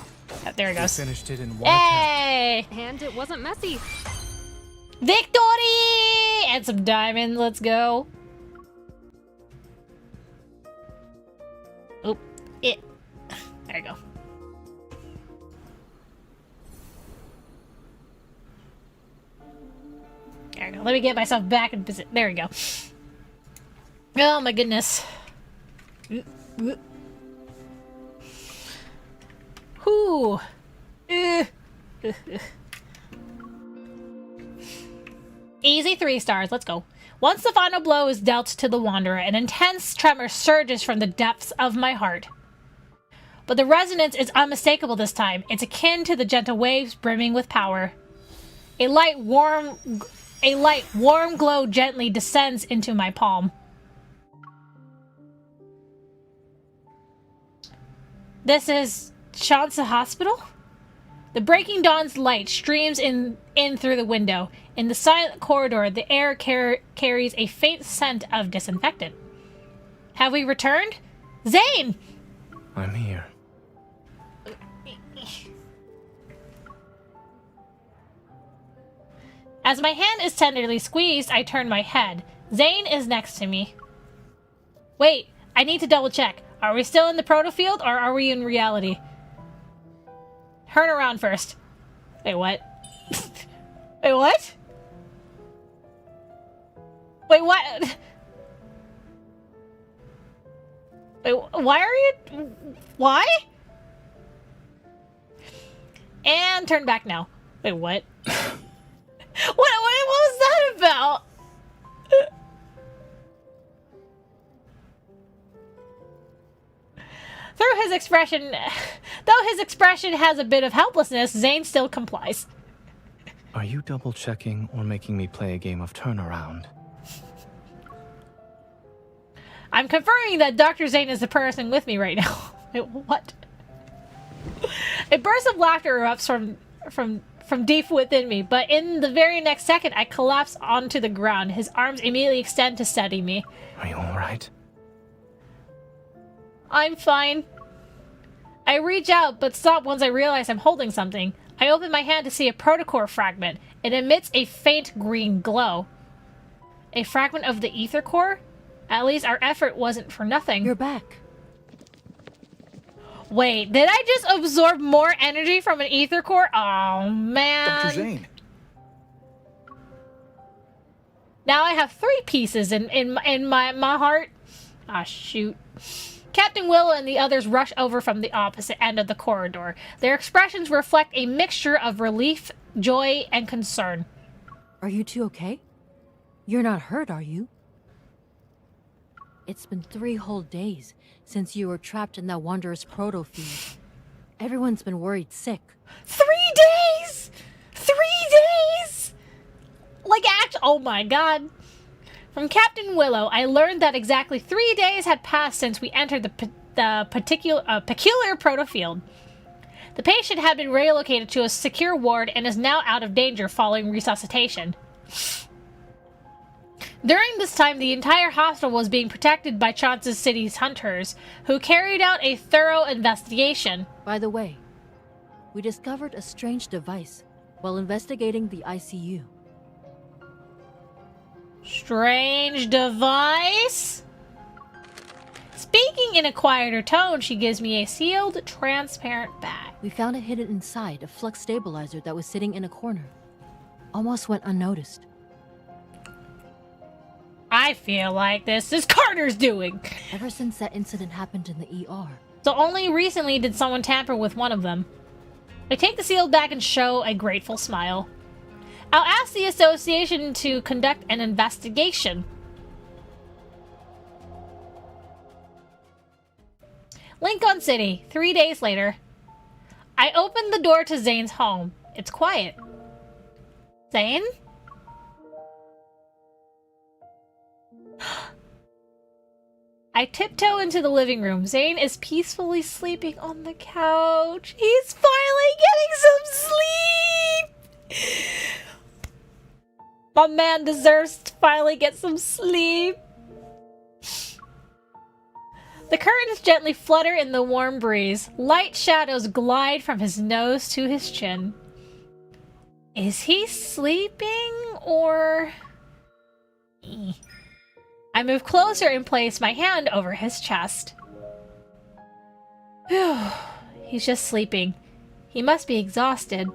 There it We goes. finished it in one attempt. Hey! And it wasn't messy. Victory! And some diamonds, let's go. Oop. There you go. There we go. Let me get myself back in position. There we go. Oh my goodness. Whew. Easy 3 stars. Let's go. Once the final blow is dealt to the Wanderer, an intense tremor surges from the depths of my heart. But the resonance is unmistakable this time. It's akin to the gentle waves brimming with power. A light, warm glow gently descends into my palm. This is Chansia Hospital? The breaking dawn's light streams in through the window. In the silent corridor, the air carries a faint scent of disinfectant. Have we returned? Zayne! I'm here. As my hand is tenderly squeezed, I turn my head. Zayne is next to me. Wait, I need to double check. Are we still in the proto field, or are we in reality? Turn around first. Wait, what? Wait, what? Wait, what? Wait, why are you... Why? And turn back now. Wait, what? What was that about? Though his expression has a bit of helplessness, Zayne still complies. Are you double-checking or making me play a game of turnaround? I'm confirming that Dr. Zayne is the person with me right now. Wait, what? A burst of laughter erupts from deep within me, but in the very next second, I collapse onto the ground. His arms immediately extend to steady me. Are you alright? I'm fine. I reach out, but stop once I realize I'm holding something. I open my hand to see a protocore fragment. It emits a faint green glow. A fragment of the ether core? At least our effort wasn't for nothing. You're back. Wait, did I just absorb more energy from an ether core? Oh, man. Dr. Zayne. Now I have 3 pieces in my heart. Ah, shoot. Captain Willow and the others rush over from the opposite end of the corridor. Their expressions reflect a mixture of relief, joy, and concern. Are you two okay? You're not hurt, are you? It's been 3 whole days since you were trapped in that Wanderer's proto feed. Everyone's been worried sick. 3 days! 3 days! Like, oh my god. From Captain Willow, I learned that exactly 3 days had passed since we entered the peculiar proto-field. The patient had been relocated to a secure ward and is now out of danger following resuscitation. During this time, the entire hospital was being protected by Chansia City's hunters, who carried out a thorough investigation. By the way, we discovered a strange device while investigating the ICU. Strange device? Speaking in a quieter tone, she gives me a sealed, transparent bag. We found it hidden inside a flux stabilizer that was sitting in a corner. Almost went unnoticed. I feel like this is Carter's doing. Ever since that incident happened in the ER. So only recently did someone tamper with one of them. I take the sealed bag and show a grateful smile. I'll ask the association to conduct an investigation. Lincoln City, 3 days later. I open the door to Zayne's home. It's quiet. Zayne? I tiptoe into the living room. Zayne is peacefully sleeping on the couch. He's finally getting some sleep! My man deserves to finally get some sleep. The curtains gently flutter in the warm breeze. Light shadows glide from his nose to his chin. Is he sleeping or... I move closer and place my hand over his chest. Phew. He's just sleeping. He must be exhausted.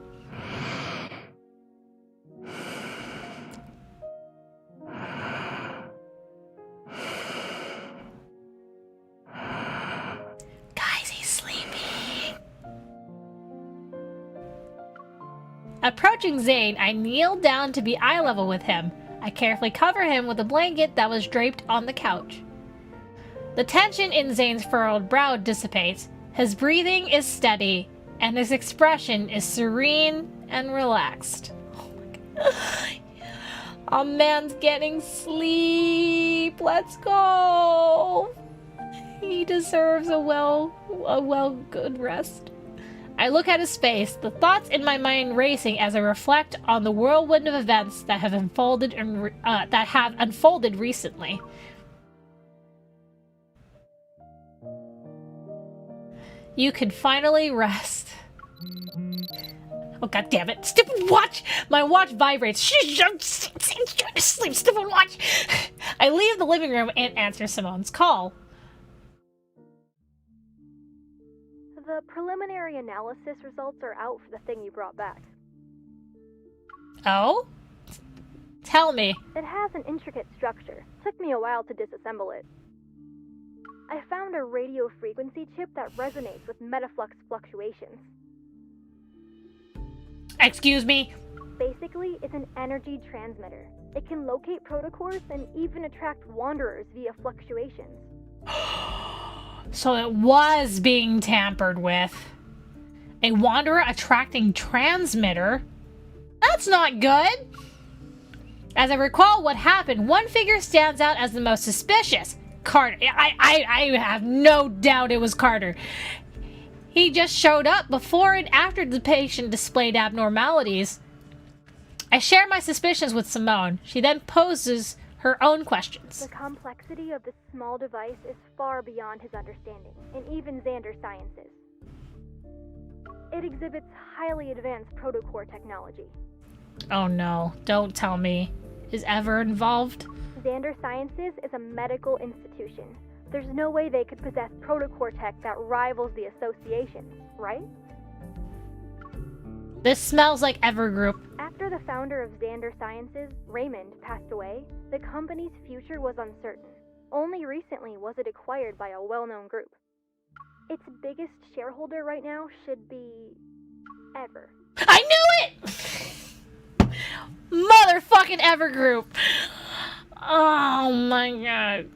Guys, he's sleeping. Approaching Zayne, I kneel down to be eye level with him. I carefully cover him with a blanket that was draped on the couch. The tension in Zayne's furrowed brow dissipates. His breathing is steady, and his expression is serene and relaxed. Oh my god. Oh, man's getting sleep. Let's go. He deserves a good rest. I look at his face, the thoughts in my mind racing as I reflect on the whirlwind of events that have unfolded recently. You can finally rest. Oh god damn it! Stupid watch! My watch vibrates. Shh! I'm trying to sleep. Stupid watch. I leave the living room and answer Simone's call. The preliminary analysis results are out for the thing you brought back. Oh? Tell me. It has an intricate structure. Took me a while to disassemble it. I found a radio frequency chip that resonates with metaflux fluctuations. Excuse me? Basically, it's an energy transmitter. It can locate protocores and even attract wanderers via fluctuations. So it was being tampered with. A wanderer attracting transmitter? That's not good! As I recall what happened, one figure stands out as the most suspicious. Carter. I have no doubt it was Carter. He just showed up before and after the patient displayed abnormalities. I share my suspicions with Simone. She then poses her own questions. The complexity of this small device is far beyond his understanding, and even Xander's sciences. It exhibits highly advanced protocore technology. Oh no, don't tell me. Is Ever involved? Xander Sciences is a medical institution. There's no way they could possess protocore tech that rivals the association, right? This smells like Ever Group. After the founder of Xander Sciences, Raymond, passed away, the company's future was uncertain. Only recently was it acquired by a well-known group. Its biggest shareholder right now should be... Ever. I knew it! Motherfucking Ever Group! Oh my god.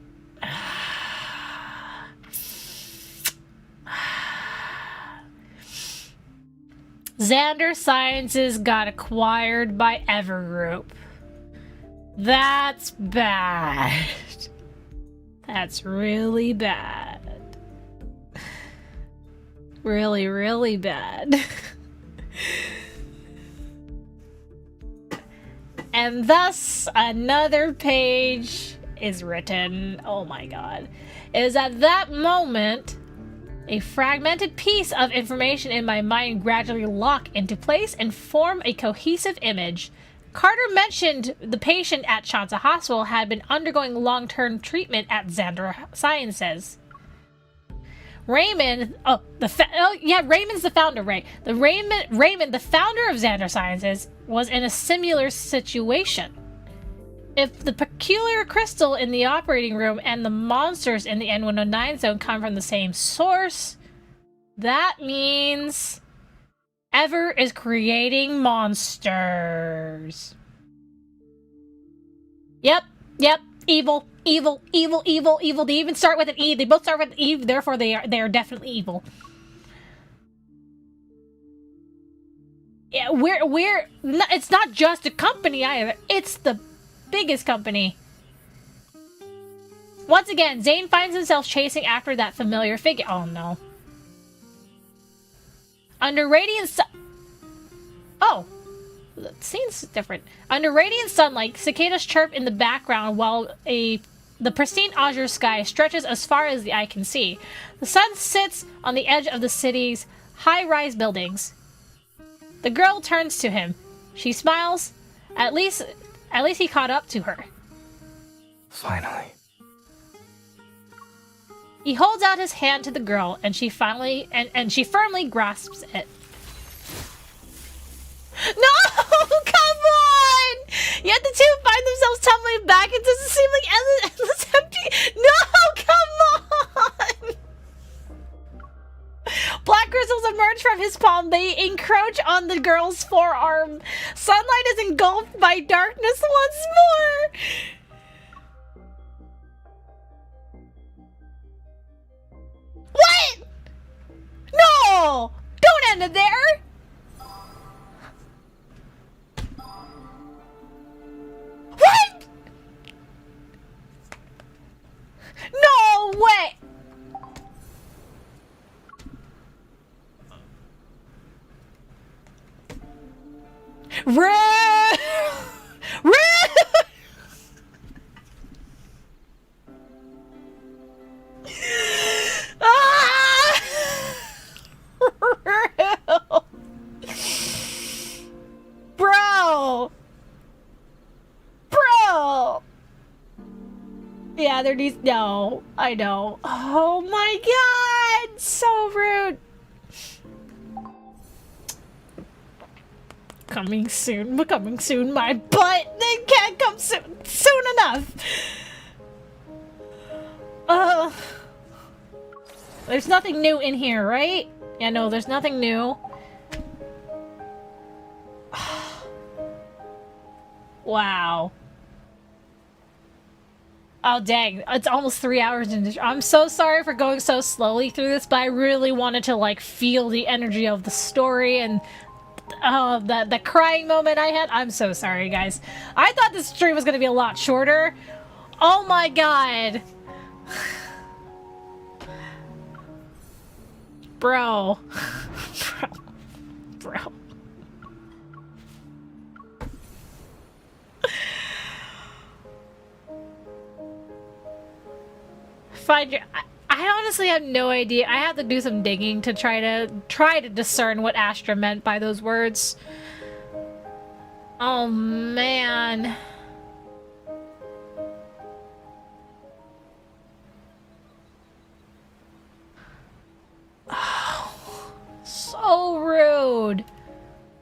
Xander Sciences got acquired by Ever Group. That's bad. That's really bad. Really, really and thus another page is written. Oh my god. It is at that moment a fragmented piece of information in my mind gradually lock into place and form a cohesive image. Carter mentioned the patient at Chansia Hospital had been undergoing long-term treatment at Xander Sciences. Raymond, Raymond's the founder, right? Raymond, the founder of Xander Sciences, was in a similar situation. If the peculiar crystal in the operating room and the monsters in the N109 zone come from the same source, that means Ever is creating monsters. Yep. Evil. They even start with an E. They both start with E, therefore they are definitely evil. Yeah, it's not just a company either. It's the biggest company. Once again, Zayne finds himself chasing after that familiar figure. Oh no. Under radiant the scene's different. Under radiant sunlight, cicadas chirp in the background while the pristine azure sky stretches as far as the eye can see. The sun sits on the edge of the city's high-rise buildings. The girl turns to him. She smiles. At least he caught up to her. Finally. He holds out his hand to the girl, and she firmly grasps it. No! Come on! Yet the two find themselves tumbling back. It doesn't seem like endless empty. No! Come on! Black crystals emerge from his palm. They encroach on the girl's forearm. Sunlight is engulfed by darkness once more. What? No! Don't end it there! What? No way! Bro! Yeah, there needs... No, I know. Oh my god! So rude! Coming soon, my butt! They can't come soon enough! There's nothing new in here, right? Yeah, no, there's nothing new. Wow. Oh, dang. It's almost 3 hours into... I'm so sorry for going so slowly through this, but I really wanted to, like, feel the energy of the story and... the crying moment I had. I'm so sorry, guys. I thought this stream was going to be a lot shorter. Oh my god. Bro. Bro. Find your... I honestly have no idea. I have to do some digging to try to discern what Astra meant by those words. Oh man. Oh, so rude.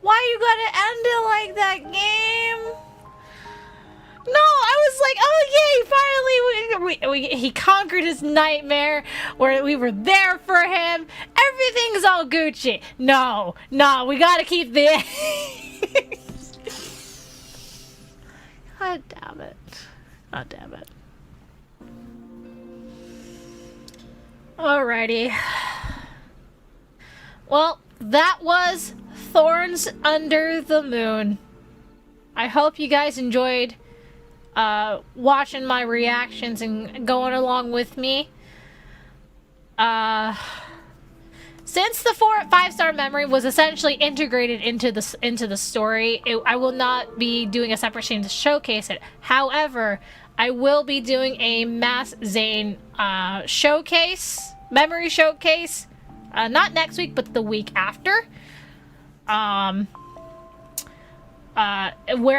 Why you gotta end it like that, game? No, I was like, oh yay, finally he conquered his nightmare, where we were there for him. Everything's all Gucci. No, we gotta keep the... God damn it. Alrighty. Well, that was Thorns Under the Moon. I hope you guys enjoyed watching my reactions and going along with me. since the 5-star memory was essentially integrated into the story, I will not be doing a separate stream to showcase it. However, I will be doing a mass Zayne showcase, memory showcase, not next week, but the week after. Where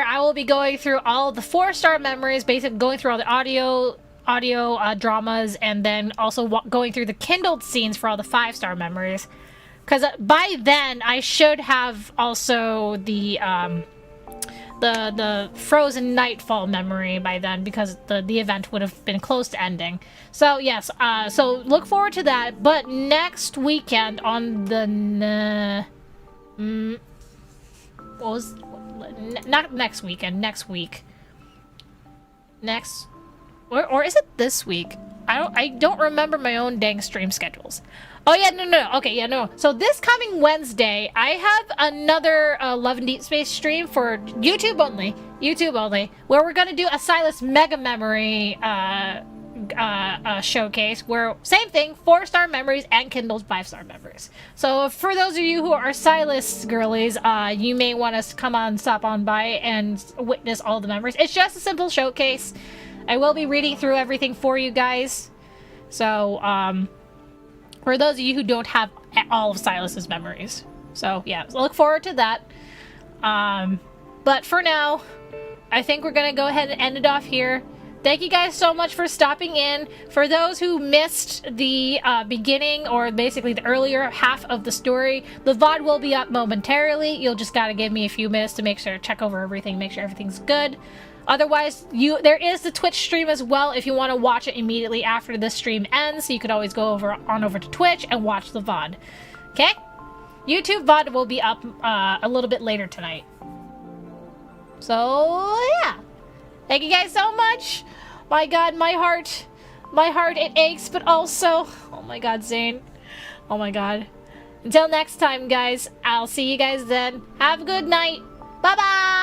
I will be going through all the 4-star memories, basically going through all the audio dramas, and then also going through the kindled scenes for all the 5-star memories. Because by then, I should have also the Frozen Nightfall memory by then, because the event would have been close to ending. So yes, so look forward to that. But next weekend on the not next weekend, next week. Or is it this week? I don't remember my own dang stream schedules. Oh yeah, no. Okay, yeah, no. So this coming Wednesday, I have another Love and Deepspace stream for YouTube only, where we're gonna do a Silas Mega Memory showcase, where same thing, 4-star memories and Kindle's 5-star memories. So for those of you who are Silas girlies, you may want to stop on by and witness all the memories. It's just a simple showcase. I will be reading through everything for you guys. So for those of you who don't have all of Silas's memories. So yeah, so look forward to that. But for now, I think we're gonna go ahead and end it off here. Thank you guys so much for stopping in. For those who missed the beginning, or basically the earlier half of the story, the VOD will be up momentarily. You'll just gotta give me a few minutes to make sure, check over everything, make sure everything's good. Otherwise, there is the Twitch stream as well if you want to watch it immediately after the stream ends. So you could always go over to Twitch and watch the VOD. Okay? YouTube VOD will be up a little bit later tonight. So, yeah. Thank you guys so much. My god, my heart, it aches, but also, oh my god, Zayne. Oh my god. Until next time, guys, I'll see you guys then. Have a good night. Bye-bye!